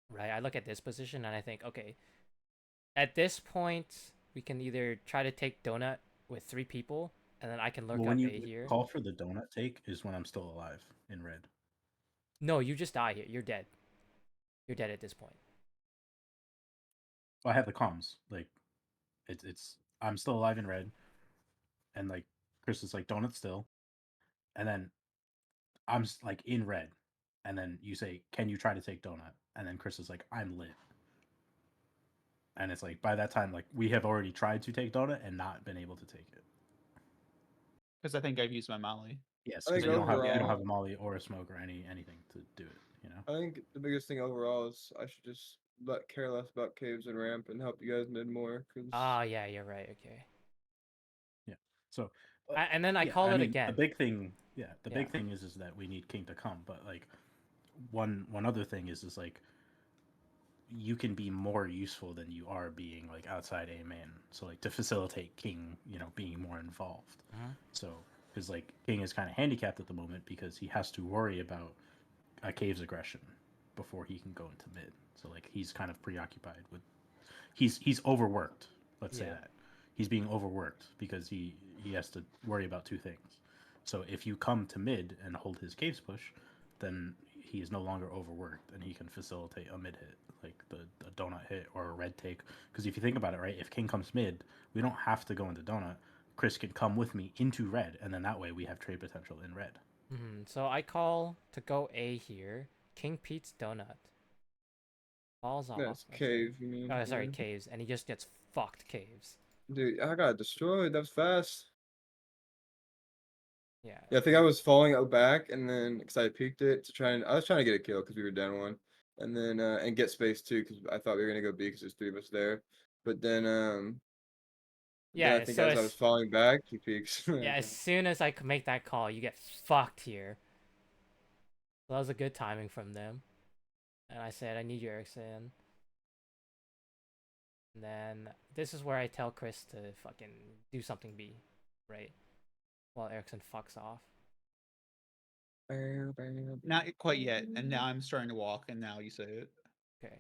right? I look at this position and I think, okay, at this point we can either try to take donut with 3 people, and then I can lurk Well, up when A you here. call for the donut take is when I'm still alive in red. No, you just die here. You're dead. You're dead at this point. Well, I have the comms. Like, it's I'm still alive in red, and like Chris is like donut still, and then I'm like in red, and then you say, "Can you try to take donut?" And then Chris is like, "I'm lit." And it's like by that time, like we have already tried to take donut and not been able to take it. Because I think I've used my molly. Yes, I because think you don't overall- have a molly or a smoke or anything to do it. You know. I think the biggest thing overall is I should just care less about caves and ramp and help you guys mid more. Cause Ah, yeah, you're right. Okay. Yeah. So. And then I call it again. The big thing, the Yeah. big thing is that we need King to come. But like, one other thing is like, you can be more useful than you are being like outside A main. So like to facilitate King, being more involved. Mhm. So because like King is kind of handicapped at the moment because he has to worry about a Cave's aggression before he can go into mid. So like he's kind of preoccupied with he's overworked. Let's say Yeah. that he's being overworked because he has to worry about two things. So if you come to mid and hold his Caves push, then he is no longer overworked and he can facilitate a mid hit, like the donut hit or a red take. Because if you think about it, right, if King comes mid, we don't have to go into donut. Chris can come with me into red, and then that way we have trade potential in red. So I call to go A here. King Pete's donut. Falls off. That's I cave, think. you mean? Oh, sorry, Yeah. caves, and he just gets fucked caves. Dude, I got destroyed. That was fast. Yeah. Yeah, I think I was falling out back, and then because I peeked it to try and I was trying to get a kill because we were down one, and then and get space too because I thought we were gonna go B because there's 3 of us there, but then Yeah. I think So as I was falling back, he peeks. yeah, as soon as I could make that call, you get fucked here. So that was a good timing from them. And I said, I need you, Erickson. And then this is where I tell Chris to fucking do something B, right? While Erickson fucks off. Not quite yet, and now I'm starting to walk, and now you say it. Okay.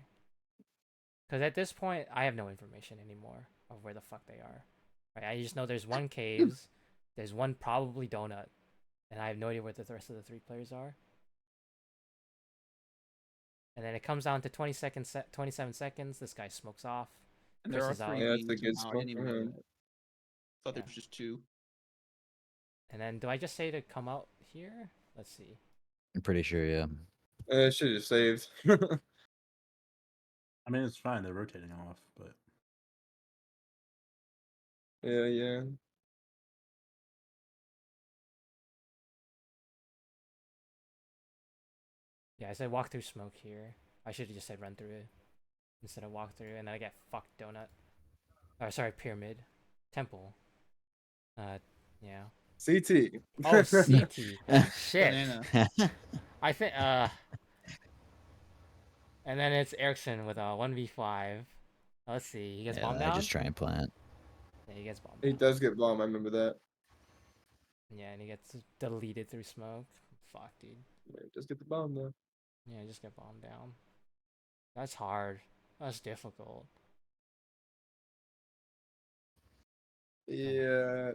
Because at this point, I have no information anymore of where the fuck they are. Right? I just know there's one caves, there's one probably donut, and I have no idea where the rest of the 3 players are. And then it comes down to 27 seconds. This guy smokes off. And there are Chris is out. 3 Yeah, that's a beams good now. I smoke didn't for even know him. that. Thought there Yeah. was just 2. And then do I just say to come out here? Let's see. I'm pretty sure, yeah. Should have saved. I mean, it's fine. They're rotating off, but Yeah. Yeah, I said walk through smoke here. I should have just said run through it instead of walk through, and then I get fucked donut. Or sorry, pyramid, temple. Yeah. CT. Oh, CT. Shit. Banana. I think and then it's Erickson with a 1v5. Let's see. He gets bombed I down. just try and plant. Yeah, he gets bombed He down. does get bomb. I remember that. Yeah, and he gets deleted through smoke. Fuck, dude. Yeah, he does get the bomb though. Yeah, just get bombed down. That's hard. That's difficult. Yeah.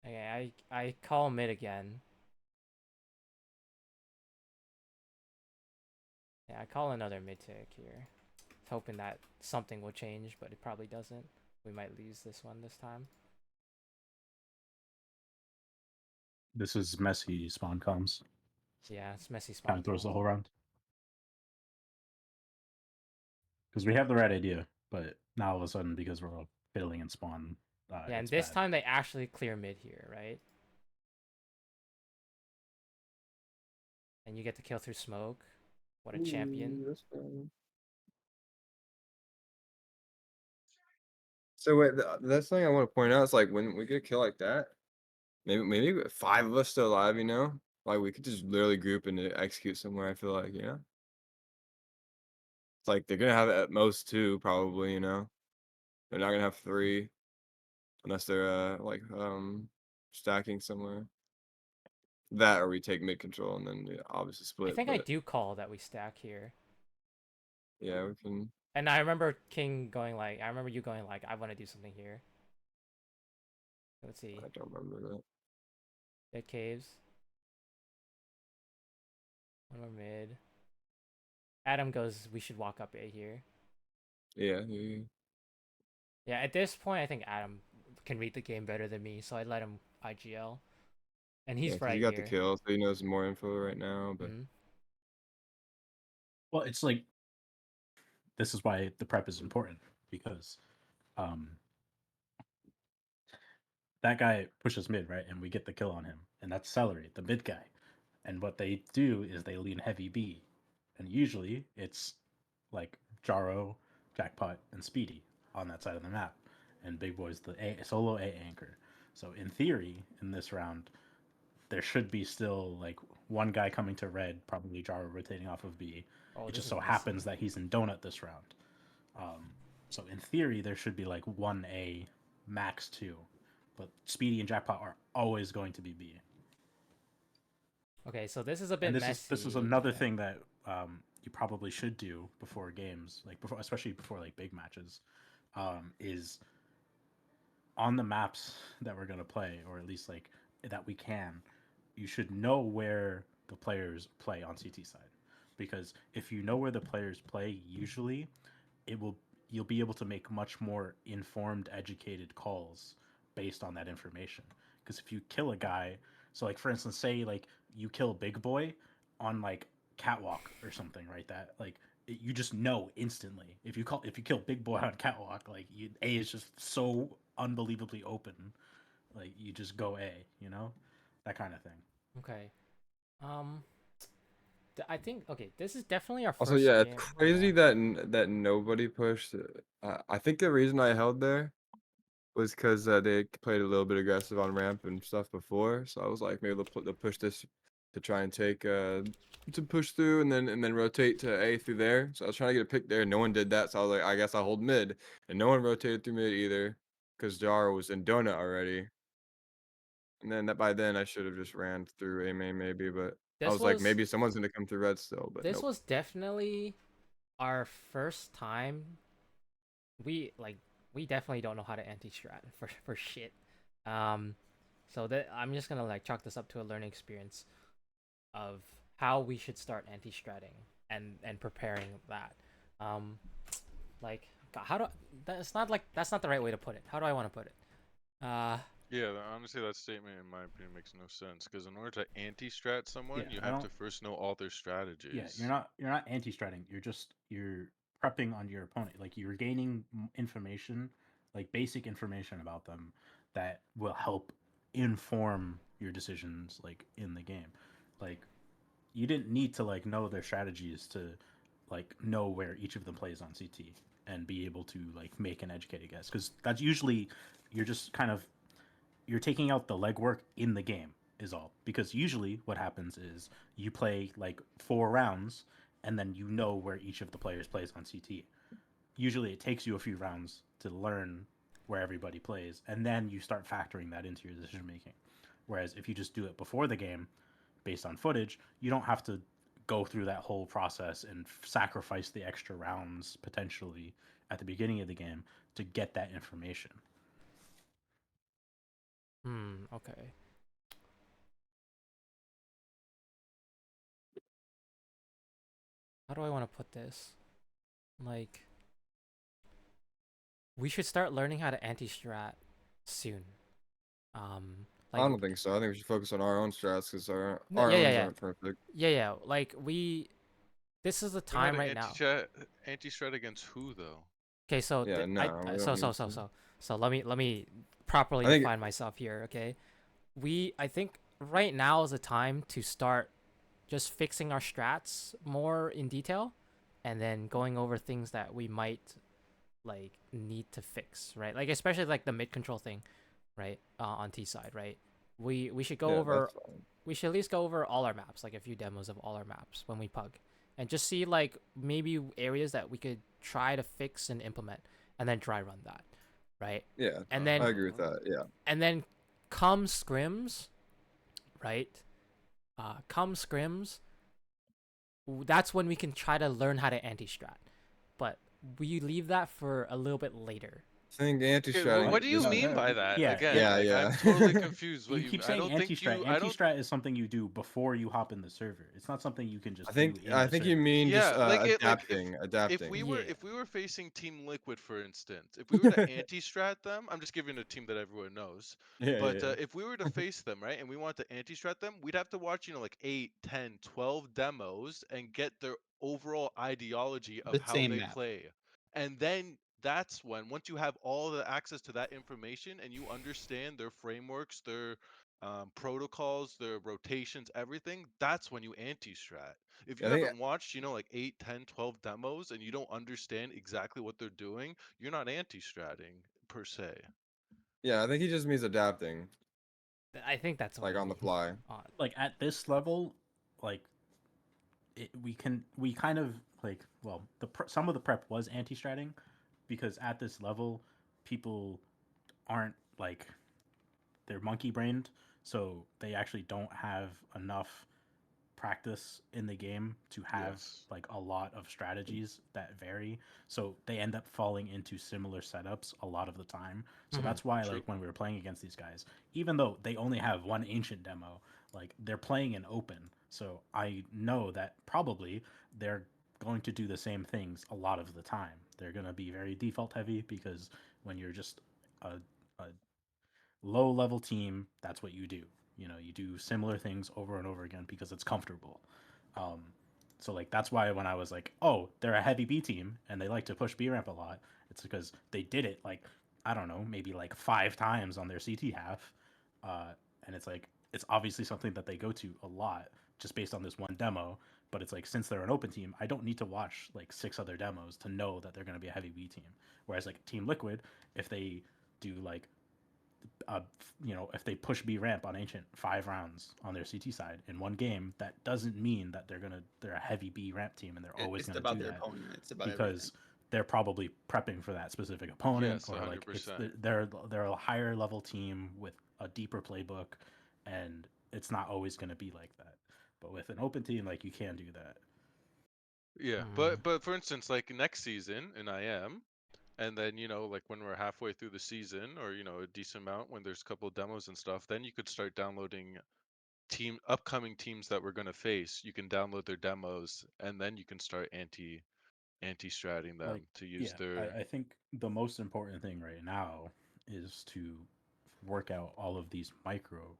Okay, I call mid again. Yeah, I call another mid tick here. Hoping that something will change, but it probably doesn't. We might lose this one this time. this is messy spawn comms. Yeah, it's messy spawn. Kind of throws the whole round. Because we have the right idea, but now all of a sudden, because we're all failing in spawn, Yeah, and it's this bad. time they actually clear mid here, right? And you get to kill through smoke. What a champion. Ooh, that's fine. So wait, that's thing I want to point out is like when we get a kill like that, maybe 5 of us still alive, you know? Like we could just literally group and execute somewhere, I feel like, you know? It's like they're gonna have at most 2, probably, you know? They're not gonna have 3 unless they're like stacking somewhere. That or we take mid control and then obviously split. I think I but do call that we stack here. yeah, we can. And I remember King going like, I remember you going like, I want to do something here. Let's see. I don't remember that. Dead caves. One more mid. Adam goes, we should walk up A here. Yeah. Yeah, at this point, I think Adam can read the game better than me, so I let him IGL. And he's 'Cause right you got here. the kill, so he knows more info right now. But Mhm. Well, it's like this is why the prep is important because that guy pushes mid, right? And we get the kill on him. And that's Celery, the mid guy. And what they do is they lean heavy B, and usually it's like Jaro, Jackpot, and Speedy on that side of the map, and Big Boy's the solo A anchor. So in theory, in this round, there should be still like one guy coming to red, probably Jaro rotating off of B. Oh, It this just is so messy. happens that he's in Donut this round. So in theory, there should be like 1A, max 2. But Speedy and Jackpot are always going to be B. Okay, so this is a bit And messy. this is another yeah. thing that you probably should do before games, like before, especially before like big matches, is on the maps that we're gonna play, or at least like that we can. You should know where the players play on CT side, because if you know where the players play, usually it will you'll be able to make much more informed, educated calls based on that information. Because if you kill a guy, so like for instance, say like you kill Big Boy on like Catwalk or something, right? That like you just know instantly if you kill Big Boy on Catwalk, like A is just so unbelievably open, like you just go A, you know, that kind of thing. Okay. I think okay. This is definitely our Also, first yeah, game. it's crazy Yeah. that nobody pushed. I think the reason I held there was because they played a little bit aggressive on ramp and stuff before. So I was like, maybe they'll push this to try and take to push through and then rotate to A through there. So I was trying to get a pick there. No one did that. So I was like, I guess I'll hold mid, and no one rotated through mid either because Jar was in donut already. And then by then I should have just ran through A main maybe, but I This was like, was maybe someone's gonna come through red still, but this nope. was definitely our first time. We definitely don't know how to anti-strat for shit. So that I'm just gonna like chalk this up to a learning experience of how we should start anti-stratting and preparing that. Um, like how do that's not like that's not the right way to put it. How do I want to put it? Yeah, honestly, that statement, in my opinion, makes no sense. Because in order to anti-strat someone, Yeah, you I have don't. to first know all their strategies. Yeah, you're not anti-stratting. You're prepping on your opponent. Like you're gaining information, like basic information about them that will help inform your decisions like in the game. Like you didn't need to like know their strategies to like know where each of them plays on CT and be able to like make an educated guess, because that's usually you're just kind of you're taking out the legwork in the game is all, because usually what happens is you play like 4 rounds and then you know where each of the players plays on CT. Usually it takes you a few rounds to learn where everybody plays, and then you start factoring that into your decision making. Whereas if you just do it before the game based on footage, you don't have to go through that whole process and sacrifice the extra rounds potentially at the beginning of the game to get that information. Okay. How do I want to put this? Like we should start learning how to anti-strat soon. I Like don't think so. I think we should focus on our own strats because our no, our yeah, yeah, owns yeah, aren't perfect. yeah, yeah. Like this is the Learn how time to right now. anti-strat against who, though? Okay, so Yeah, no, we so don't so need so to. so so let me properly I think define myself here. Okay, I think right now is the time to start just fixing our strats more in detail, and then going over things that we might like need to fix, right? Like especially like the mid control thing, right? On T side, right? We should go yeah, over. that's fine. We should at least go over all our maps, like a few demos of all our maps when we pug, and just see like maybe areas that we could try to fix and implement, and then dry run that, right? Yeah, And I then agree with that. Yeah, come scrims, right? Come scrims, that's when we can try to learn how to anti-strat. But we leave that for a little bit later. I think Okay, anti-stratting what do you is No, mean not. by that? yeah, Again, Yeah, like yeah. I'm totally confused. What you keep I saying don't think anti-strat. you. I don't. Anti-strat is something you do before you hop in the server. It's not something you can just I do think in I the think server. you mean just Yeah, like it. Like adapting, if we adapting. were Yeah. facing Team Liquid, for instance, if we were to anti-strat them, I'm just giving a team that everyone knows. Yeah, But yeah. if we were to face them, right, and we want to anti-strat them, we'd have to watch, like 8, 10, 12 demos and get their overall ideology of The how same they map. play. And then that's when, once you have all the access to that information and you understand their frameworks, their protocols, their rotations, everything, that's when you anti-strat. If you I think haven't watched, like 8, 10, 12 demos and you don't understand exactly what they're doing, you're not anti-stratting per se. I think he just means adapting, I think that's what like I on the mean. fly. Like at this level, like we kind of like, well, some of the prep was anti-stratting because at this level people aren't like, they're monkey brained, so they actually don't have enough practice in the game to have Yes. like a lot of strategies that vary, so they end up falling into similar setups a lot of the time. So Mhm. that's why True. like when we were playing against these guys, even though they only have one ancient demo, like they're playing in open, so I know that probably they're going to do the same things a lot of the time. They're going to be very default heavy because when you're just a low level team, that's what you do. You do similar things over and over again because it's comfortable. Um, so like that's why when I was like, oh, they're a heavy B team and they like to push B ramp a lot, it's because they did it like, I don't know, maybe like 5 times on their CT half, and it's like it's obviously something that they go to a lot just based on this one demo. But it's like, since they're an open team, I don't need to watch like 6 other demos to know that they're going to be a heavy B team. Whereas like Team Liquid, if they do like if they push B ramp on Ancient 5 rounds on their CT side in one game, that doesn't mean that they're a heavy B ramp team and they're always It's gonna about do their that, opponent. It's about everything. because they're probably prepping for that specific opponent, Yes, or like it's 100%. they're a higher level team with a deeper playbook, and it's not always gonna be like that. But with an open team, like, you can do that. Yeah, Mhm. but for instance, like next season in IM, and then like when we're halfway through the season, or a decent amount when there's a couple of demos and stuff, then you could start downloading upcoming teams that we're gonna face. You can download their demos, and then you can start anti-stratting them Like, to use yeah, their. I think the most important thing right now is to work out all of these micro,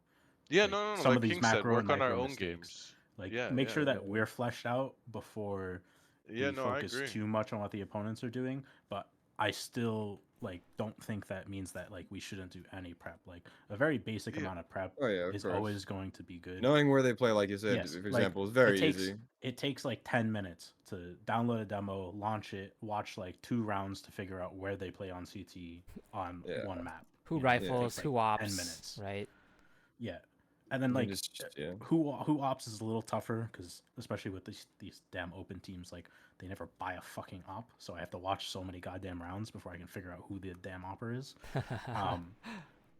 Yeah, like no, no, no. some of Like these King said, macro and work on our micro own mistakes. games. Like, Yeah, make yeah, sure that we're fleshed out before yeah. we No, I focus agree. too much on what the opponents are doing. But I still like don't think that means that like we shouldn't do any prep. Like, a very basic Yeah, amount of prep Oh yeah, of is course. always going to be good. Knowing where they play, like you said, Yes, for like example, is it very takes easy. it takes like 10 minutes to download a demo, launch it, watch like 2 rounds to figure out where they play on CT on Yeah, one map. Who It yeah. rifles? takes like Who 10 ops? minutes. Right. Yeah. And then I mean, like, just yeah. who ops is a little tougher because especially with these damn open teams, like, they never buy a fucking op, so I have to watch so many goddamn rounds before I can figure out who the damn opper is. Um,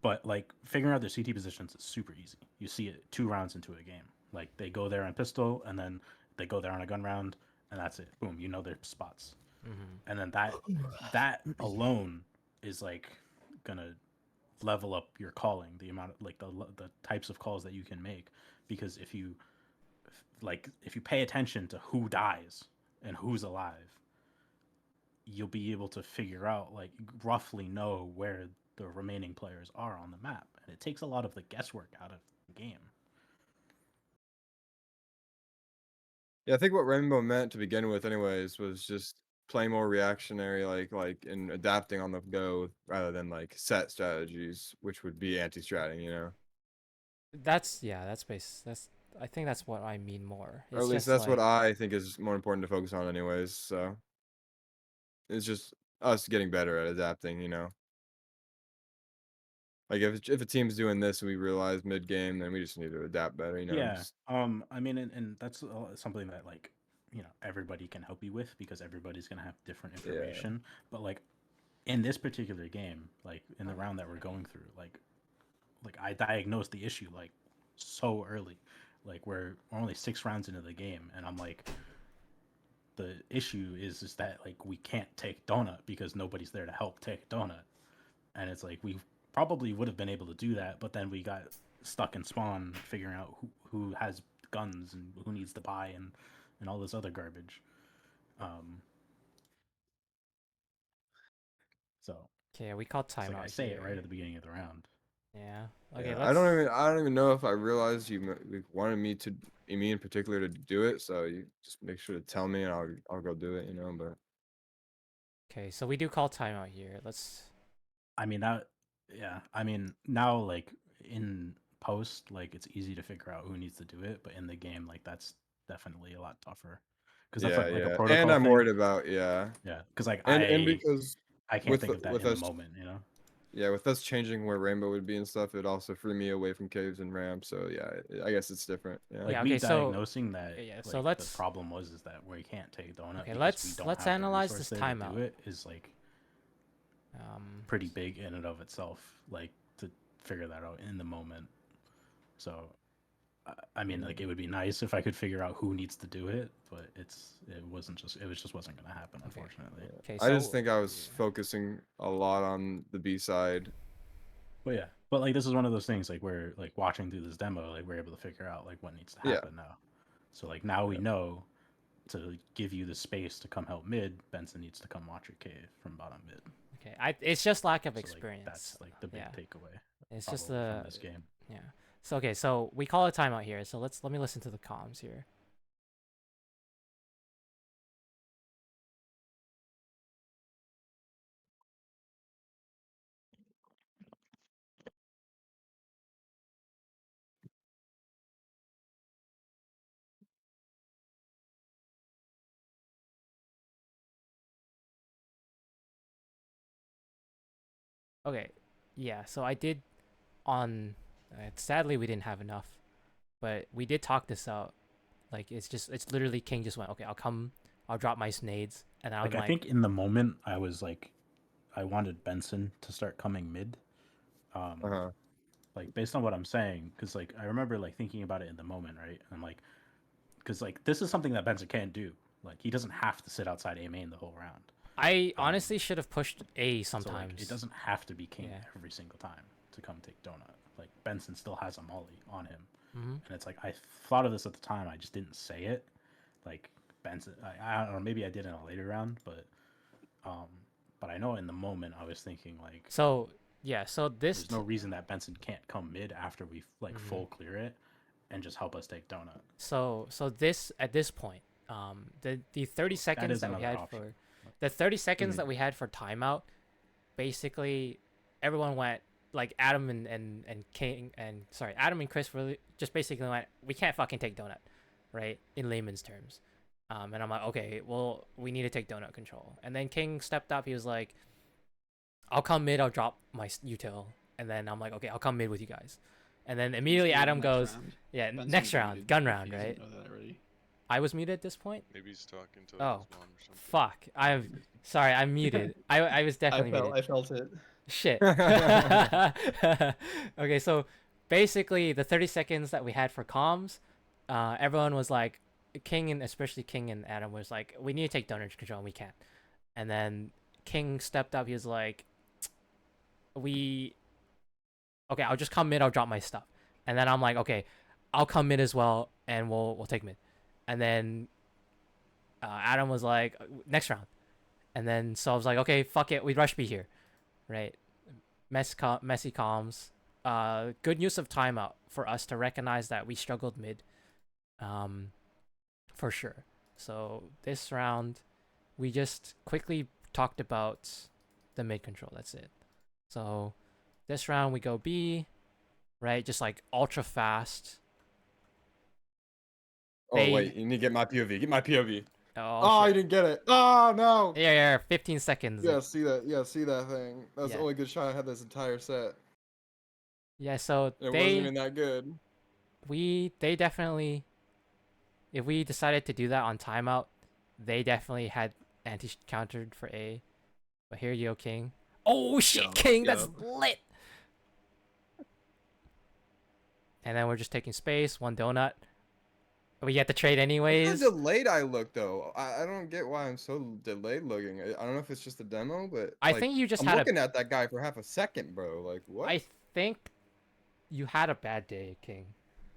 but like, figuring out their CT positions is super easy. You see it 2 rounds into a game. Like, they go there on pistol, and then they go there on a gun round, and that's it. Boom, you know their spots. Mhm. And then that alone is like gonna level up your calling, the amount of like the types of calls that you can make, because if you pay attention to who dies and who's alive, you'll be able to figure out, like, roughly know where the remaining players are on the map, and it takes a lot of the guesswork out of the game. Yeah, I think what Rainbow meant to begin with, anyways, was just playing more reactionary, like and adapting on the go rather than like set strategies, which would be anti-stratting, you know. That's base. That's I think that's what I mean more. Or at It's least just that's what like I think is more important to focus on, anyways. So it's just us getting better at adapting, you know. Like if a team's doing this and we realize mid game, then we just need to adapt better, you know. Yeah. Just I mean, and that's something that, like, everybody can help you with, because everybody's gonna have different yeah, information. But like, in this particular game, like in the round that we're going through, like I diagnosed the issue like so early. Like, we're only 6 rounds into the game, and I'm like, the issue is that like we can't take Donut because nobody's there to help take Donut. And it's like, we probably would have been able to do that, but then we got stuck in spawn figuring out who has guns and who needs to buy, and all this other garbage. Um, so okay, we call it's like, I timeout say it right here. at the beginning of the round. Yeah. Okay, yeah. let's. I don't even know if I realized you wanted me in particular to do it. So you just make sure to tell me, and I'll go do it, you know. But Okay, so we do call timeout here. Let's. I mean, that, yeah. I mean, now, like, in post, like it's easy to figure out who needs to do it, but in the game, like that's definitely a lot tougher. Because that's Yeah, like a yeah. protocol And I'm thing. worried about Yeah, because like and because I can't with think of that with in the us moment, you know. yeah, with us changing where Rainbow would be and stuff, it also free me away from caves and ramps. So yeah, I guess it's different. Yeah. Like Yeah, me okay, so- diagnosing that, yeah, like so the let's- problem was is that we can't take donut Okay, because we don't let's have the analyze resource this there to timeout. do it is like pretty big in and of itself, like to figure that out in the moment. So, I mean, like it would be nice if I could figure out who needs to do it, but it just wasn't gonna happen, unfortunately. Okay, I just so- think I was focusing a lot on the B side. But yeah, but like this is one of those things like where like watching through this demo, like we're able to figure out like what needs to Yeah. happen now. So like now we know to give you the space to come help mid, Benson needs to come watch your cave from bottom mid. Okay, it's just lack of So, like, experience. that's like the big yeah. takeaway. It's just probably the from this game. yeah. So okay, so we call a timeout here. So let me listen to the comms here. Okay, yeah. So I did on. Sadly, we didn't have enough, but we did talk this out. Like it's literally King just went, okay, I'll drop my snades, and I was Like like, I think in the moment I was like, I wanted Benson to start coming mid. Like based on what I'm saying, because like I remember like thinking about it in the moment, right? And I'm like, because like this is something that Benson can't do. Like he doesn't have to sit outside A main the whole round. I honestly should have pushed A So, like, sometimes. it doesn't have to be King Yeah. every single time to come take donut. Like Benson still has a molly on him, Mhm. and it's like I thought of this at the time. I just didn't say it. Like Benson, I don't know. Maybe I did in a later round, but I know in the moment I was thinking like, So yeah, so this there's no reason that Benson can't come mid after we like full clear it, and just help us take donut. so this at this point, the 30 seconds is that we another had option. for the 30 seconds that we had for timeout, basically everyone went like Adam and King and sorry Adam and Chris really just basically went, we can't fucking take donut, right, in layman's terms. And I'm like, okay, well, we need to take donut control. And then King stepped up. He was like, I'll come mid, I'll drop my util. And then I'm like, okay, I'll come mid with you guys. And then immediately Adam goes, yeah, next round, gun round, right? I was muted at this point? Maybe he's talking to Oh, his mom or something. fuck. Sorry, I'm muted. I was definitely muted. I felt it. Shit. Okay, so basically the 30 seconds that we had for comms, everyone was like, King and especially King and Adam was like, we need to take donut control and we can't. And then King stepped up. He was like, okay, I'll just come mid. I'll drop my stuff. And then I'm like, okay, I'll come mid as well, and we'll take mid. And then Adam was like, next round. And then so I was like, okay, fuck it, we rush B here, right? Messy comms. Good use of timeout for us to recognize that we struggled mid, for sure. So this round, we just quickly talked about the mid control. That's it. So this round we go B, right? Just like ultra fast. Oh wait, you need to get my POV. Get my POV. Oh, Oh, you shit. didn't get it. Oh no. Yeah, 15 seconds. Yeah, see that. Yeah, see that thing. That's Yeah. the only good shot I had this entire set. Yeah, so It wasn't they even that good. they definitely, if we decided to do that on timeout, they definitely had anti-countered for A. But here you go, King. Oh shit, Yup, King, that's yup. lit. And then we're just taking space, one donut. We get the trade Look anyways. how delayed I look though. I don't get why I'm so delayed looking. I don't know if it's just a demo, but I like, think you just I'm had looking at that guy for half a second, bro. Like what? I think you had a bad day, King,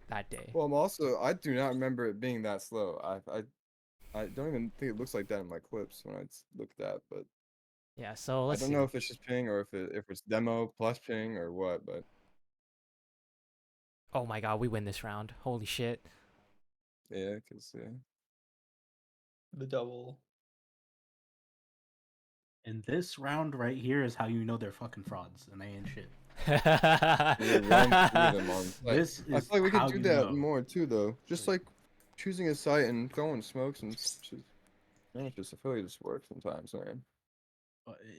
that day. Well, I do not remember it being that slow. I don't even think it looks like that in my clips when I look at that, but Yeah, so I let's don't see. know if it's just ping or if it's demo plus ping or what, but Oh my god, we win this round. Holy shit. yeah, cause yeah. The double. And this round right here is how you know they're fucking frauds and they ain't shit. You run through them on. Like, This I is feel like we how could do you that know. more too, though. Just like choosing a site and throwing smokes and just, man, it's just I feel like it just works sometimes, man.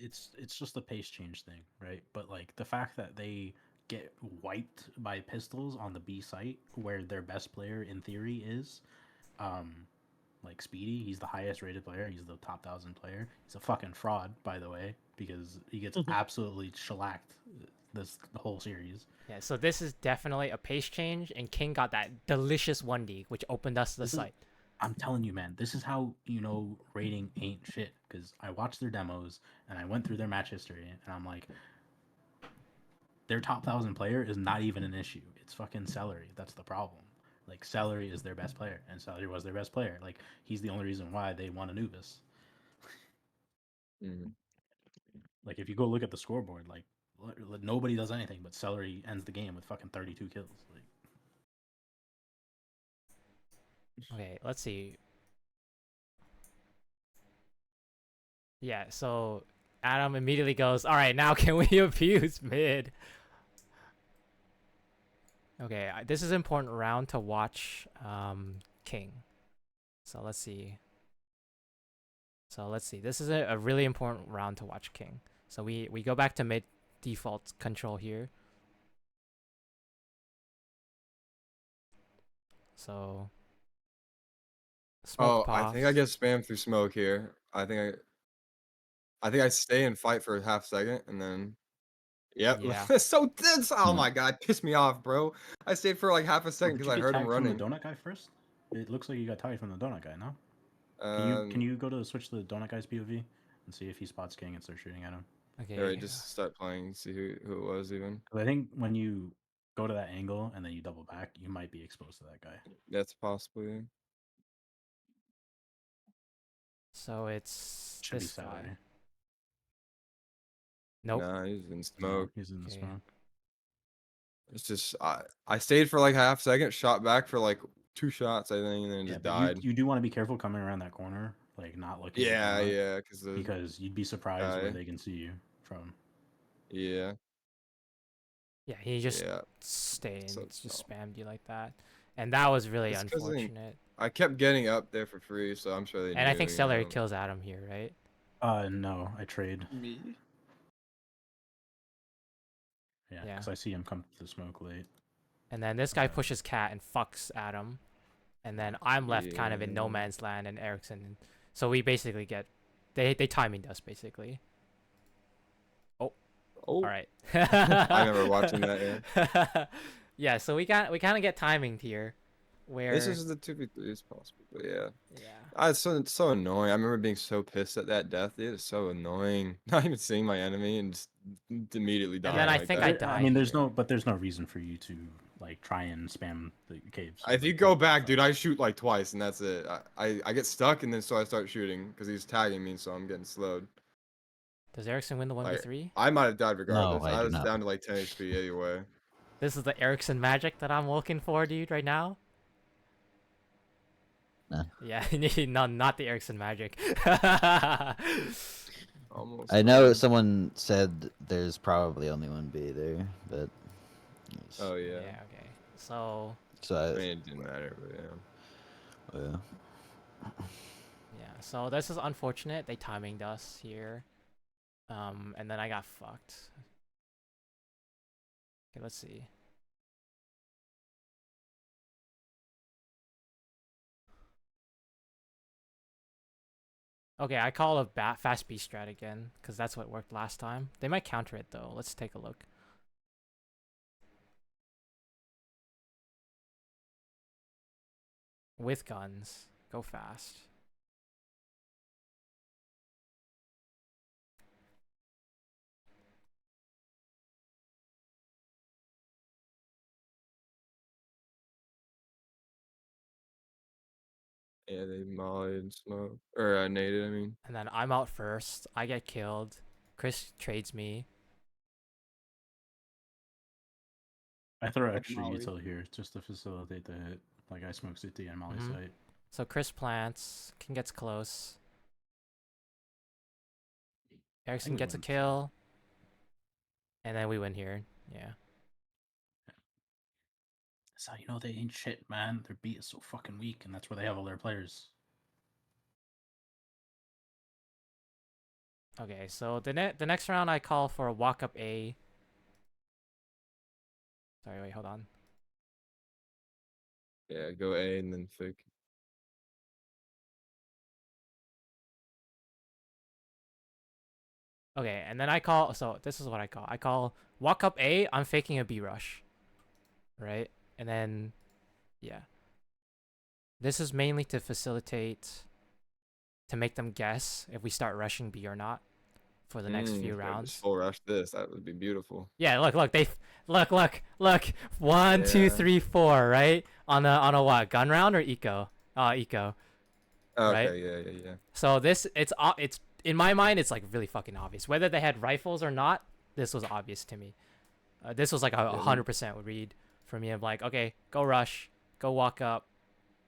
It's just a pace change thing, right? But like the fact that they get wiped by pistols on the B site, where their best player in theory is, um, like Speedy. He's the highest rated player. He's the top 1,000 player. He's a fucking fraud, by the way, because he gets absolutely shellacked the whole series. Yeah, so this is definitely a pace change, and King got that delicious 1D, which opened us the This is- site. I'm telling you, man, this is how you know rating ain't shit. Because I watched their demos and I went through their match history, and I'm like, their top 1,000 player is not even an issue. It's fucking Celery. That's the problem. Like Celery is their best player, and Celery was their best player. Like he's the only reason why they won Anubis. Mm. Like if you go look at the scoreboard, like nobody does anything, but Celery ends the game with fucking 32 kills. Like Okay, let's see. Yeah, so Adam immediately goes, all right, now can we abuse mid? Okay, this is an important round to watch King. So let's see. This is a really important round to watch King. So we go back to mid default control here. So smoke Oh, I think I pops. get spammed through smoke here. I think I stay and fight for a half second and then. Yep, Yeah. that's so tense. Oh Hmm. my god, pissed me off, bro. I stayed for like half a second did because you I get heard him tagged from the running. donut guy first? It looks like you got tagged from the donut guy. No? Can you go to switch to the donut guy's POV and see if he spots King and start shooting at him? Okay. Alright, just start playing, see who it was even. 'Cause I think when you go to that angle and then you double back, you might be exposed to that guy. That's possible, yeah. So it's Should be this guy. Celery. Nope. Nah, he's in No, smoke. he's in the Okay. smoke. It's just I stayed for like half second, shot back for like 2 shots, I think, and then Yeah, just but died. you do want to be careful coming around that corner, like not looking at Yeah, donut, yeah, because the because you'd be surprised where guy. they can see you from. Yeah, Yeah, he just yeah. stayed So and just no. spammed you like that. And that was really It's 'cause unfortunate. I kept getting up there for free, so I'm sure they And I knew, think you Celery know. kills Adam here, right? No, I trade. Me? Yeah, Yeah. because I see him come to the smoke late. And then this guy pushes Cat and fucks Adam. And then I'm left kind of in no Yeah. man's land and Erickson. So we basically get they timing us basically. Oh, All right. I remember watching that, yeah. Yeah, so we kind of get timing here where this is the 2v3 is possible, but yeah. yeah. It's so annoying. I remember being so pissed at that death. It is so annoying. Not even seeing my enemy and just immediately dying then I like think that. I I mean, died there's here. no reason for you to like try and spam the caves. If you Like, go what the back, fuck? dude, I shoot like twice and that's it. I get stuck and then so I start shooting because he's tagging me, so I'm getting slowed. Does Erickson win the Like, 1v3? I might have died regardless. I I do was not. down to like 10 HP anyway. This is the Erickson magic that I'm looking for, dude, right now. Nah. Yeah, not the Erickson magic. Almost. I know died. someone said there's probably only one B there, but Oh yeah. Yeah, okay. So, so I mean, it didn't matter, but yeah. yeah. yeah. So this is unfortunate. They timinged us here. And then I got fucked. Okay, let's see. Okay, I call a fast B strat again, because that's what worked last time. They might counter it, though. Let's take a look. With guns. Go fast. Yeah, they mollied and smoke or naded. I mean, And then I'm out first. I get killed. Chris trades me. I throw Like extra Molly. util here just to facilitate the hit. Like I smoke City and Molly Mhm. site. So Chris plants. King gets close. Erickson we gets a win. kill. And then we win here. Yeah. That's how you know they ain't shit, man. Their beat is so fucking weak, and that's where they have all their players. Okay, so the next round I call for a walk up A. Sorry, wait, hold on. Yeah, go A and then fake. Okay, and then I call. So this is what I call. I call walk up A. I'm faking a B rush. Right, and then, yeah. This is mainly to facilitate, to make them guess if we start rushing B or not, for the next few If I rounds. just full rush this, that would be beautiful. Yeah, look, look. 1, 2, Yeah. 3, 4, right? On a what? Gun round or eco? Eco. Okay, Right? yeah. So this, it's in my mind, it's like really fucking obvious. Whether they had rifles or not, this was obvious to me. This was like a Yeah, 100% read for me of like, okay, go rush, go walk up.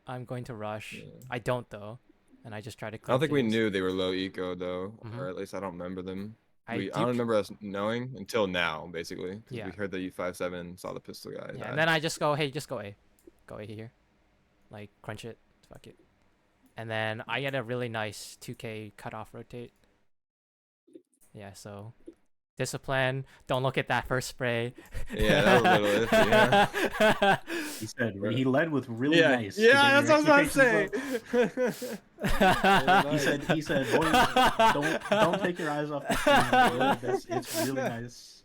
I'm going to rush. Yeah. I don't though, and I just try to. I don't think we things. knew they were low eco though, Mhm. or at least I don't remember them. I I do don't remember us knowing until now, basically, because Yeah. we heard the U57, saw the pistol guy. Yeah, die. and then I just go, hey, just go A here, like crunch it, fuck it, and then I get a really nice 2K cutoff rotate. Yeah, so discipline. Don't look at that first spray. Yeah, that was a little iffy, yeah. He said Right. he led with really yeah, nice. to yeah, get that's your what I was about to expectations say. up. Really He said, boys, don't take your eyes off the screen. It's really nice.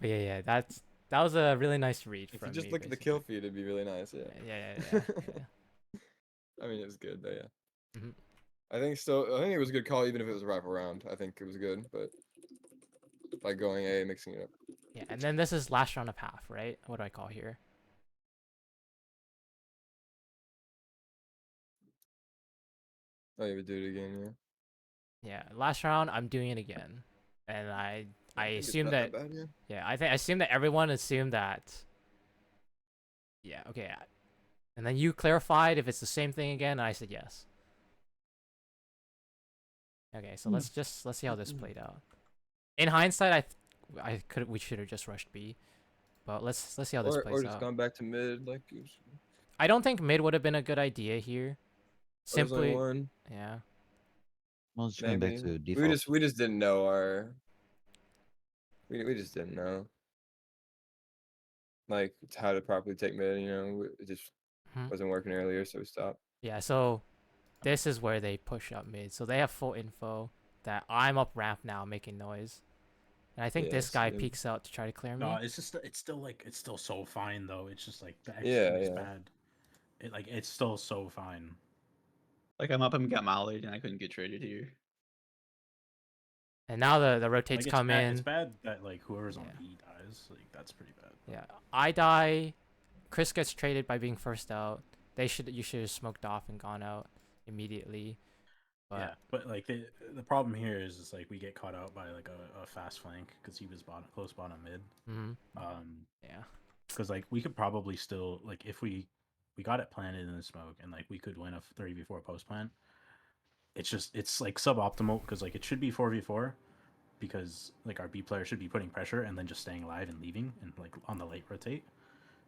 But yeah, that was a really nice read If from you just me, look at the basically. kill feed, it'd be really nice. Yeah. Yeah. I mean, it was good though. Yeah. Mhm. I think it was a good call, even if it was a rifle round. I think it was good, but like going A, mixing it up. Yeah, and then this is last round of half, right? What do I call here? Oh, you would do it again, yeah. Yeah, last round I'm doing it again, and I think it's assume not that bad, yeah. yeah, I assume that everyone assumed that. Yeah, okay, and then you clarified if it's the same thing again, and I said yes. Okay, so let's see how this played out. In hindsight, we should have just rushed B, but let's see how this Or plays just out. gone back to mid, like it was, I don't think mid would have been a good idea here. there's only Simply, one. yeah. Well, just going back to Maybe. default. We just didn't know our. We just didn't know. Like how to properly take mid, you know, it just Mhm. wasn't working earlier, so we stopped. Yeah, so this is where they push up mid. So they have full info that I'm up ramp now making noise. And I think this Yes, guy yeah. peeks out to try to clear me. No, it's still so fine though. It's just like the Yeah, execute is yeah. bad. It's still so fine. Like I'm up and got mollied and I couldn't get traded here. And now the rotates Like, come in. It's bad that like whoever's on Yeah. B dies. Like that's pretty bad. Yeah, I die. Chris gets traded by being first out. You should have smoked off and gone out immediately. But Yeah, but like the problem here is like we get caught out by like a fast flank because he was close bottom mid. mhm, Yeah, because like we could probably still like if we got it planted in the smoke and like we could win a 3v4 post plant. It's like suboptimal because like it should be 4v4 because like our B player should be putting pressure and then just staying alive and leaving and like on the late rotate.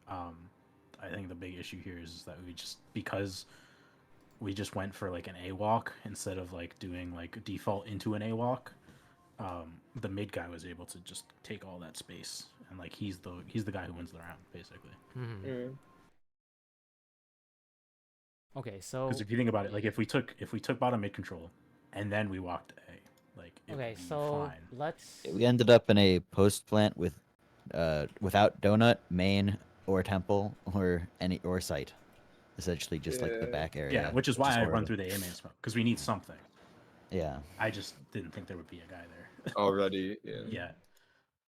I think the big issue here is that because we just went for like an A walk instead of like doing like default into an A walk. The mid guy was able to just take all that space and like he's the guy who wins the round basically. mhm. Yeah. Okay, so Because if you think about it, like if we took bottom mid control and then we walked A, like it okay, would be so fine. let's. We ended up in a post plant with, without donut, main, or temple, or site. Essentially, just like the Yeah. back area. Yeah, which is why I run horrible. through the A main smoke because we need something. Yeah. I just didn't think there would be a guy there. Already, yeah. Yeah.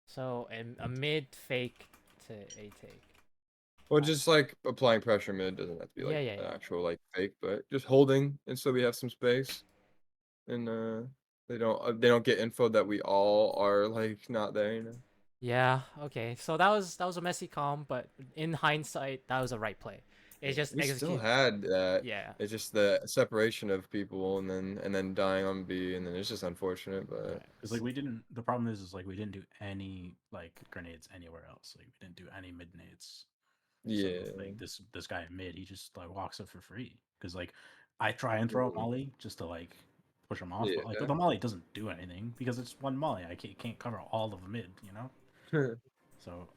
So a mid fake to A take. Well, just like applying pressure mid doesn't have to be like Yeah. an actual like fake, but just holding, and so we have some space, and they don't get info that we all are like not there, you know. Yeah. Okay. So that was a messy calm, but in hindsight, that was a right play. It's just We still execute. had that. Yeah. It's just the separation of people, and then dying on B, and then it's just unfortunate. But Right. Because like we didn't. The problem is like we didn't do any like grenades anywhere else. Like we didn't do any mid nades. yeah, So like this guy at mid, he just like walks up for free. Because like I try and throw a molly just to like push him off, but like Yeah. the molly doesn't do anything because it's one molly. I can't cover all of the mid, you know. So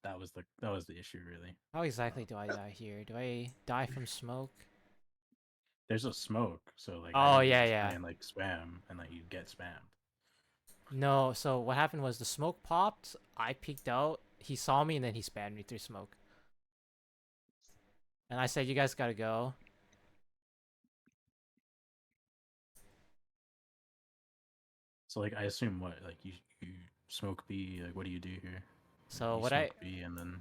that was the issue really. How exactly do I die here? Do I die from smoke? There's a smoke, so like Oh, I yeah, just yeah. try and like spam, and like you get spammed. No, so what happened was the smoke popped, I peeked out, he saw me, and then he spammed me through smoke. And I said, you guys gotta go. So like I assume what like you smoke B, like what do you do here? So You what smoke B and then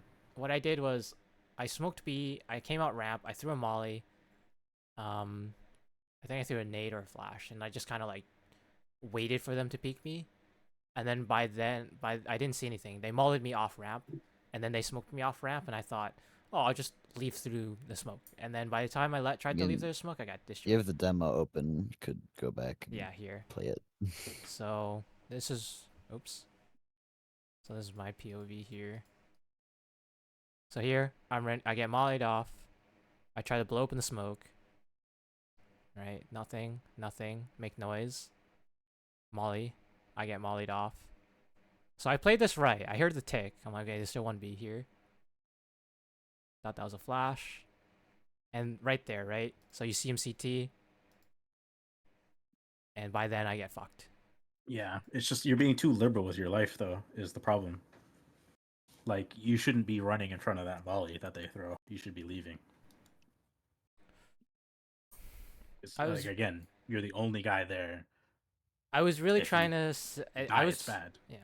I did was I smoked B, I came out ramp, I threw a molly. I think I threw a nade or a flash, and I just kind of like waited for them to peek me. And then by I didn't see anything. They mollied me off ramp, and then they smoked me off ramp, and I thought, oh, I'll just leave through the smoke. And then by the time I tried to leave through the smoke, I got You distributed. have the demo open. You could go back and Yeah, here. play it. So this is, oops. So this is my POV here. So here I get mollied off. I try to blow open the smoke. Right, nothing, make noise. Molly, I get mollied off. So I played this right. I heard the tick. I'm like, okay, there's still 1B here. Thought that was a flash. And right there, right? So you see him CT. And by then I get fucked. yeah, it's just you're being too liberal with your life though is the problem. Like you shouldn't be running in front of that volley that they throw. You should be leaving. It's like again, you're the only guy there. I was really If trying you to. Die, it's bad. Yeah.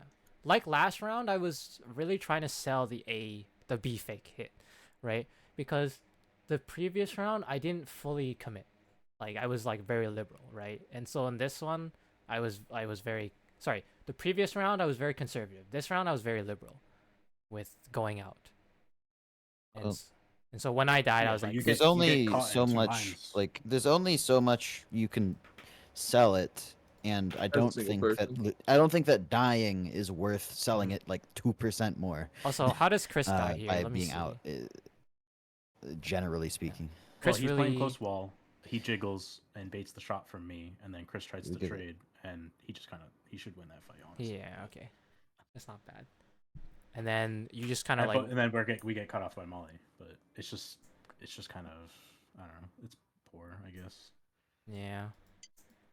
Like last round, I was really trying to sell the B fake hit, right? Because the previous round, I didn't fully commit. Like I was like very liberal, right? And so in this one, I was very sorry. The previous round, I was very conservative. This round, I was very liberal with going out. And, Well, and so when I died, Yeah, I was but like, you There's get- you only get caught so in two much. lines. Like there's only so much you can sell it, and I don't single think person. that I don't think that dying is worth selling it like 2% more. also, how does Chris die here? by Let me being see. out. Generally speaking. Well, Chris he's really playing close wall. He jiggles and baits the shot from me, and then Chris tries to Okay. trade, and he should win that fight. Honestly. Yeah, okay. That's not bad. And then you just kind of like and then we get cut off by Molly, but it's just kind of I don't know. It's poor, I guess. yeah.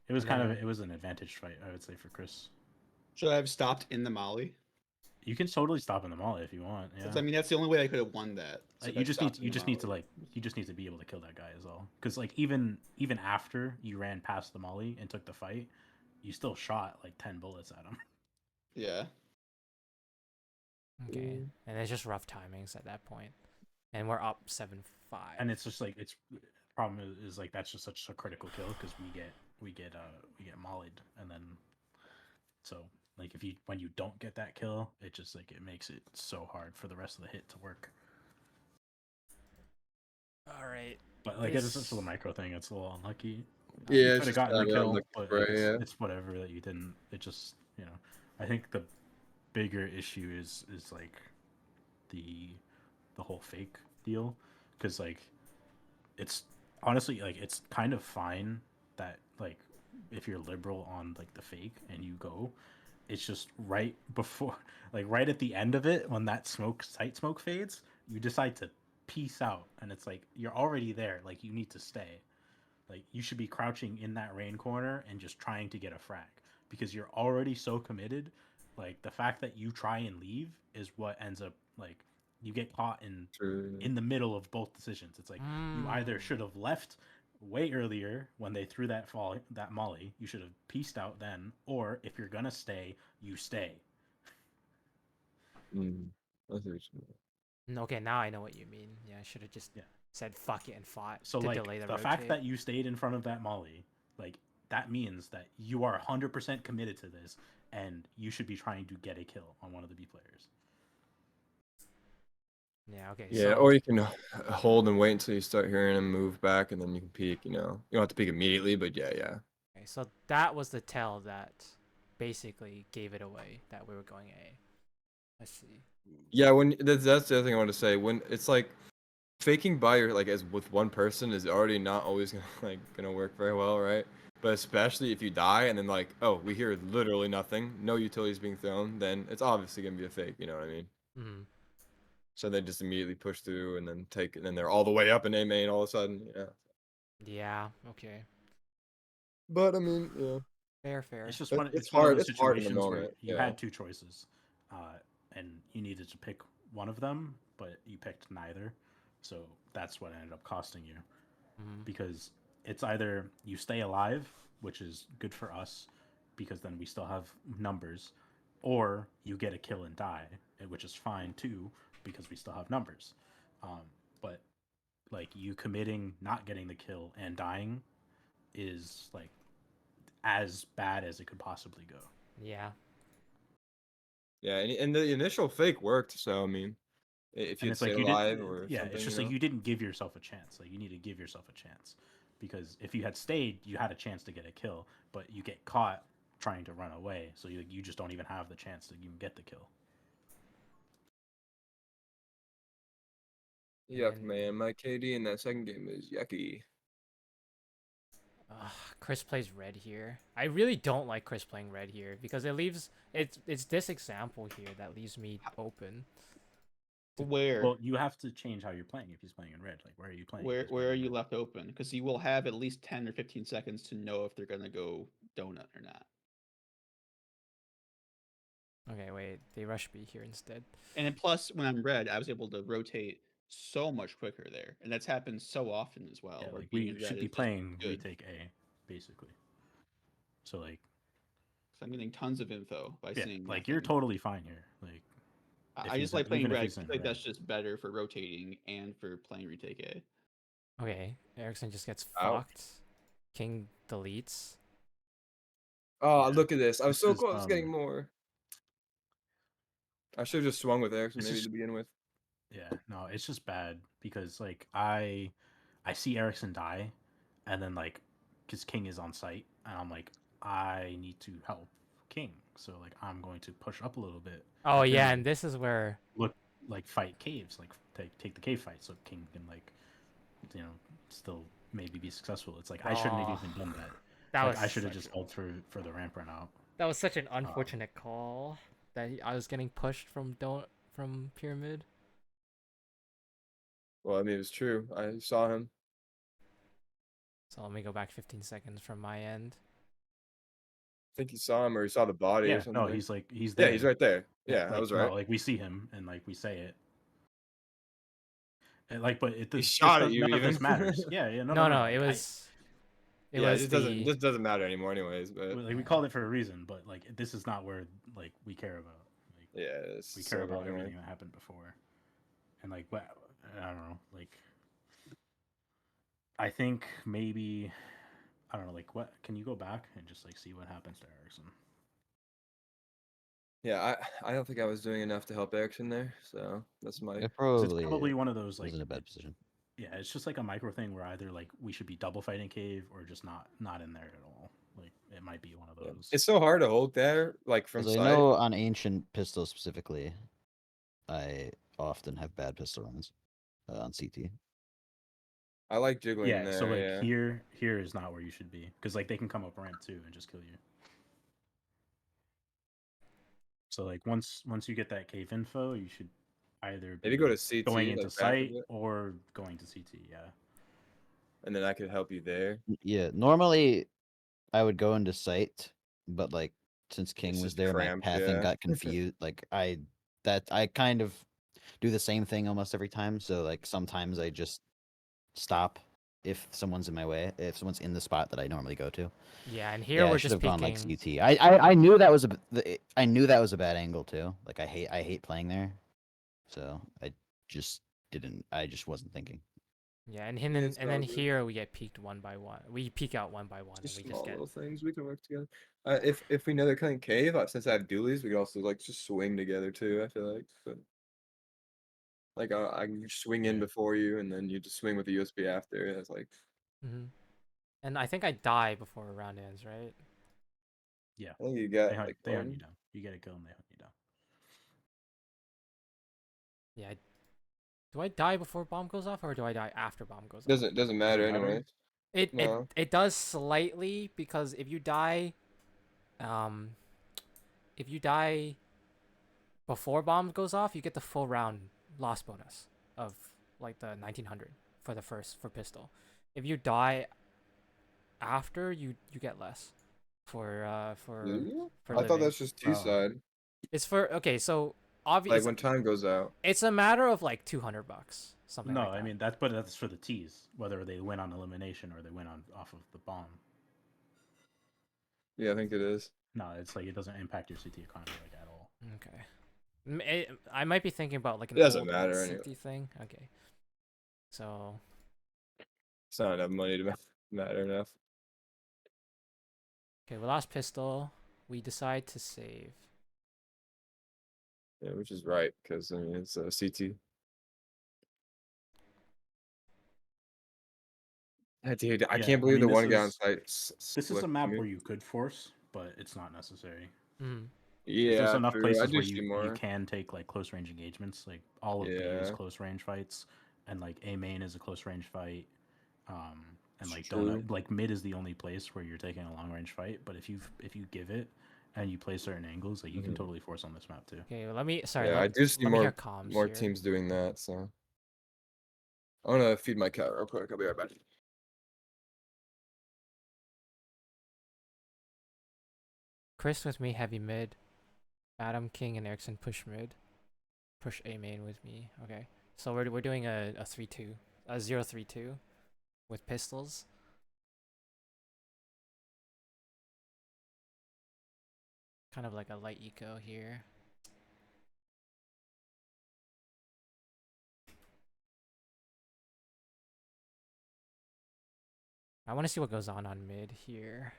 It was And then- it was an advantage fight, I would say, for Chris. Should I have stopped in the molly? You can totally stop in the Molly if you want. Yeah. I mean, that's the only way I could have won that. So if You I just stopped in the need to molly. be able to kill that guy as well. Because like even after you ran past the Molly and took the fight, you still shot like 10 bullets at him. Yeah. Okay. And it's just rough timings at that point. And we're up 7-5. And it's just like it's problem is like that's just such a critical kill because we get mollied, and then so like when you don't get that kill, it just like it makes it so hard for the rest of the hit to work. All right. But like it's just a micro thing. It's a little unlucky. Yeah, You it's could have just gotten the kinda kill, unlucky, but right, it's, yeah. it's whatever that you didn't. It just I think the bigger issue is like the whole fake deal, because like it's honestly like it's kind of fine that like if you're liberal on like the fake and you go, it's just right before like right at the end of it when that sight smoke fades, you decide to peace out, and it's like you're already there, like you need to stay. Like you should be crouching in that rain corner and just trying to get a frag because you're already so committed. Like the fact that you try and leave is what ends up like you get caught in the middle of both decisions. It's like you either should have left way earlier when they threw that molly. You should have pieced out then, or if you're gonna stay, you stay. Okay, now I know what you mean. Yeah, I should have just said fuck it and fought So to like delay the the rotate. fact that you stayed in front of that molly, like that means that you are 100% committed to this, and you should be trying to get a kill on one of the B players. Yeah. Okay. Yeah, So or you can hold and wait until you start hearing him move back, and then you can peek. You know, you don't have to peek immediately, but yeah, yeah. okay, so that was the tell that basically gave it away that we were going A. I see. Yeah, when that's the other thing I want to say. When it's like faking by your like as with one person is already not always gonna work very well, right? But especially if you die and then like, oh, we hear literally nothing, no utilities being thrown, then it's obviously gonna be a fake. You know what I mean? Mm-hmm. So they just immediately push through and then take, and then they're all the way up in A main all of a sudden. Yeah. Yeah. Okay. But I mean, yeah, Fair. Fair. It's just It- one. it's It's one of hard. those It's hard in the situations where moment, you yeah. had two choices, and you needed to pick one of them, but you picked neither. So that's what ended up costing you, Mm-hmm. because it's either you stay alive, which is good for us, because then we still have numbers, or you get a kill and die, which is fine too, because we still have numbers. But like you committing not getting the kill and dying is like as bad as it could possibly go. Yeah. Yeah, and the initial fake worked. So I mean, if And you'd it's stay like you alive didn't. or Yeah, something, it's just you like know. you didn't give yourself a chance. Like you need to give yourself a chance, because if you had stayed, you had a chance to get a kill, but you get caught trying to run away, so you just don't even have the chance to even get the kill. Yuck, And- man. My KD in that second game is yucky. Chris plays red here. I really don't like Chris playing red here because it leaves it's this example here that leaves me open. Where? Well, you have to change how you're playing if he's playing in red. Like, where are you playing? if he's Where playing are in you red? left open? Because you will have at least 10 or 15 seconds to know if they're gonna go donut or not. Okay, wait, they rush B here instead. And then plus, when I'm red, I was able to rotate so much quicker there, and that's happened so often as well. Yeah, where like being we in red should be is just playing good. retake A, basically. So like, 'Cause I'm getting tons of info by yeah, seeing. like you're nothing. totally fine here. Like, if I he's just in- like playing even if red. he's I in feel like that's red. just better for rotating and for playing retake A. Okay, Erickson just gets Ow. fucked. King deletes. Oh, Yeah, look at this! I was this so is, close to getting more. I should have just swung with Erickson It's maybe just- to begin with. Yeah, no, it's just bad because like I see Erickson die, and then like because King is on site, and I'm like I need to help King, so like I'm going to push up a little bit. Oh and yeah, then and this is where look like fight caves, like take the cave fight, so King can like still maybe be successful. It's like I shouldn't have even done that. that Like was I should have such just held for the ramp run out. that was such an unfortunate call that I was getting pushed from pyramid. Well, I mean, it's true. I saw him. So let me go back 15 seconds from my end. I think he saw him, or he saw the body or Yeah, something. no, he's there. Yeah, he's right there. Yeah, like, that was no, right. like we see him and like we say it. And, like, but it He does. shot at you None of this even. matters. Yeah, yeah, No, no. it was it yeah, was it the just doesn't matter anymore, anyways. But like we called it for a reason, but like this is not where like we care about. Like yeah, it's we care so about annoying. everything that happened before, and like what I don't know. Like I think maybe I don't know. Like what? Can you go back and just like see what happens to Erickson? Yeah, I don't think I was doing enough to help Erickson there, so that's my. It 'Cause it's probably probably one of those was like in a bad position. yeah, it's just like a micro thing where either like we should be double fighting cave or just not in there at all. Like it might be one of Yeah. those. It's so hard to hold there, like from 'Cause I sight. know on ancient pistols specifically, I often have bad pistol runs on CT. I like jiggling Yeah, there. so like yeah. here is not where you should be because like they can come up ramp too and just kill you. So like once you get that cave info, you should either Maybe be go to CT, going into like, back a site bit. or going to CT. Yeah. And then I could help you there. Yeah, normally I would go into sight, but like since King It's was just there, my cramped, pathing yeah. got confused. Like I kind of do the same thing almost every time. So like sometimes I just stop if someone's in my way, if someone's in the spot that I normally go to. yeah, and here Yeah, we're I should just have gone like peeking. CT. I knew that was I knew that was a bad angle too. Like I hate playing there, so I just wasn't thinking. Yeah, and It's and then all good. here we get peeked one by one. We peek out one by one, and Just we just small get little things we can work together. If we know they're killing cave, since I have dualies, we can also like just swing together too. I feel like. But Like I can swing in Yeah. before you, and then you just swing with the USB after. It's like Mm-hmm. And I think I die before a round ends, right? Yeah. I think you They got hunt, like they hunt you one. down. You get a kill and they hunt you down. Yeah. Do I die before bomb goes off, or do I die after bomb goes off? Doesn't matter matter? anyway. It No. it does slightly, because if you die, um, if you die before bomb goes off, you get the full round loss bonus of like the 1900 for the first for pistol. If you die after, you get less for Yeah. for I thought living. that's just T Oh. side. It's for okay, so Like obvious. when time goes out. It's a matter of like $200, something No, like that. I mean that's for the T's, whether they win on elimination or they win on off of the bomb. Yeah, I think it is. No, it's like it doesn't impact your CT economy like at all. Okay. I might be thinking about like an It doesn't old matter CT anyway. thing. Okay. So It's not enough money to matter enough. okay, we lost pistol. We decide to save. Yeah, which is right because I mean it's a CT. Dude, I Yeah, can't I believe mean, the this one guy on is- site. This is a slipped map me. where you could force, but it's not necessary. Mm. Yeah, There's enough true. I places do where see you more. can take like close range engagements. Like all of B is Yeah. close range fights, and like A main is a close range fight. And like True. donut, like mid is the only place where you're taking a long range fight. But if you give it and you play certain angles, like you can Mhm. totally force on this map too. Okay, well, let me. Sorry, Yeah, I do see let me hear more comms more here. teams doing that. So I want to feed my cat real quick. I'll be right back. Chris with me, heavy mid. Adam, King, and Erickson push mid. Push A main with me. Okay. So we're doing a 3-2, a 0-3-2, with pistols. Kind of like a light eco here. I want to see what goes on mid here.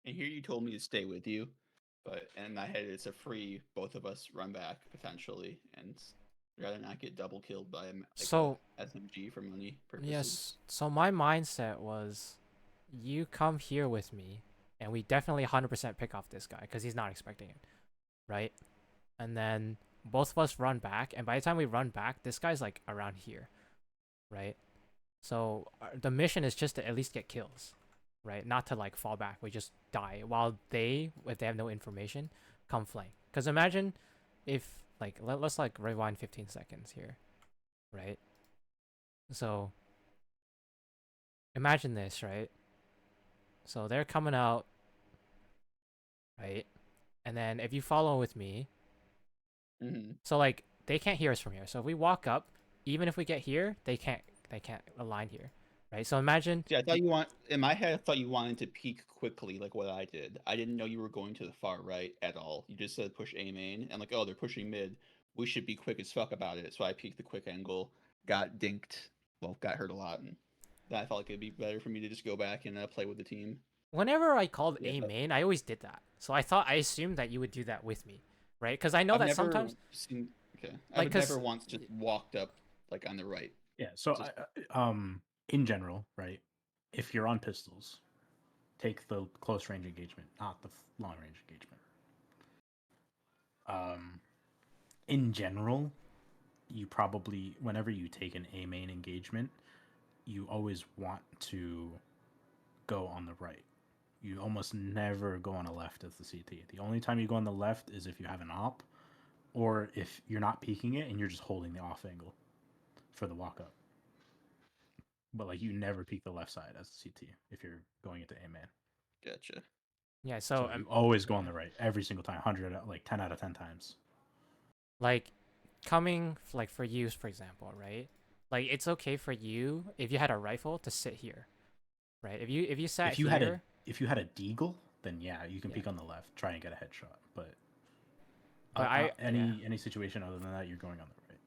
And here you told me to stay with you, but in my head it's a free both of us run back potentially, and rather not get double killed by So a SMG for money purposes. yes, so my mindset was, you come here with me, and we definitely 100% pick off this guy because he's not expecting it, right? And then both of us run back, and by the time we run back, this guy's like around here, right? So the mission is just to at least get kills, right? Not to like fall back. We just die while they, if they have no information, come flank. Because imagine if like let's like rewind 15 seconds here, right? So imagine this, right? So they're coming out, right? And then if you follow with me, Mm-hmm. so like they can't hear us from here. So if we walk up, even if we get here, they can't align here, right? So imagine. See, I thought in my head I thought you wanted to peek quickly like what I did. I didn't know you were going to the far right at all. You just said push A main and like, oh, they're pushing mid. We should be quick as fuck about it. So I peeked the quick angle, got dinked, got hurt a lot, and I felt like it'd be better for me to just go back and play with the team. Whenever I called Yeah, A but- main, I always did that. So I assumed that you would do that with me, right? Because I know I've that never sometimes. seen. Okay, Like, I've 'cause- never once just walked up like on the right. Yeah. So Just- in general, right? If you're on pistols, take the close range engagement, not the long range engagement. In general, you probably, whenever you take an A main engagement, you always want to go on the right. You almost never go on the left as the CT. The only time you go on the left is if you have an op, or if you're not peeking it and you're just holding the off angle for the walk up. But like you never peek the left side as the CT if you're going into A main. Gotcha. Yeah. So you always go on the right every single time, 10 out of 10 times. Like coming like for you, for example, right? Like it's okay for you if you had a rifle to sit here, right? If you sat If you here, had a deagle, then yeah, you can Yeah. peek on the left, try and get a headshot. But But any situation other than that, you're going on the right.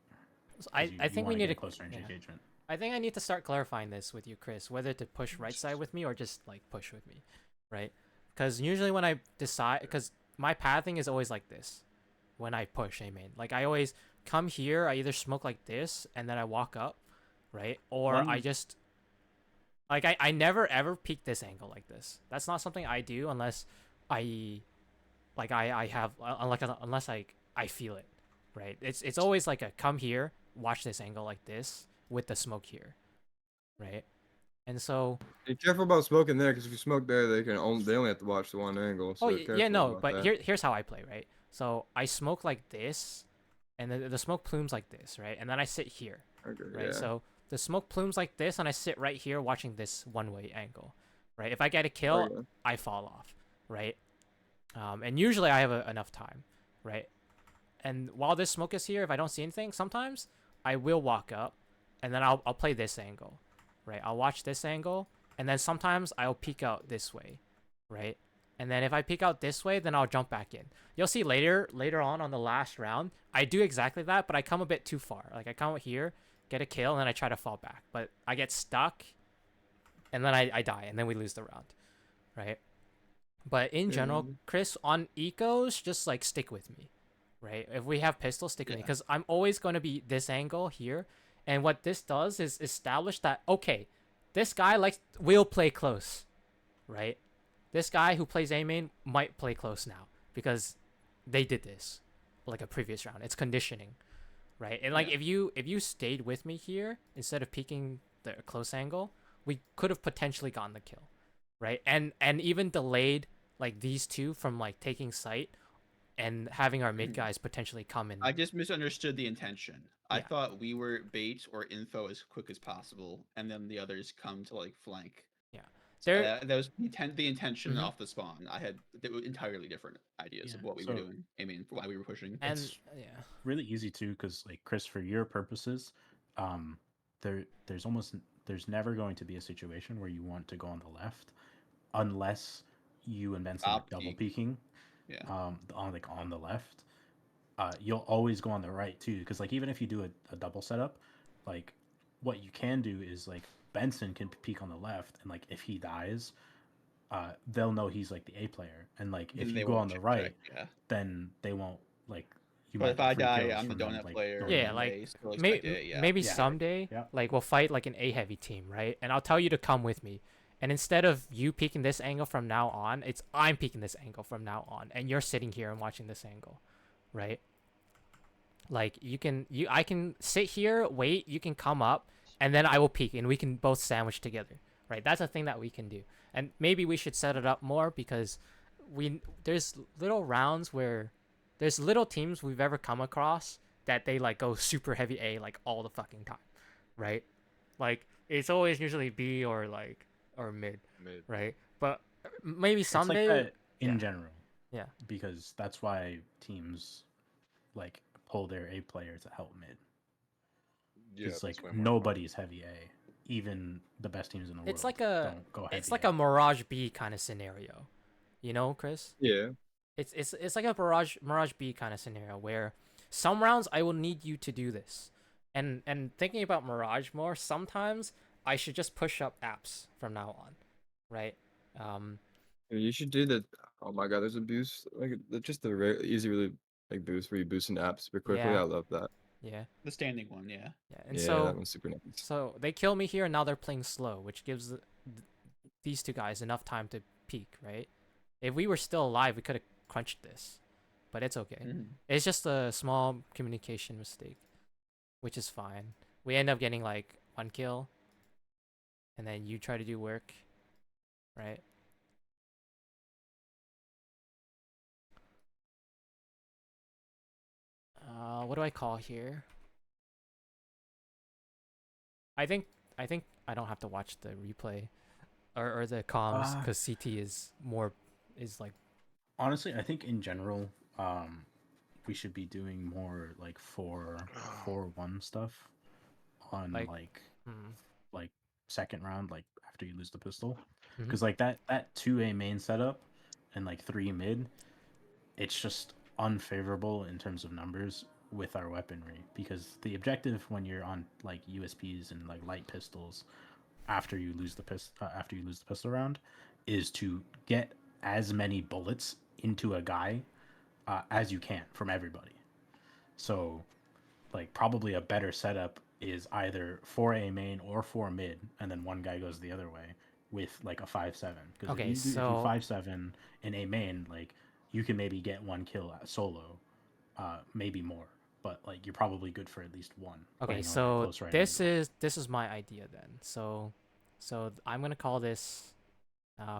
So 'cause you I think we wanna need get to close range yeah. engagement. I think I need to start clarifying this with you, Chris, whether to push right side with me or just like push with me, right? Because usually when I decide, because my pathing is always like this when I push A main. Like I always come here, I either smoke like this and then I walk up, right? Or I One- just like I never ever peek this angle like this. That's not something I do unless I like I have unless I feel it, right? It's always like a come here, watch this angle like this with the smoke here, right? And so Be careful about smoking there, because if you smoke there, they only have to watch the one angle. So yeah, careful no, about but that. here's how I play, right? So I smoke like this, and the smoke plumes like this, right? And then I sit here, Okay, right? yeah. So the smoke plumes like this, and I sit right here watching this one-way angle, right? If I get a kill, Okay. I fall off, right? And usually I have enough time, right? And while this smoke is here, if I don't see anything, sometimes I will walk up, and then I'll play this angle, right? I'll watch this angle, and then sometimes I'll peek out this way, right? And then if I peek out this way, then I'll jump back in. You'll see later on the last round, I do exactly that, but I come a bit too far. Like I come out here, get a kill, and then I try to fall back, but I get stuck, and then I die, and then we lose the round, right? But in general, Mhm. Chris, on ecos, just like stick with me, right? If we have pistol, stick with me, Yeah. because I'm always going to be this angle here, and what this does is establish that okay, this guy will play close, right? This guy who plays A main might play close now because they did this like a previous round. It's conditioning, right? And like Yeah. if you stayed with me here instead of peeking the close angle, we could have potentially gotten the kill, right? And even delayed like these two from like taking sight and having our mid guys potentially come in. I just misunderstood the intention. I Yeah. thought we were bait or info as quick as possible, and then the others come to like flank. Yeah. So, There that was the intention Mhm. off the spawn. I had entirely different ideas of Yeah, what we were so- doing. I mean, why we were pushing. and It's- yeah. Really easy too, because like Chris, for your purposes, there's never going to be a situation where you want to go on the left, unless you and Benson are Top double peek. peeking. Yeah. On the left. You'll always go on the right too, because like even if you do a double setup, like what you can do is like Benson can peek on the left, and like if he dies, they'll know he's like the A player, and like if And you they go won't on the check, right, yeah. then they won't like you But might if get I free die, kills I'm the from them, donut like, player. going Yeah, and in. like, they still expect A, yeah. Maybe Yeah. someday, Yeah. like we'll fight like an A heavy team, right? And I'll tell you to come with me. And instead of you peeking this angle from now on, it's I'm peeking this angle from now on, and you're sitting here and watching this angle, right? Like I can sit here, wait, you can come up, and then I will peek, and we can both sandwich together, right? That's a thing that we can do, and maybe we should set it up more because there's little rounds where there's little teams we've ever come across that they like go super heavy A like all the fucking time, right? Like it's always usually B or mid, Mid. right? But maybe It's like someday, that in yeah. general. Yeah. Because that's why teams like pull their A player to help mid. Yeah, Because that's like way more fun. nobody's heavy A. Even the best teams in the It's world like a don't go heavy it's like A. a Mirage B kind of scenario, you know, Chris? Yeah. It's like a Mirage B kind of scenario where some rounds I will need you to do this, and thinking about Mirage more, sometimes I should just push up apps from now on, right? You should do the. Oh my god, there's a boost like just the easy really like boost where you boost an app super quickly. Yeah. I love that. Yeah, The standing one, yeah. yeah, and Yeah, so that one's super nice. so they kill me here, and now they're playing slow, which gives these two guys enough time to peek, right? If we were still alive, we could have crunched this, but it's okay. Mhm. It's just a small communication mistake, which is fine. We end up getting like 1 kill, and then you try to do work, right? What do I call here? I think I don't have to watch the replay or the comms because CT is like Honestly, I think in general, we should be doing more like 4-1 stuff on Like- like second round, like after you lose the pistol, Mhm. because like that 2A main setup and like 3 mid, it's just unfavorable in terms of numbers with our weaponry, because the objective when you're on like USPs and like light pistols after you lose the pistol round is to get as many bullets into a guy as you can from everybody. So like probably a better setup is either 4A main or 4 mid, and then one guy goes the other way with like a 5-7. Because Okay, if you so 5-7 in A main, like you can maybe get one kill solo, maybe more, but like you're probably good for at least one. okay, playing on that so close right this angle. is my idea then. So I'm gonna call this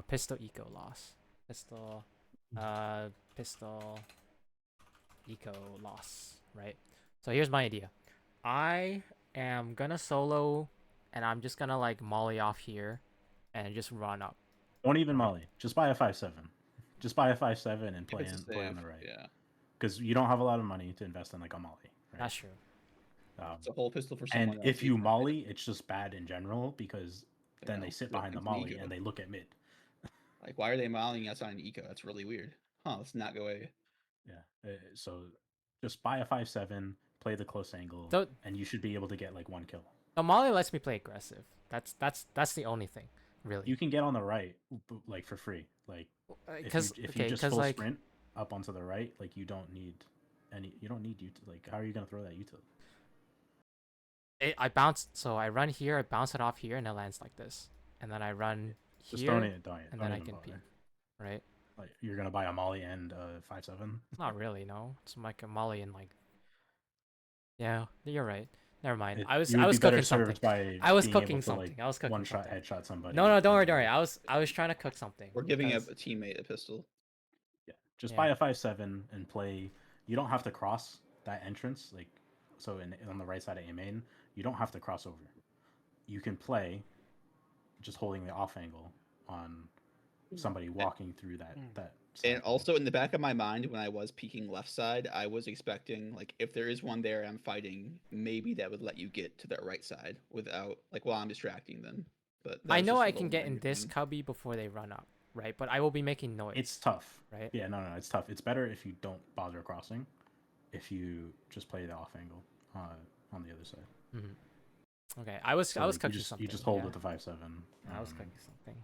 pistol eco loss. Pistol pistol eco loss, right? So here's my idea. I am gonna solo and I'm just gonna like molly off here and just run up. Don't even Right. molly. Just buy a 5-7. Just buy a 5-7 and If play it's a play on save, the right. yeah. Because you don't have a lot of money to invest in like a molly. Right? That's true. It's a whole pistol for someone And else. if you molly, it's just bad in general because then know, they sit look behind the into molly ego. and they look at mid. Like, why are they mollying outside an eco? That's really weird. Huh? Let's not go A. Yeah. So just buy a 5-7, play the close angle, So and you should be able to get like one kill. the molly lets me play aggressive. That's the only thing, really. You can get on the right like for free. Like Because if you just because full like sprint up onto the right, like you don't need like how are you gonna throw that util? I bounce. So I run here, I bounce it off here, and it lands like this, and then I run Just here, don't it, and then I can peek. Right? Like you're gonna buy a molly and a 5-7. Not really. No, it's like a molly and like. Yeah, you're right. Never mind. You I was would be better cooking something. served by I was being able cooking to, something. like, I was cooking one shot something. headshot somebody. No, don't worry, than- don't worry. I was trying to cook something. We're giving a because- teammate a pistol. Yeah, just Yeah. buy a 5-7 and play. You don't have to cross that entrance, like so. On the right side of A main, you don't have to cross over. You can play just holding the off angle on somebody walking through that that. And side. also in the back of my mind, when I was peeking left side, I was expecting like if there is one there I'm fighting, maybe that would let you get to the right side without like while I'm distracting them. But that I was know just a I little can get in mind this thing. cubby before they run up, right? But I will be making noise. It's tough, right? Yeah, no, it's tough. It's better if you don't bother crossing, if you just play the off angle on the other side. Okay, I was So, like, cooking you just, something. You just hold yeah. with the 5-7. I was cooking something.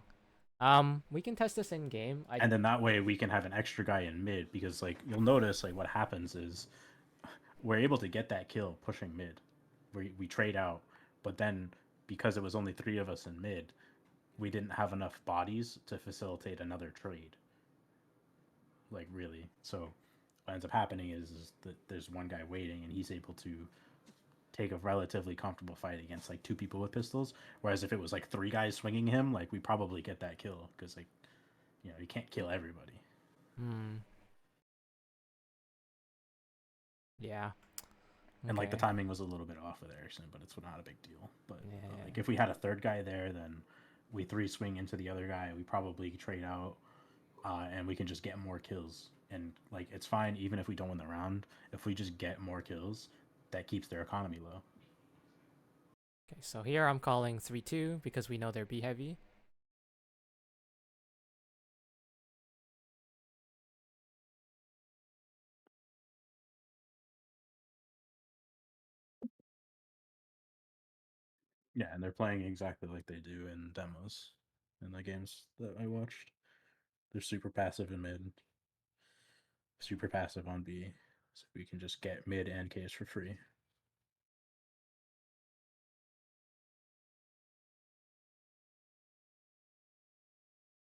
We can test this in game. And then that way we can have an extra guy in mid because like you'll notice like what happens is we're able to get that kill pushing mid. We trade out, but then because it was only 3 of us in mid, we didn't have enough bodies to facilitate another trade. Like really. So what ends up happening is that there's one guy waiting and he's able to take a relatively comfortable fight against like 2 people with pistols, whereas if it was like 3 guys swinging him, like we probably get that kill because like you can't kill everybody. Yeah. And like the Okay. timing was a little bit off with Erickson, but it's not a big deal. But Yeah. like if we had a 3rd guy there, then we 3 swing into the other guy, we probably trade out, and we can just get more kills. And like it's fine even if we don't win the round. If we just get more kills, that keeps their economy low. Okay, so here I'm calling 3-2 because we know they're B heavy. Yeah, and they're playing exactly like they do in demos in the games that I watched. They're super passive in mid, super passive on B, so we can just get mid and case for free.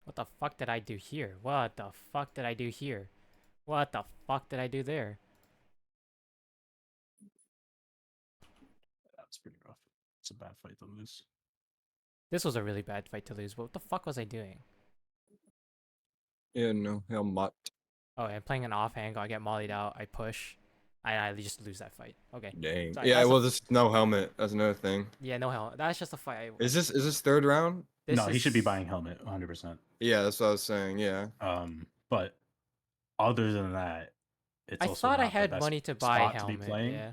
What the fuck did I do here? What the fuck did I do here? What the fuck did I do there? That's pretty rough. It's a bad fight to lose. This was a really bad fight to lose. What the fuck was I doing? Yeah, no, Helmut. Oh, I'm playing an off angle. I get mollied out. I push. I just lose that fight. Okay. Dang. Sorry, Yeah, that's a- well, there's no helmet. That's another thing. Yeah, no hell. That's just a fight. Is this 3rd round? This No, he should be is- buying helmet 100%. Yeah, that's what I was saying. Yeah. But other than that, it's I also thought I not the had best money to buy spot helmet. to be playing. Yeah.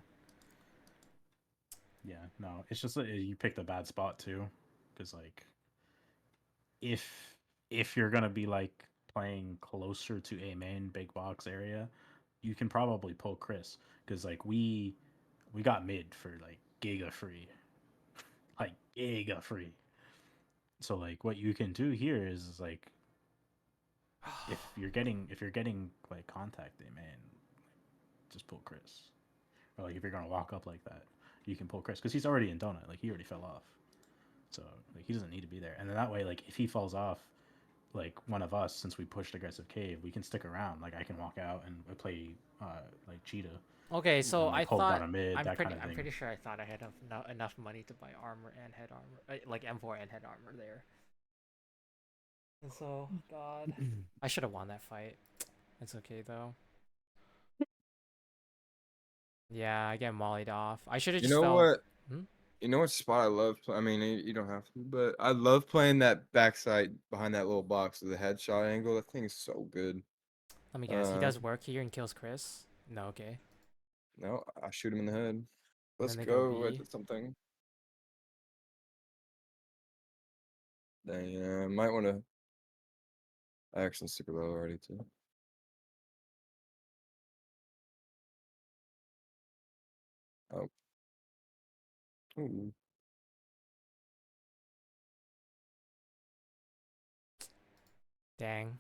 Yeah, no, it's just that you picked a bad spot too, because like, if you're gonna be like playing closer to a main big box area, you can probably pull Chris because like we got mid for like giga free, like giga free. So like what you can do here is like if you're getting like contact man, just pull Chris. Or like if you're gonna walk up like that, you can pull Chris because he's already in donut. Like he already fell off, so like he doesn't need to be there. And then that way, like if he falls off, like one of us, since we pushed aggressive cave, we can stick around. Like I can walk out and play like cheetah. Okay, so and, like, I hold thought bottom mid, that kind of I'm thing. pretty sure I thought I had enough money to buy armor and head armor, like M4 and head armor there. And so, God, I should have won that fight. It's okay though. Yeah, I get mollied off. I should have You just know fell. what? Hmm? You know what spot I love? I mean, you don't have to, but I love playing that backside behind that little box with the headshot angle. That thing is so good. Let me guess. He does work here and kills Chris. No, okay. No, I shoot him in the head. And Let's then they go go B. with something. Dang, yeah, I might want to. I actually super low already too. Oh. Ooh. Dang.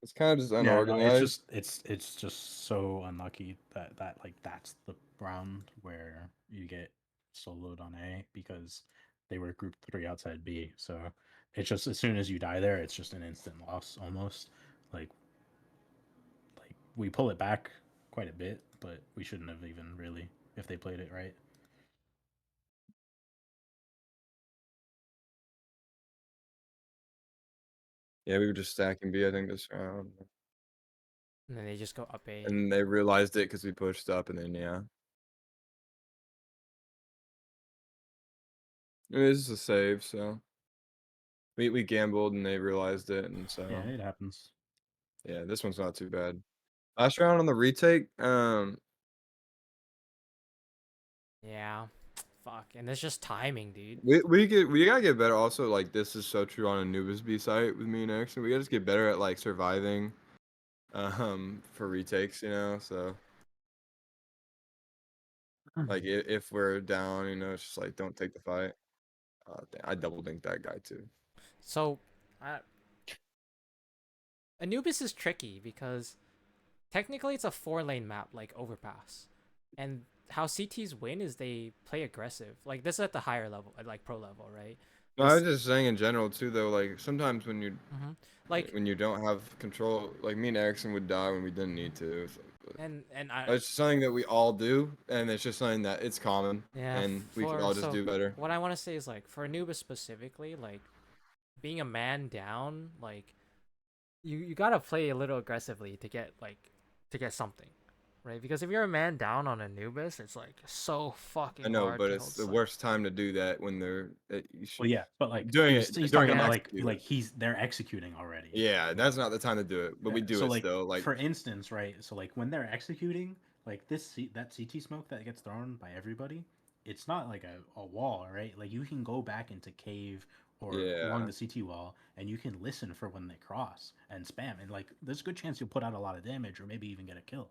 It's kind of just Yeah, no, unorganized. it's just so unlucky that like that's the round where you get soloed on A because they were group 3 outside B. So it's just as soon as you die there, it's just an instant loss almost. Like we pull it back quite a bit, but we shouldn't have even really if they played it right. Yeah, we were just stacking B, I think, this round. And then they just go up A. And they realized it because we pushed up, and then, yeah. It is a save, so. We gambled, and they realized it, and so. Yeah, it happens. Yeah, this one's not too bad. Last round on the retake, Yeah. Fuck. And it's just timing, dude. we gotta get better. Also, like this is so true on Anubis B site with me and Erickson. We gotta just get better at like surviving, for retakes. You know, so like if we're down, you know, it's just like don't take the fight. I double dinked that guy too. So, Anubis is tricky because technically it's a 4-lane map like Overpass. And how CTs win is they play aggressive. Like this is at the higher level, at like pro level, right? No, I was This- just saying in general too, though. Like sometimes Like when you don't have control, like me and Erickson would die when we didn't need to. So, and it's something that we all do, and it's just something that it's common, yeah, and we could all just so do better. what I want to say is like for Anubis specifically, like being a man down, like you gotta play a little aggressively to get something, right? Because if you're a man down on Anubis, it's like so fucking I know, hard but to it's hold the some- worst time to do that when they're. You should, Well, yeah, but like Doing he's, it he's during talking an about execute. like they're executing already. Yeah, that's not the time to do it, but we Yeah, do so it like, still. Like for instance, right? So like when they're executing, like that CT smoke that gets thrown by everybody, it's not like a wall, right? Like you can go back into cave or along yeah, the CT wall and you can listen for when they cross and spam, and like there's a good chance you'll put out a lot of damage or maybe even get a kill.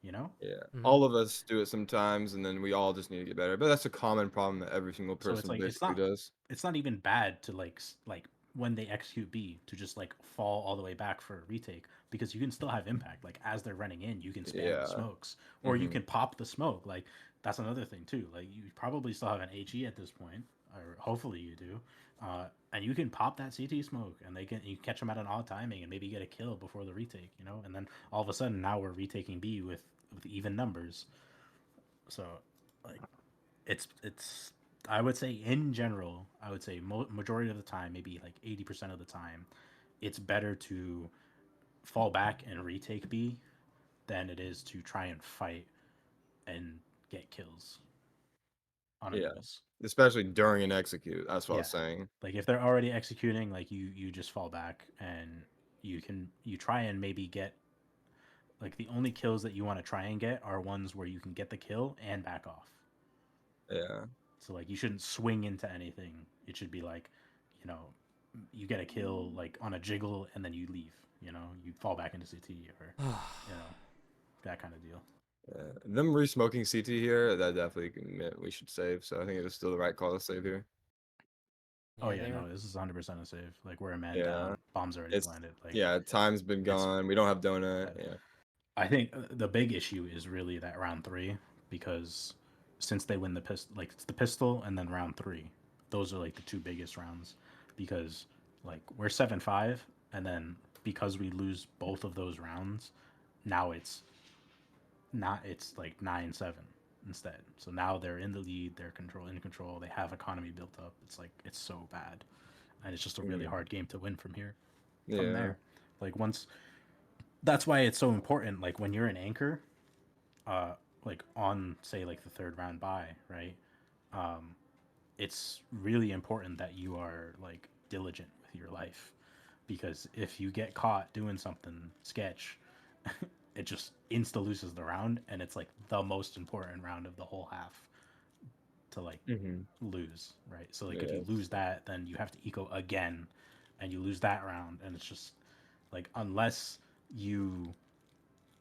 You know? yeah. Mhm. All of us do it sometimes, and then we all just need to get better. But that's a common problem that every single So it's person like basically does. it's not even bad to like when they execute B to just like fall all the way back for a retake because you can still have impact. Like as they're running in, you can spam Yeah. the smokes or you Mhm. can pop the smoke. Like that's another thing too. Like you probably still have an HE at this point, or hopefully you do. And you can pop that CT smoke, and you catch them at an odd timing, and maybe get a kill before the retake. You know, and then all of a sudden now we're retaking B with even numbers. So, like, it's I would say in general, I would say majority of the time, maybe like 80% of the time, it's better to fall back and retake B than it is to try and fight and get kills on Yeah. Anubis. Especially during an execute. That's what I Yeah. was saying. Like if they're already executing, like you just fall back and you try and maybe get like the only kills that you want to try and get are ones where you can get the kill and back off. Yeah. So like you shouldn't swing into anything. It should be like, you know, you get a kill like on a jiggle and then you leave. You know, you fall back into CT or you know that kind of deal. Them re-smoking CT here, that definitely meant we should save. So I think it was still the right call to save here. Oh yeah, they were- no, this is 100% a save. Like we're a man Yeah. down, bombs already It's planted. Like yeah, time's been it's- gone. We don't have donut. Yeah. Yeah. I think the big issue is really that round 3 because since they win the pistol, like it's the pistol and then round 3, those are like the two biggest rounds because like we're 7-5 and then because we lose both of those rounds, now it's like 9-7 instead. So now they're in the lead, they're in control, they have economy built up. It's like it's so bad, and it's just a really hard game to win from here. From there, like once. That's why it's so important. Like when you're an anchor, like on say like the third round buy, right? It's really important that you are like diligent with your life, because if you get caught doing something sketch, it just insta loses the round, and it's like the most important round of the whole half to like lose, right? So like if you lose that, then you have to eco again, and you lose that round, and it's just like unless you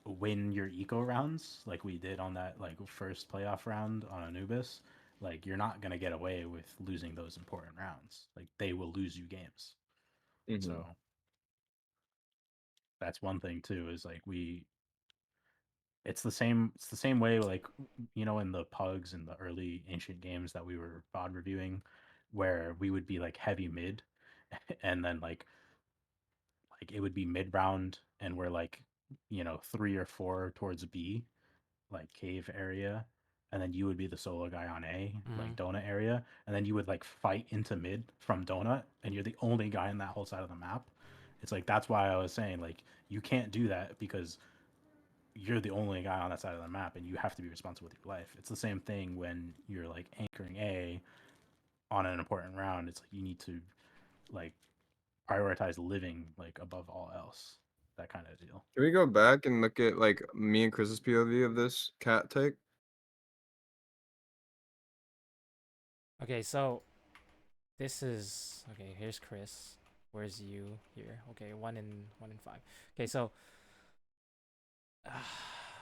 win your eco rounds like we did on that like first playoff round on Anubis, like you're not gonna get away with losing those important rounds. Like they will lose you games. So that's one thing too, is like it's the same way, like, you know, in the pugs and the early ancient games that we were VOD reviewing, where we would be like heavy mid and then like it would be mid round and we're like, you know, 3 or 4 towards B, like cave area, and then you would be the solo guy on A, like donut area, and then you would like fight into mid from donut, and you're the only guy in that whole side of the map. It's like that's why I was saying like you can't do that because you're the only guy on that side of the map, and you have to be responsible with your life. It's the same thing when you're like anchoring A on an important round. It's like you need to like prioritize living like above all else. That kind of deal. Can we go back and look at like me and Chris's POV of this cat take? Okay, so this is okay. Here's Chris. Where's you here? Okay, 1 in 5. Okay, so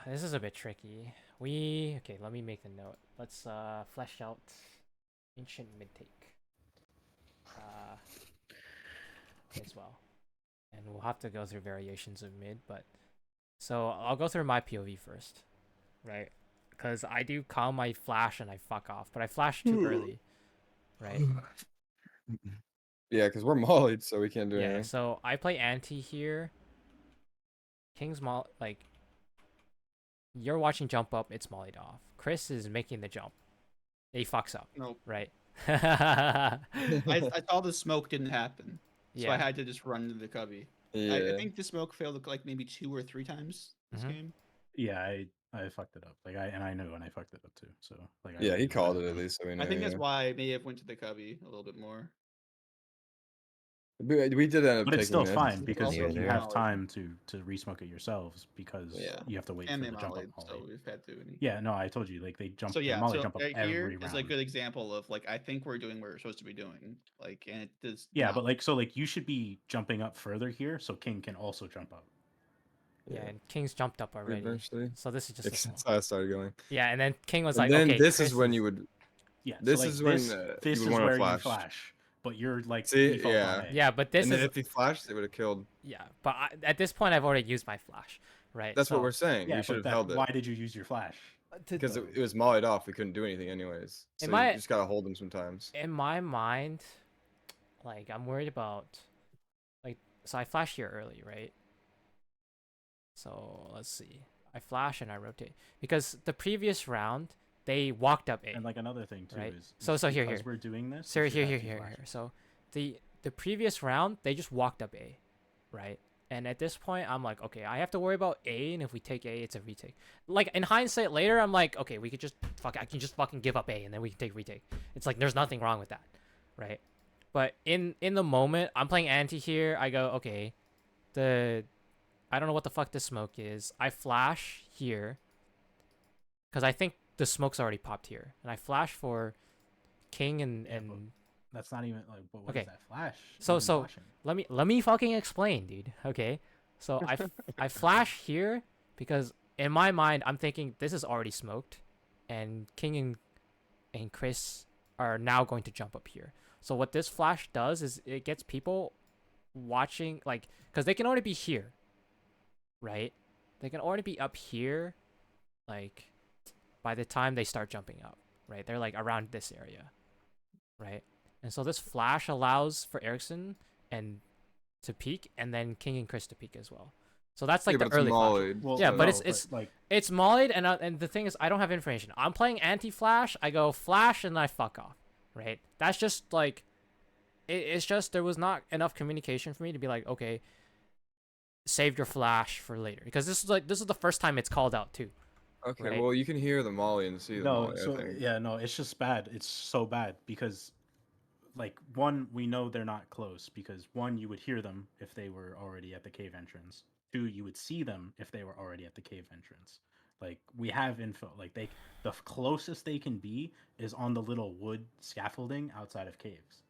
this is a bit tricky. Okay, let me make the note. Let's flesh out ancient mid take as well, and we'll have to go through variations of mid. But so I'll go through my POV first, right? Because I do call my flash and I fuck off, but I flash too early, right? Yeah, because we're mollied, so we can't do Yeah, anything. so I play anti here. King's Moll, like, you're watching jump up, it's mollied off. Chris is making the jump. He fucks up, Nope. right? I saw the smoke didn't happen, so Yeah. I had to just run to the cubby. Yeah. I think the smoke failed like maybe 2 or 3 times this game. Yeah, I fucked it up. Like I knew, and I fucked it up too. So like Yeah, he called it at least, so we know. I think that's yeah. why I may have went to the cubby a little bit more. We did end up But taking it's still mids. fine because also you Yeah. have time to resmoke it yourselves because Yeah. you have to wait And for they the jump up mollied, so molly. we've had to. Yeah, no, I told you like they jump. So yeah, molly so jump up right every here round. is a good example of like I think we're doing what we're supposed to be doing. Like, and it does. Yeah, not. but like so like you should be jumping up further here so King can also jump up. Yeah, and King's jumped up already. Eventually. So this is just a small. That's how I started going. Yeah, and then King was And like, then okay, this Chris is when you would. Yeah, This so, like, is when, this you is would wanna where flash. you flash, but you're like See, default yeah. on A. Yeah, but this And then is if he flashed, they would have killed. yeah, but at this point I've already used my flash, right? That's so, what we're saying. Yeah, You should but have held why it did you use your flash? because it was mollied off. We couldn't do anything anyways. So In you my- just gotta hold them sometimes. In my mind, like I'm worried about, like, so I flash here early, right? So let's see. I flash and I rotate because the previous round they walked up A. And like another thing too Right. is So here because we're doing this. So you should here. have two flashes. So the previous round they just walked up A, right? And at this point I'm like, okay, I have to worry about A, and if we take A, it's a retake. Like in hindsight later, I'm like, okay, we could just I can just fucking give up A, and then we can take retake. It's like there's nothing wrong with that, right? But in the moment, I'm playing anti here. I go, okay, I don't know what the fuck this smoke is. I flash here because I think the smoke's already popped here, and I flash for King and Yeah, but that's not even like. But what Okay. is that flash? So- What are you so- flashing? let me fucking explain, dude. Okay, so I flash here because in my mind, I'm thinking this is already smoked, and King and Chris are now going to jump up here. So what this flash does is it gets people watching, like, because they can already be here, right? They can already be up here, like, by the time they start jumping up, right? They're like around this area, right? And so this flash allows for Ericsson and to peek, and then King and Chris to peek as well. So that's like Yeah, but the it's early flash. mollied, Well, Yeah, but no, it's like It's mollied, and the thing is, I don't have information. I'm playing anti-flash. I go flash, and I fuck off, right? That's just like, it's just there was not enough communication for me to be like, okay, save your flash for later, because this is the first time it's called out too. Okay, Right. well, you can hear the molly and see the no, molly, I so think. yeah, no, it's just bad. It's so bad because, like, one, we know they're not close because one, you would hear them if they were already at the cave entrance. Two, you would see them if they were already at the cave entrance. Like, we have info. Like, the closest they can be is on the little wood scaffolding outside of caves.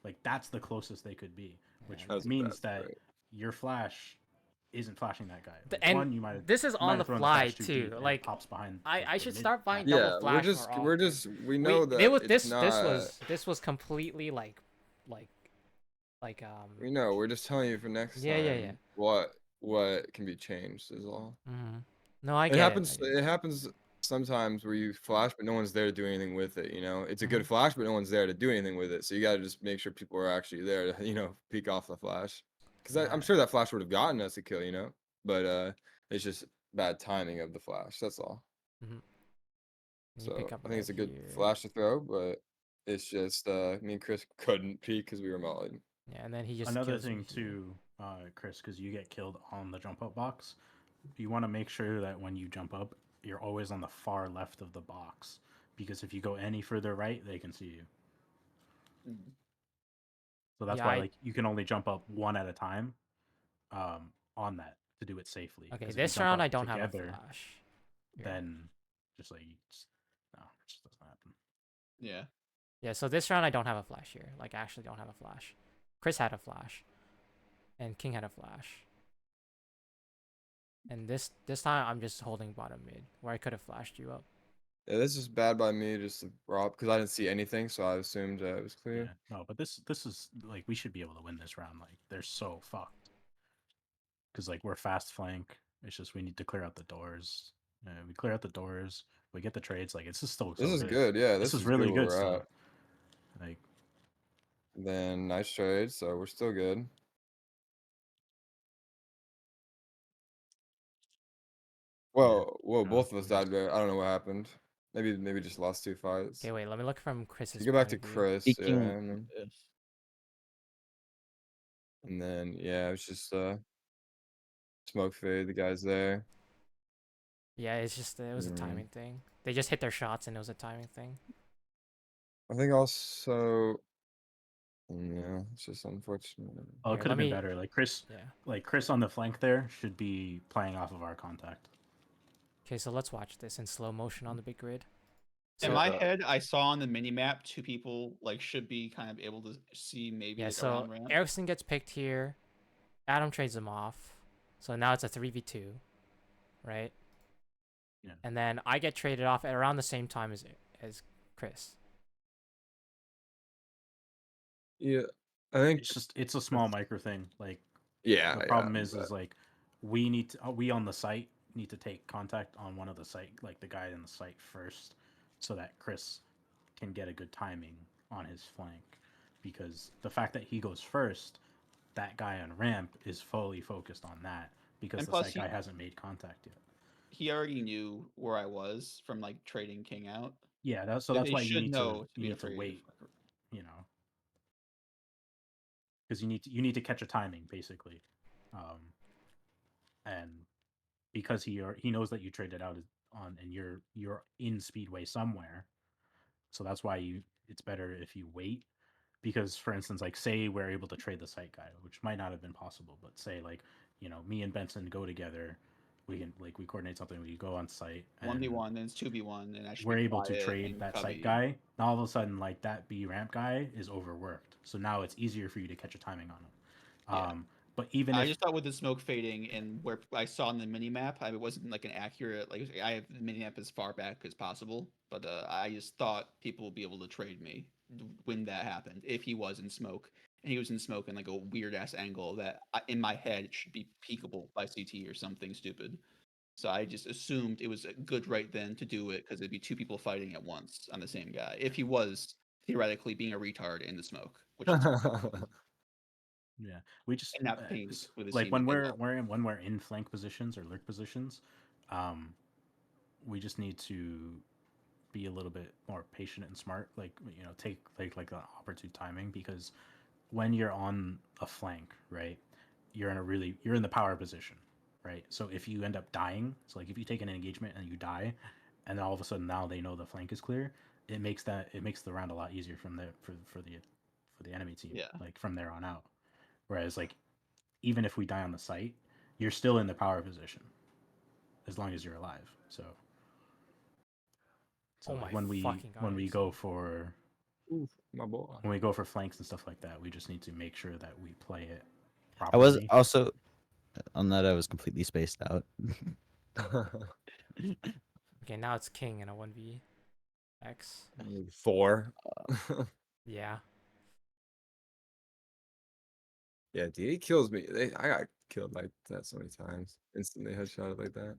Like, that's the closest they could be, which Yeah, That's a means bad that trait. your flash isn't flashing that guy. The- Like, and one, you might have this is you on might the have thrown fly flash too too. deep and it Like, pops behind. I the should mid- start buying Yeah, double flash more we're often. just we know that it was, it's this not. this was completely like We know. We're just telling you for next Yeah, time. yeah, yeah. What can be changed is all. No, I It get happens. it. I get It happens sometimes where you flash, but no one's there to do anything with it. You know, it's a Mhm. good flash, but no one's there to do anything with it. So you got to just make sure people are actually there to, peek off the flash. Because I'm Yeah. sure that flash would have gotten us a kill. But it's just bad timing of the flash. That's all. You So pick up I think it's a right good here. flash to throw, but it's just me and Chris couldn't peek because we were mollied. Yeah, and then he just Another kills me thing here. too, Chris, because you get killed on the jump up box, you want to make sure that when you jump up, you're always on the far left of the box, because if you go any further right, they can see you. So that's Yeah, why like you can only jump up one at a time, on that to do it safely. Okay, 'Cause if you this jump round up I don't have a together, flash. Here. Then just like no, it just doesn't happen. Yeah. Yeah, so this round I don't have a flash here. Like, I actually don't have a flash. Chris had a flash, and King had a flash. And this time I'm just holding bottom mid, where I could have flashed you up. Yeah, this is bad by me just to rob because I didn't see anything, so I assumed it was clear. Yeah, no, but this is like we should be able to win this round. Like they're so fucked because like we're fast flank. It's just we need to clear out the doors. We clear out the doors. We get the trades. Like it's just still. This so is good. Yeah, This is really where good we're still. at. Like Then nice trade, so we're still good. Well, both of us died there. I don't know what happened. Maybe just lost 2 fights. Okay, wait, let me look from Chris's You go back point to of view. Chris, Speaking yeah, of this, and then yeah, it was just smoke fade. The guy's there. Yeah, it's just, it was a Mm. timing thing. They just hit their shots, and it was a timing thing. I think also, yeah, it's just unfortunate. oh, it Here, could have let been me- better. Yeah. Like Chris on the flank there should be playing off of our contact. Okay, so let's watch this in slow motion on the big grid. In So- my head, I saw on the mini map 2 people like should be kind of able to see maybe Yeah, like, so around ramp. Ericsson gets picked here. Adam trades him off. So now it's a 3v2, right? Yeah. And then I get traded off at around the same time as Chris. Yeah, I think. It's a small micro thing. Like Yeah. the yeah, problem is but- like we on the site need to take contact on one of the site, like the guy in the site first, so that Chris can get a good timing on his flank, because the fact that he goes first, that guy on ramp is fully focused on that because And the plus site he- guy hasn't made contact yet. He already knew where I was from like trading King out. Yeah, that's They why you should need know to be you need to afraid wait, of- you know, because you need to catch a timing basically, and because he knows that you traded out on and you're in Speedway somewhere, so that's why it's better if you wait, because for instance, like say we're able to trade the site guy, which might not have been possible, but say like me and Benson go together, we can we coordinate something, we go on site, and 1v1, then it's 2v1, and actually we're able to trade that site guy. Now all of a sudden, like that B ramp guy is overworked, so now it's easier for you to catch a timing on him. Yeah. But even I if just thought with the smoke fading and where I saw in the mini map, it wasn't like an accurate. Like I have the mini map as far back as possible, but I just thought people would be able to trade me when that happened if he was in smoke and he was in smoke in like a weird ass angle that in my head it should be peekable by CT or something stupid. So I just assumed it was good right then to do it because it'd be two people fighting at once on the same guy if he was theoretically being a retard in the smoke, which is yeah, we just and not paying with his like team when at we're in flank positions or lurk positions, we just need to be a little bit more patient and smart. Like take like the opportune timing, because when you're on a flank, right, you're in the power position, right? So if you end up dying, so like if you take an engagement and you die, and all of a sudden now they know the flank is clear, it makes the round a lot easier from there for the enemy team. Yeah. Like from there on out. Whereas like even if we die on the site, you're still in the power position as long as you're alive. So Oh my when we fucking God, when are we you go for Oof, my boy. when we go for flanks and stuff like that, we just need to make sure that we play it I properly. was also on that. I was completely spaced out. Okay, now it's King in a 1v(x). 4. Yeah. Yeah, dude, he kills me. I got killed like that so many times. Instantly headshot like that.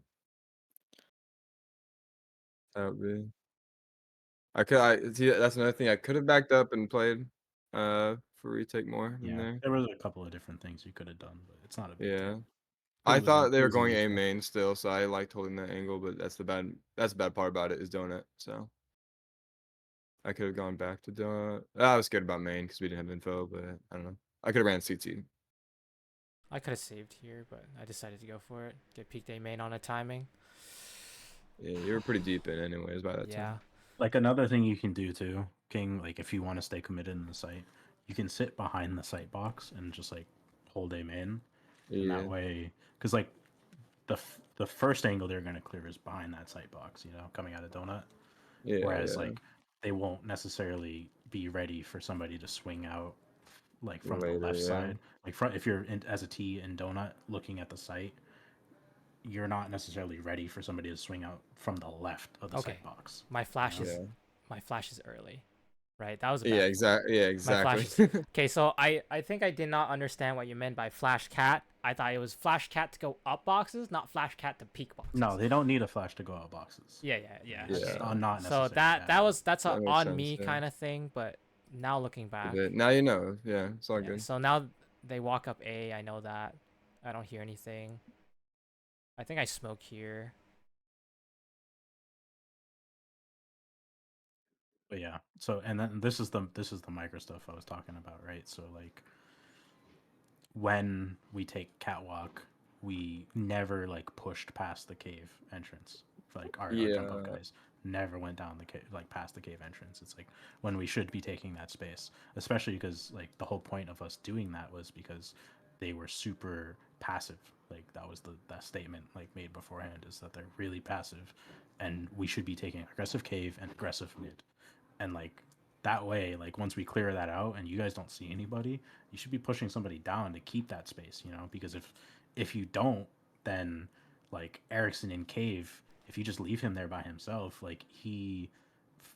That would be. See, that's another thing. I could have backed up and played for retake more in Yeah, there. there was a couple of different things you could have done, but it's not a big Yeah. deal. I It was thought a- they it were was a going A neutral. main still, so I liked holding that angle, but that's the bad part about it is donut. So I could have gone back to donut. I was scared about main because we didn't have info, but I don't know. I could have ran CT. I could have saved here, but I decided to go for it. Get peak day main on a timing. Yeah, you were pretty deep in anyways by that Yeah. time. Like another thing you can do too, King, like if you want to stay committed in the site, you can sit behind the site box and just like hold aim in. And Yeah. that way, because like the first angle they're going to clear is behind that site box, coming out of donut. Yeah. Whereas yeah. like they won't necessarily be ready for somebody to swing out like from Later, the left yeah. side. Like if you're as a T in donut looking at the site, you're not necessarily ready for somebody to swing out from the left of the Okay. site box. My flash is Yeah. my flash is early. Right? That was a bad Yeah, play. exactly. Yeah, My flash exactly. Okay, so I think I did not understand what you meant by flash cat. I thought it was flash cat to go up boxes, not flash cat to peak boxes. No, they don't need a flash to go out boxes. Yeah. Yeah. It's Okay. not So necessary. that's That a makes on sense, me yeah. kind of thing, but now looking back, But now you know. Yeah, it's all yeah, good. so now they walk up A. I know that. I don't hear anything. I think I smoke here. But yeah. So and then this is the micro stuff I was talking about, right? So like when we take catwalk, we never like pushed past the cave entrance. Like our jump up Yeah. guys never went down the cave, like past the cave entrance. It's like when we should be taking that space, especially because like the whole point of us doing that was because they were super passive. Like that was that statement like made beforehand, is that they're really passive, and we should be taking aggressive cave and aggressive mid, and like that way, like once we clear that out and you guys don't see anybody, you should be pushing somebody down to keep that space, because if you don't, then like Erickson in cave, if you just leave him there by himself, like he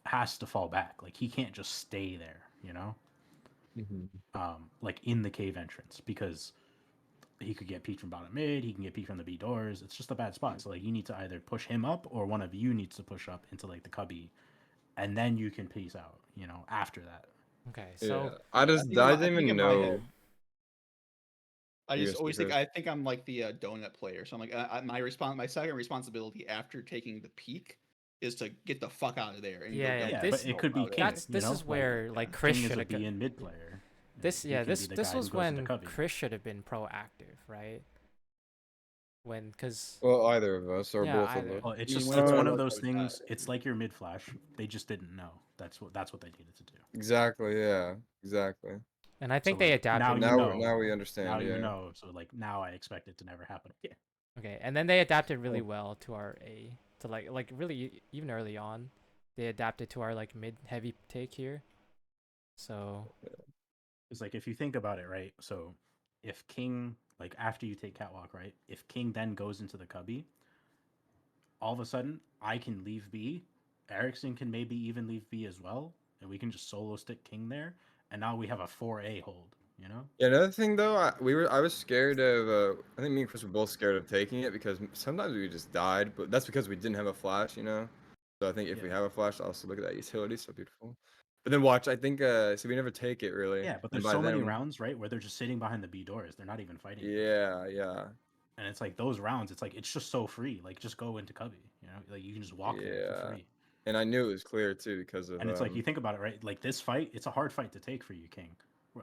has to fall back. Like he can't just stay there, Mhm. like in the cave entrance, because he could get peeked from bottom mid, he can get peeked from the B doors. It's just a bad spot. So like you need to either push him up or one of you needs to push up into like the cubby, and then you can peace out, after that. Okay, Yeah. so I didn't even in my know. head, I You just guys always think think I think I'm like the donut player. So I'm like my second responsibility after taking the peak is to get the fuck out of there. And Yeah, go yeah, down Yeah, this- but it could be about it. King. this is where like yeah, Chris King should is a have B in mid player. this He yeah can this be the this guy who was goes to the when cubby. Chris should have been proactive, right? Because Well, either of us or Yeah, both either. of Well, us. it's I mean, just whenever it's I one of look those at things. that- It's like your mid flash. They just didn't know. That's what they needed to do. Exactly. Yeah. Exactly. and I think So, they like, adapted. Now we understand. Now yeah. you know. So like now I expect it to never happen again. Okay, and then they adapted really well to our A, to like really even early on, they adapted to our like mid heavy take here. So It's like if you think about it, right? So if King like after you take catwalk, right? If king then goes into the cubby, all of a sudden I can leave B. Erickson can maybe even leave B as well, and we can just solo stick king there, and now we have a 4A hold. You know? Yeah, another thing though, I was scared of. I think me and Chris were both scared of taking it because sometimes we just died, but that's because we didn't have a flash, you know. So I think if we Yeah. have a flash, also look at that utility, so beautiful. But then watch, I think so we never take it really. Yeah, but and there's by so many then- rounds, right, where they're just sitting behind the B doors. They're not even fighting. Yeah, yeah, And it's like those rounds, it's like it's just so free. Like just go into cubby, you know, like you can just walk there for Yeah. free. and I knew it was clear too because of. And it's like you think about it, right? Like this fight, it's a hard fight to take for you, King.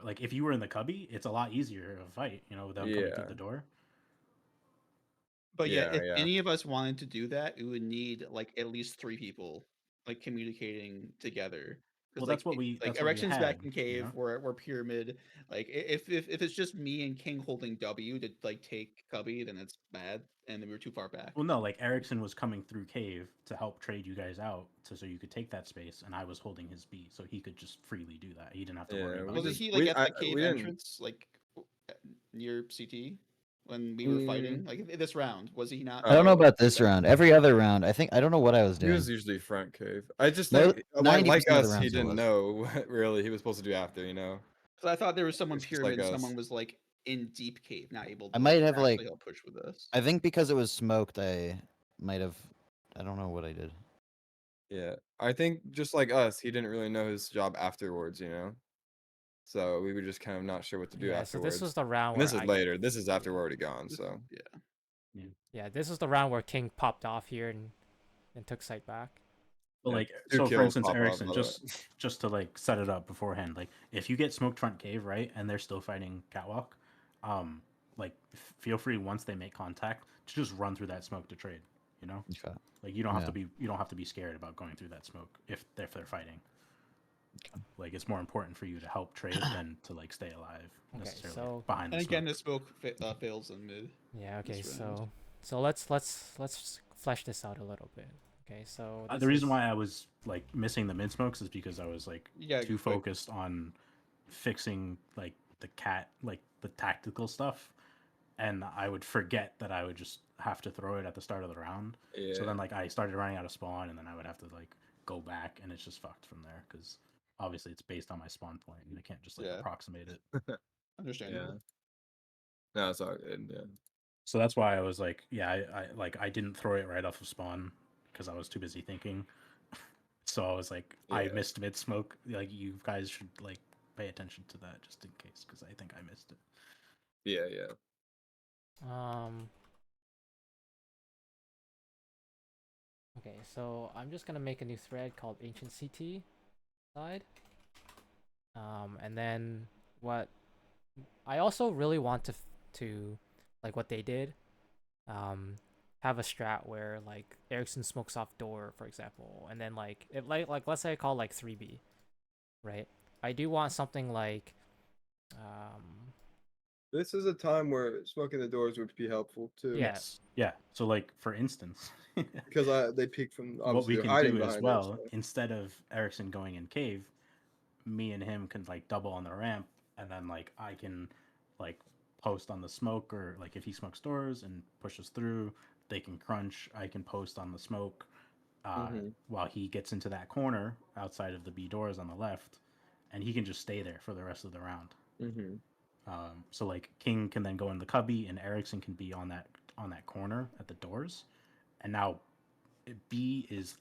Like if you were in the cubby, it's a lot easier of a fight, you know, without coming Yeah. through the door. But yeah, Yeah, if yeah. any of us wanted to do that, we would need like at least 3 people like communicating together. 'Cause, Well, that's what it- we like that's what we Erection's back had, in you cave. know? We're pyramid. Like if it's just me and King holding W to like take Cubby, then it's bad, and then we were too far back. Well, no, like Erickson was coming through cave to help trade you guys out, so you could take that space, and I was holding his B, so he could just freely do that. He didn't have to worry Yeah, about. Wasn't just- he like at the we cave didn't- entrance, like near CT when we were fighting? Like this round, was he not? I don't know Oh, about this round. Every other round, I think I don't know what I was He doing. was usually front cave. I just No, think, 90% like of the us, he rounds it didn't was. know what really he was supposed to do after, you know. 'Cause I thought there was someone It's just like pyramid, someone us. was like in deep cave, not able to. I might have, actually like- help push with us. I think because it was smoked, I might have. I don't know what I did. Yeah, I think just like us, he didn't really know his job afterwards, you know. So we were just kind of not sure what to do Yeah, so afterwards. this was the round And where this is later. This is after we're already gone. So yeah, this is the round where King popped off here and took sight back. But Yeah, like, 2 so for kills instance, pop up, Erickson, by the way. just to like set it up beforehand, like if you get smoked front cave, right, and they're still fighting catwalk, like feel free once they make contact to just run through that smoke to trade. You know, Okay. like you don't have Yeah. to be scared about going through that smoke if they're fighting. Like it's more important for you to help trade than to like stay alive Okay, necessarily so- behind the And again, smoke. the smoke fails in mid. Yeah. Okay. this round. So let's flesh this out a little bit. Okay. So The this reason is- why I was like missing the mid smokes is because I was like Yeah, too quick. focused on fixing like the tactical stuff, and I would forget that I would just have to throw it at the start of the round. yeah, So then like I started running out of spawn, and then I would have to like go back, and it's just fucked from there because obviously it's based on my spawn point, and I can't just like Yeah. approximate it. Understandable. yeah. No, it's all good. Yeah. So that's why I was like, yeah, I didn't throw it right off of spawn because I was too busy thinking. So I was like, I Yeah. missed mid smoke. Like you guys should like pay attention to that just in case because I think I missed it. Yeah, yeah. Okay, so I'm just gonna make a new thread called Ancient CT side. And then what I also really want to like what they did, have a strat where like Erickson smokes off door, for example, and then like if like let's say I call like 3B, right? I do want something like This is a time where smoking the doors would be helpful too. Yeah. Yes. Yeah. So like for instance, Because they peek from what we they're can hiding do as behind well, us, so- instead of Erickson going in cave, me and him can like double on the ramp, and then like I can like post on the smoke, or like if he smokes doors and pushes through, they can crunch. I can post on the smoke Mhm. while he gets into that corner outside of the B doors on the left, and he can just stay there for the rest of the round. Mhm. So like King can then go in the cubby, and Erickson can be on that corner at the doors, and now B is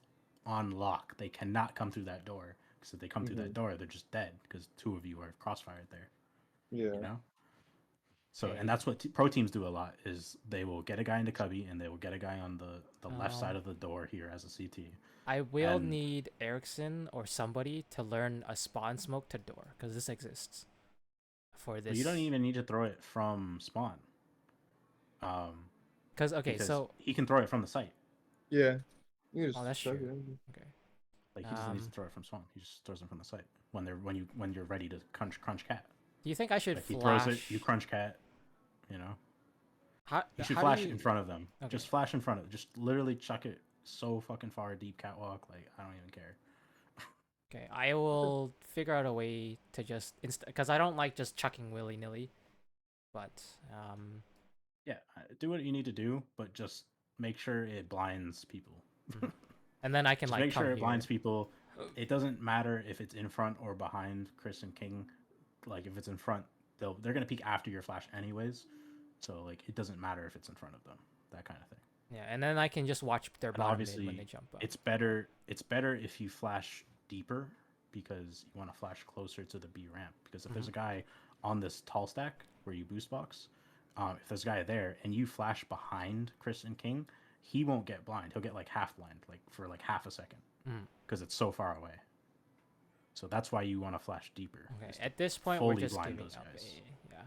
on lock. They cannot come through that door because if they come through that door, they're just dead because 2 of you are crossfired there. Yeah. You know. So Okay. and that's what pro teams do a lot is they will get a guy into cubby and they will get a guy on the left side of the door here as a CT. I will And- need Erickson or somebody to learn a spawn smoke to door because this exists. For But this, you don't even need to throw it from spawn. because okay, Because so he can throw it from the site. Yeah. You just Oh, that's chuck true. it in. okay. Like he doesn't need to Um, throw it from spawn. He just throws it from the site when you're ready to crunch cat. Do you think I should Like he flash? throws it, you crunch cat. You know, How, you should how flash do it you... in front of them. Okay. Just flash in front of. Just literally chuck it so fucking far, deep catwalk. Like I don't even care. Okay, I will figure out a way to just because I don't like just chucking willy nilly. But Yeah, do what you need to do, but just make sure it blinds people. and then I can Just like make come sure it here. blinds people. It doesn't matter if it's in front or behind Chris and King. Like if it's in front, they're gonna peek after your flash anyways. So like it doesn't matter if it's in front of them. That kind of thing. Yeah, and then I can just watch their And bottom mid obviously, when they jump up. it's better if you flash deeper because you want to flash closer to the B ramp. Because if there's a guy on this tall stack where you boost box, if there's a guy there and you flash behind Chris and King, he won't get blind. He'll get like half blind, like for like half a second, because it's so far away. So that's why you want to flash deeper. Okay, is to at this point we're fully just blind giving those up guys. A. Yeah.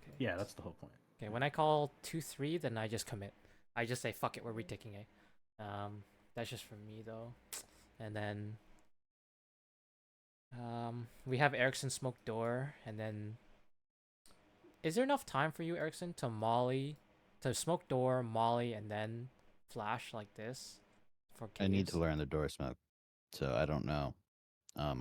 Okay. Yeah, that's the whole point. Okay, when I call 2-3, then I just commit. I just say fuck it, we're retaking A. That's just for me though. And then we have Ericsson smoke door, and then is there enough time for you, Ericsson, to smoke door, molly, and then flash like this for caves? I need to learn the door smoke, so I don't know. I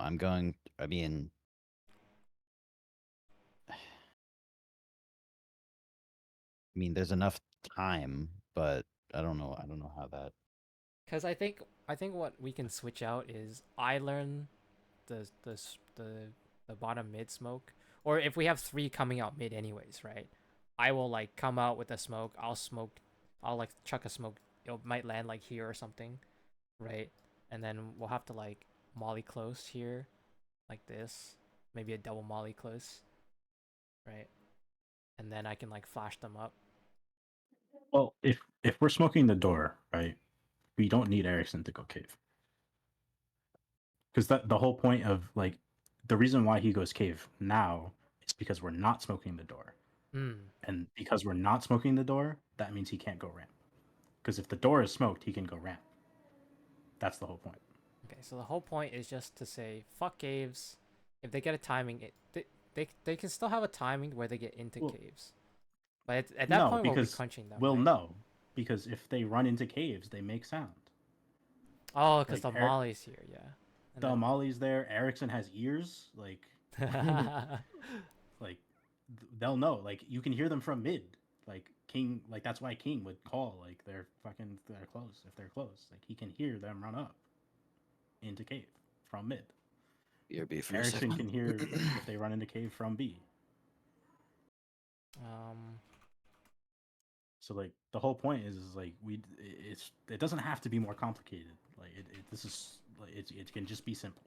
mean, there's enough time, but I don't know. I don't know how that. Because I think what we can switch out is I learn the bottom mid smoke, or if we have 3 coming out mid anyways, right? I will like come out with a smoke. I'll like chuck a smoke. It might land like here or something, right? And then we'll have to like molly close here, like this. Maybe a double molly close, right? And then I can like flash them up. Well, if we're smoking the door, right, we don't need Ericsson to go cave. Because the whole point of like the reason why he goes cave now is because we're not smoking the door. And because we're not smoking the door, that means he can't go ramp. Because if the door is smoked, he can go ramp. That's the whole point. Okay, so the whole point is just to say fuck caves. If they get a timing, they can still have a timing where they get into caves. But at that point, we'll be crunching them. We'll right? know. Because if they run into caves, they make sound. Oh, because Like, the molly's here, yeah. And The Molly's there. Ericsson has ears. Like, like they'll know. Like you can hear them from mid. Like King. Like that's why King would call. Like they're close. If they're close, like he can hear them run up into cave from mid. BRB for Ericsson can hear if they run into cave from B. So like the whole point is like it doesn't have to be more complicated. Like this is like it can just be simple.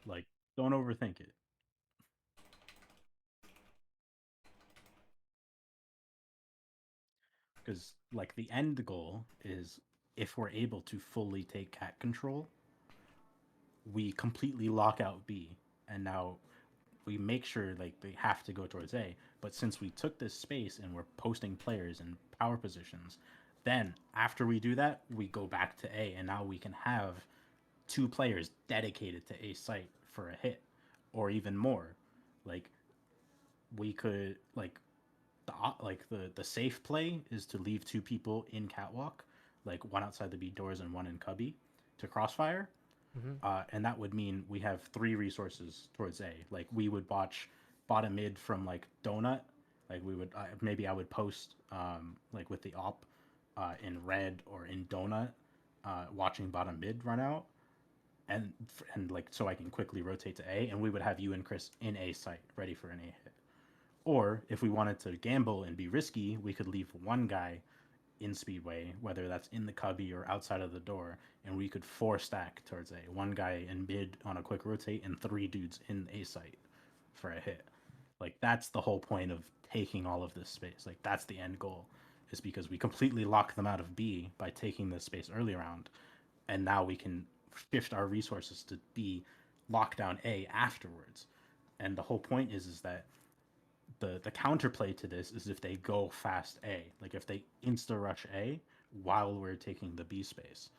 Like don't overthink it. Because like the end goal is if we're able to fully take cat control, we completely lock out B, and now we make sure like they have to go towards A. But since we took this space and we're posting players in power positions, then after we do that, we go back to A, and now we can have 2 players dedicated to A site for a hit, or even more. Like we could like the safe play is to leave 2 people in catwalk, like one outside the B doors and one in cubby, to crossfire. And that would mean we have 3 resources towards A. Like we would watch bottom mid from like donut. Like we would maybe I would post like with the op in red or in donut, watching bottom mid run out, and like so I can quickly rotate to A, and we would have you and Chris in A site ready for an A hit. Or if we wanted to gamble and be risky, we could leave one guy in Speedway, whether that's in the cubby or outside of the door, and we could 4 stack towards A. One guy in mid on a quick rotate and 3 dudes in A site for a hit. Like that's the whole point of taking all of this space. Like that's the end goal, is because we completely lock them out of B by taking this space early round, and now we can shift our resources to B, lock down A afterwards. And the whole point is that the counterplay to this is if they go fast A, like if they insta rush A while we're taking the B space.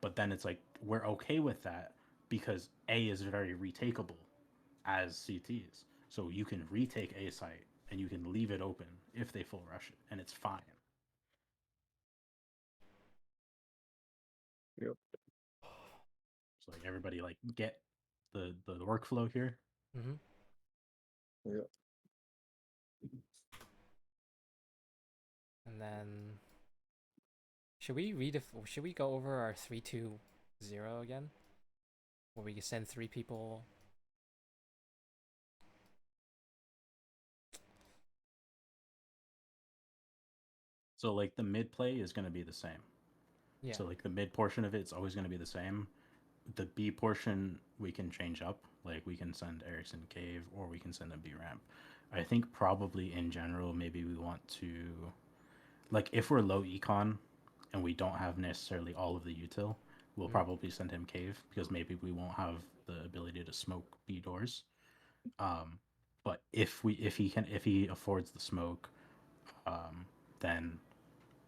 But then it's like we're okay with that because A is very retakeable as CTs. So you can retake A site and you can leave it open if they full rush it, and it's fine. Yep. So like everybody like get the workflow here. Mm-hmm. Yeah. And then should we go over our 3-2-0 again? Where we send 3 people. So like the mid play is going to be the same. Yeah. So like the mid portion of it's always going to be the same. The B portion we can change up. Like we can send Ericsson Cave or we can send a B ramp. I think probably in general maybe we want to, like if we're low econ and we don't have necessarily all of the util, we'll probably send him Cave because maybe we won't have the ability to smoke B doors. But if he affords the smoke, then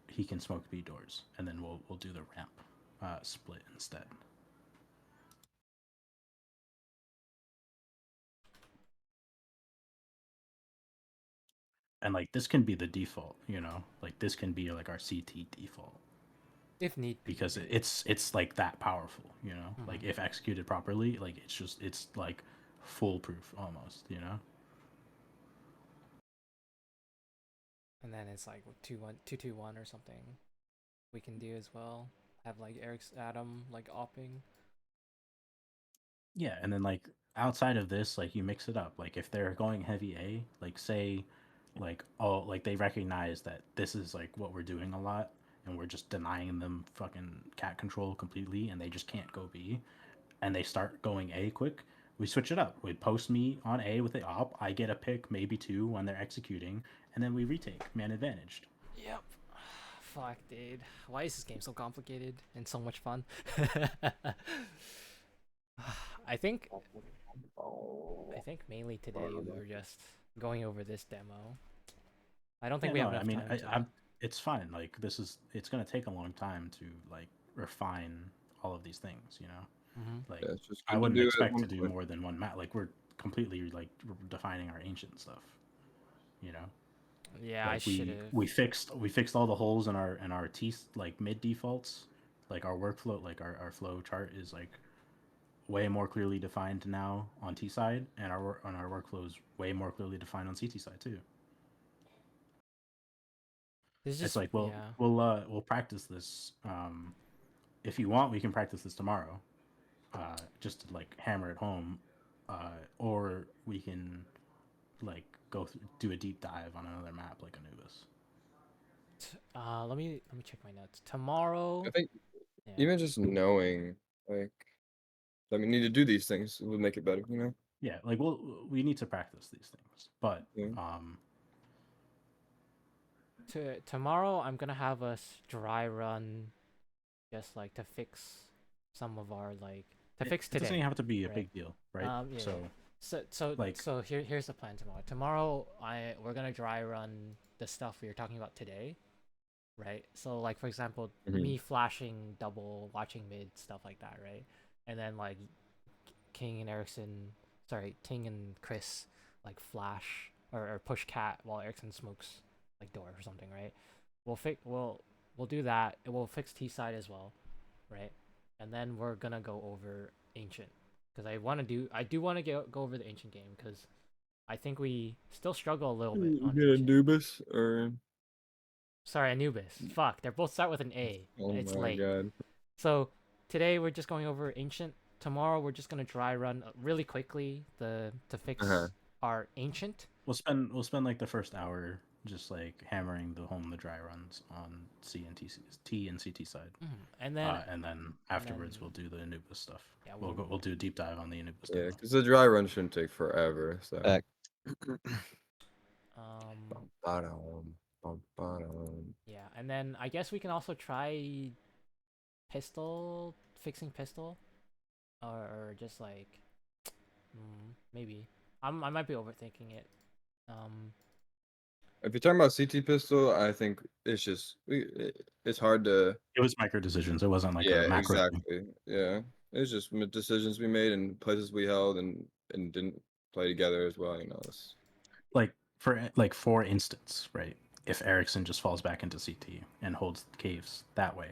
he can smoke B doors, and then we'll do the ramp split instead. And like this can be the default, you know, like this can be like our CT default If need be. because it's like that powerful, you know, like if executed properly, like it's like foolproof almost, you know. And then it's like 2-2-1 or something. We can do as well. Have like Adam like opping. Yeah, and then like outside of this, like you mix it up. Like if they're going heavy A, like say, like oh, like they recognize that this is like what we're doing a lot, and we're just denying them fucking cat control completely, and they just can't go B, and they start going A quick. We switch it up. We post me on A with the op. I get a pick, maybe 2 when they're executing, and then we retake man advantaged. Yep. Fuck, dude. Why is this game so complicated and so much fun? I think mainly today we were just going over this demo. I don't think we have enough time to... it's fine. Like it's gonna take a long time to like refine all of these things, you know. Like Yeah, it's just I good to wouldn't do it expect one to do quick. more than one map. Like we're completely like defining our ancient stuff, you know. Yeah, Like I should have. we fixed all the holes in our T like mid defaults. Like our workflow, like our flow chart is like way more clearly defined now on T side, and our workflow is way more clearly defined on CT side too. It's like we'll practice this. If you want, we can practice this tomorrow, just to like hammer it home, or we can like do a deep dive on another map like Anubis. Let me check my notes. Tomorrow. I think even just knowing, like, that we need to do these things will make it better, you know. Yeah, like we need to practice these things, but tomorrow I'm gonna have us dry run, just like to fix some of our fix today. It doesn't have to be a big deal, right? So here's the plan tomorrow. Tomorrow we're gonna dry run the stuff we were talking about today, right? So like for example, me flashing double, watching mid, stuff like that, right? And then like Ting and Chris like flash or push cat while Ericsson smokes like door or something, right? We'll do that. It will fix T side as well, right? And then we're gonna go over ancient because I do want to go over the ancient game because I think we still struggle a little bit on Anubis or sorry, Anubis. Fuck, they're both start with an A. Oh it's my late. god. So today we're just going over ancient. Tomorrow we're just gonna dry run really quickly to fix our ancient. We'll spend like the first hour just like hammering the dry runs on T and CT side, and then afterwards we'll do the Anubis stuff. Yeah, we'll do a deep dive on the Anubis. Yeah, because the dry run shouldn't take forever. So. Yeah, and then I guess we can also try fixing pistol, or just like maybe I might be overthinking it. If you're talking about CT pistol, I think it's just it's hard to. It was micro decisions. It wasn't like a macro. Exactly. Thing. Yeah, it's just decisions we made and places we held and didn't play together as well. You know, like for instance, right? If Ericsson just falls back into CT and holds caves that way,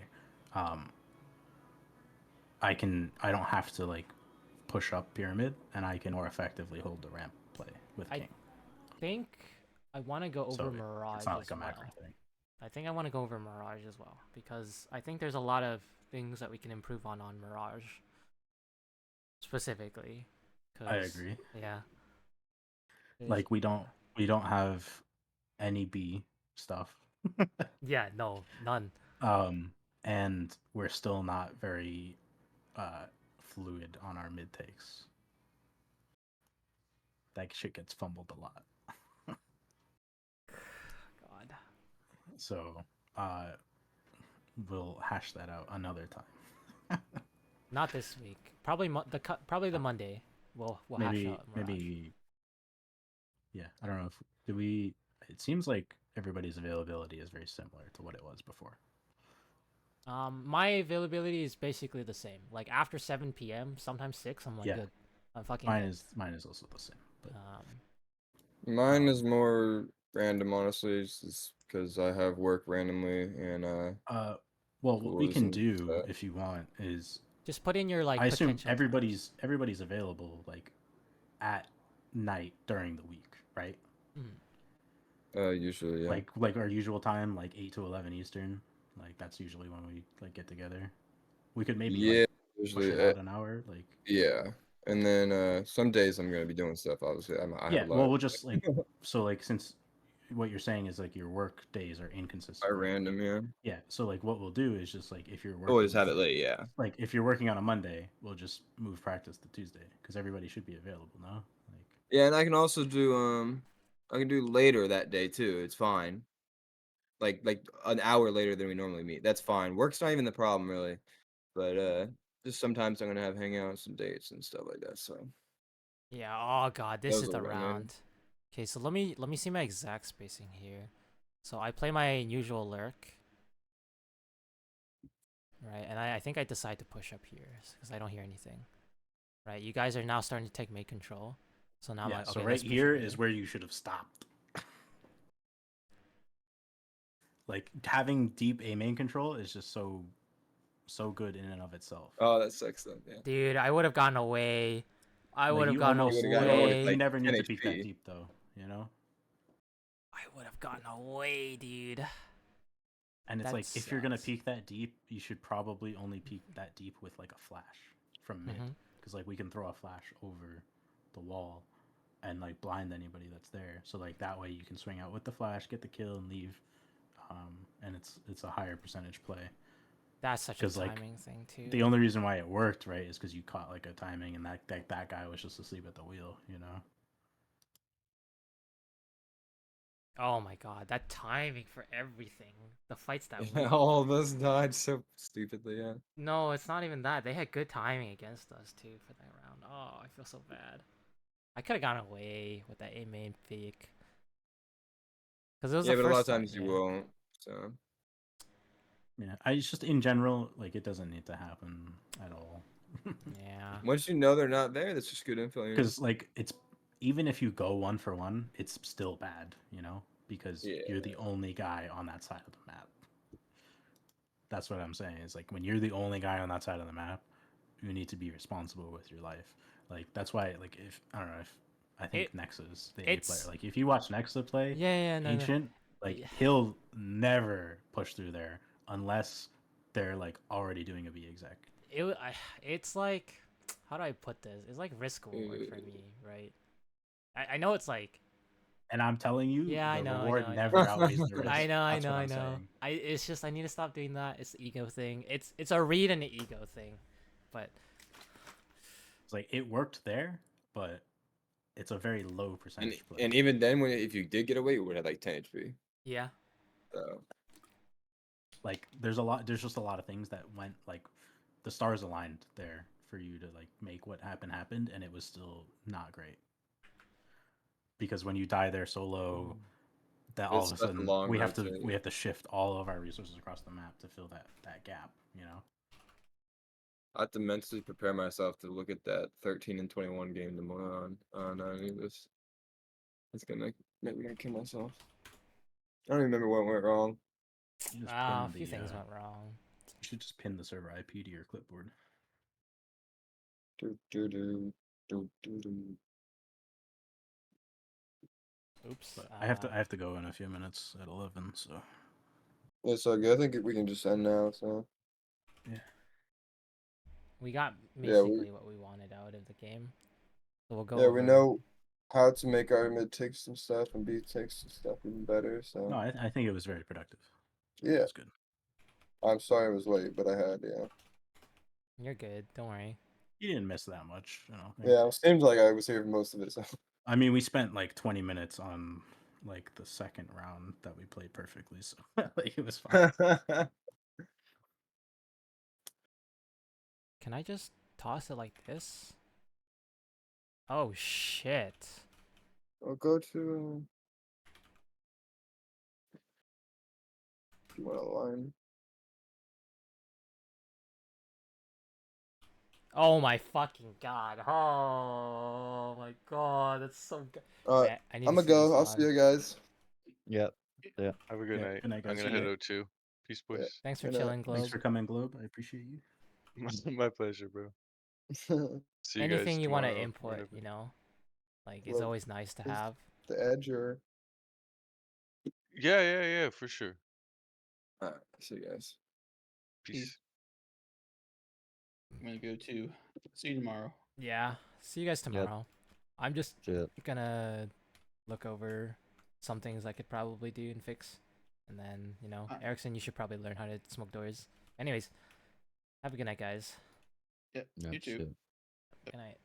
I don't have to like push up pyramid, and I can more effectively hold the ramp play with I king. think I want to go So over Mirage it's not as like a well. macro thing. I think I want to go over Mirage as well because I think there's a lot of things that we can improve on Mirage specifically. I agree. Yeah. Like we don't have any B stuff. Yeah, no, none. And we're still not very fluid on our mid takes. That shit gets fumbled a lot. God. So we'll hash that out another time. Not this week. Probably probably the Monday. We'll hash out Mirage. Maybe. Yeah, I don't know if do we. It seems like everybody's availability is very similar to what it was before. My availability is basically the same. Like after 7 p.m., sometimes 6, I'm like Yeah. good. I'm fucking Mine good. is also the same. But Mine is more random, honestly, just because I have work randomly and well, what we schools can and do stuff. if you want is Just put in your like I assume potential everybody's available like at night during the week, right? Usually, yeah. Like our usual time, like 8 to 11 Eastern. Like that's usually when we like get together. We could maybe Yeah, like push usually, it out an hour. Like yeah. And then some days I'm gonna be doing stuff. Obviously, I have yeah, a well lot. we'll just like so like since what you're saying is like your work days are inconsistent. I Right? random, yeah. Yeah, so like what we'll do is just like if you're working Always have it late, yeah. like if you're working on a Monday, we'll just move practice to Tuesday because everybody should be available, no? Like Yeah, and I can also do I can do later that day too. It's fine. Like an hour later than we normally meet. That's fine. Work's not even the problem really. But just sometimes I'm gonna have hangouts and dates and stuff like that. So Yeah. Oh god, this those is are the what I mean. round. Okay, so let me see my exact spacing here. So I play my usual lurk. Right, and I think I decide to push up here because I don't hear anything. Right, you guys are now starting to take mate control. So now I'm yeah, like, so okay, right let's push here up is where you should have stopped. Like having deep A main control is just so good in and of itself. Oh, that sucks then, yeah. Dude, I would have gotten away. I Like, would have you gotten almost gotten away with, away. you like, never need 10 to peek that HP. deep though, you know? I would have gotten away, dude. And it's That like if you're gonna sucks. peek that deep, you should probably only peek that deep with like a flash from mid, because like we can throw a flash over the wall and like blind anybody that's there. So like that way you can swing out with the flash, get the kill, and leave. And it's a higher percentage play. That's such a 'Cause, like, timing thing too. The only reason why it worked, right, is because you caught like a timing, and that guy was just asleep at the wheel, you know. Oh my god, that timing for everything. The fights that Yeah, week. all of us died so stupidly, yeah. No, it's not even that. They had good timing against us too for that round. Oh, I feel so bad. I could have gone away with that A main fake. Because it was Yeah, the but a lot first of times time, you yeah. won't. So Yeah, I just in general like it doesn't need to happen at all. Yeah. once you know they're not there, that's just good info. You know? Because like it's even if you go 1-for-1, it's still bad, you know, because you're the only guy on that side of the map. That's what I'm saying. Is like when you're the only guy on that side of the map, you need to be responsible with your life. Like that's why like if I don't know if I think Nexus the A player, like if you watch Nexa play Yeah, no. Ancient, like Yeah. he'll never push through there unless they're like already doing a V exec. It's like, how do I put this? It's like risk reward for me, right? I know it's like, And I'm telling you, yeah, I the know, reward never outweighs the risk. I know. That's what I'm saying. It's just I need to stop doing that. It's the ego thing. It's a read and an ego thing, but It's like it worked there, but it's a very low percentage play. and even then, if you did get away, you would have like 10 HP. yeah. So Like there's just a lot of things that went like the stars aligned there for you to like make what happened, and it was still not great. Because when you die there solo, that all It's of a such a sudden long we have rotate. to shift all of our resources across the map to fill that gap, you know. I have to mentally prepare myself to look at that 13 and 21 game tomorrow on this. It's gonna make me kill myself. I don't even remember what went wrong. You just Wow, a pin few the things went wrong. you should just pin the server IP to your clipboard. Do, do, do, do, do, do. Oops. But I have to go in a few minutes at 11. So Yeah, so good. I think we can just end now. So We got Yeah, we- basically what we wanted out of the game. So we'll go yeah, we over- know how to make our mid ticks and stuff and beat ticks and stuff even better. So no, I think it was very productive. yeah, It's good. I'm sorry I was late, but I had You're good. Don't worry. You didn't miss that much, you know. yeah. It seemed like I was here for most of it. So I mean, we spent like 20 minutes on like the second round that we played perfectly, so like it was fine. Can I just toss it like this? Oh shit. I'll go to. You want a line? Oh my fucking god. Oh my god. That's so good. Alright, I need I'm to gonna see go. this I'll see on. you guys. Yep. Have a good Yeah, night. good night, I'm guys. gonna See head ya. out too. Peace, Yeah. boys. Thanks for Good night. chilling, Globe. Thanks for coming, Globe. I appreciate you. My pleasure, bro. See you Anything guys you want to tomorrow, input, whenever. you know, like it's Well, always nice to is- have. the edge or. Yeah, for sure. Alright, see you guys. Peace. I'm gonna go too. See you tomorrow. Yeah. See you guys tomorrow. I'm just Shit. gonna look over some things I could probably do and fix. And then, you know, Erickson, you should probably learn how to smoke doors. Anyways, have a good night, guys. Yep. Yep, You too. shit. Good night.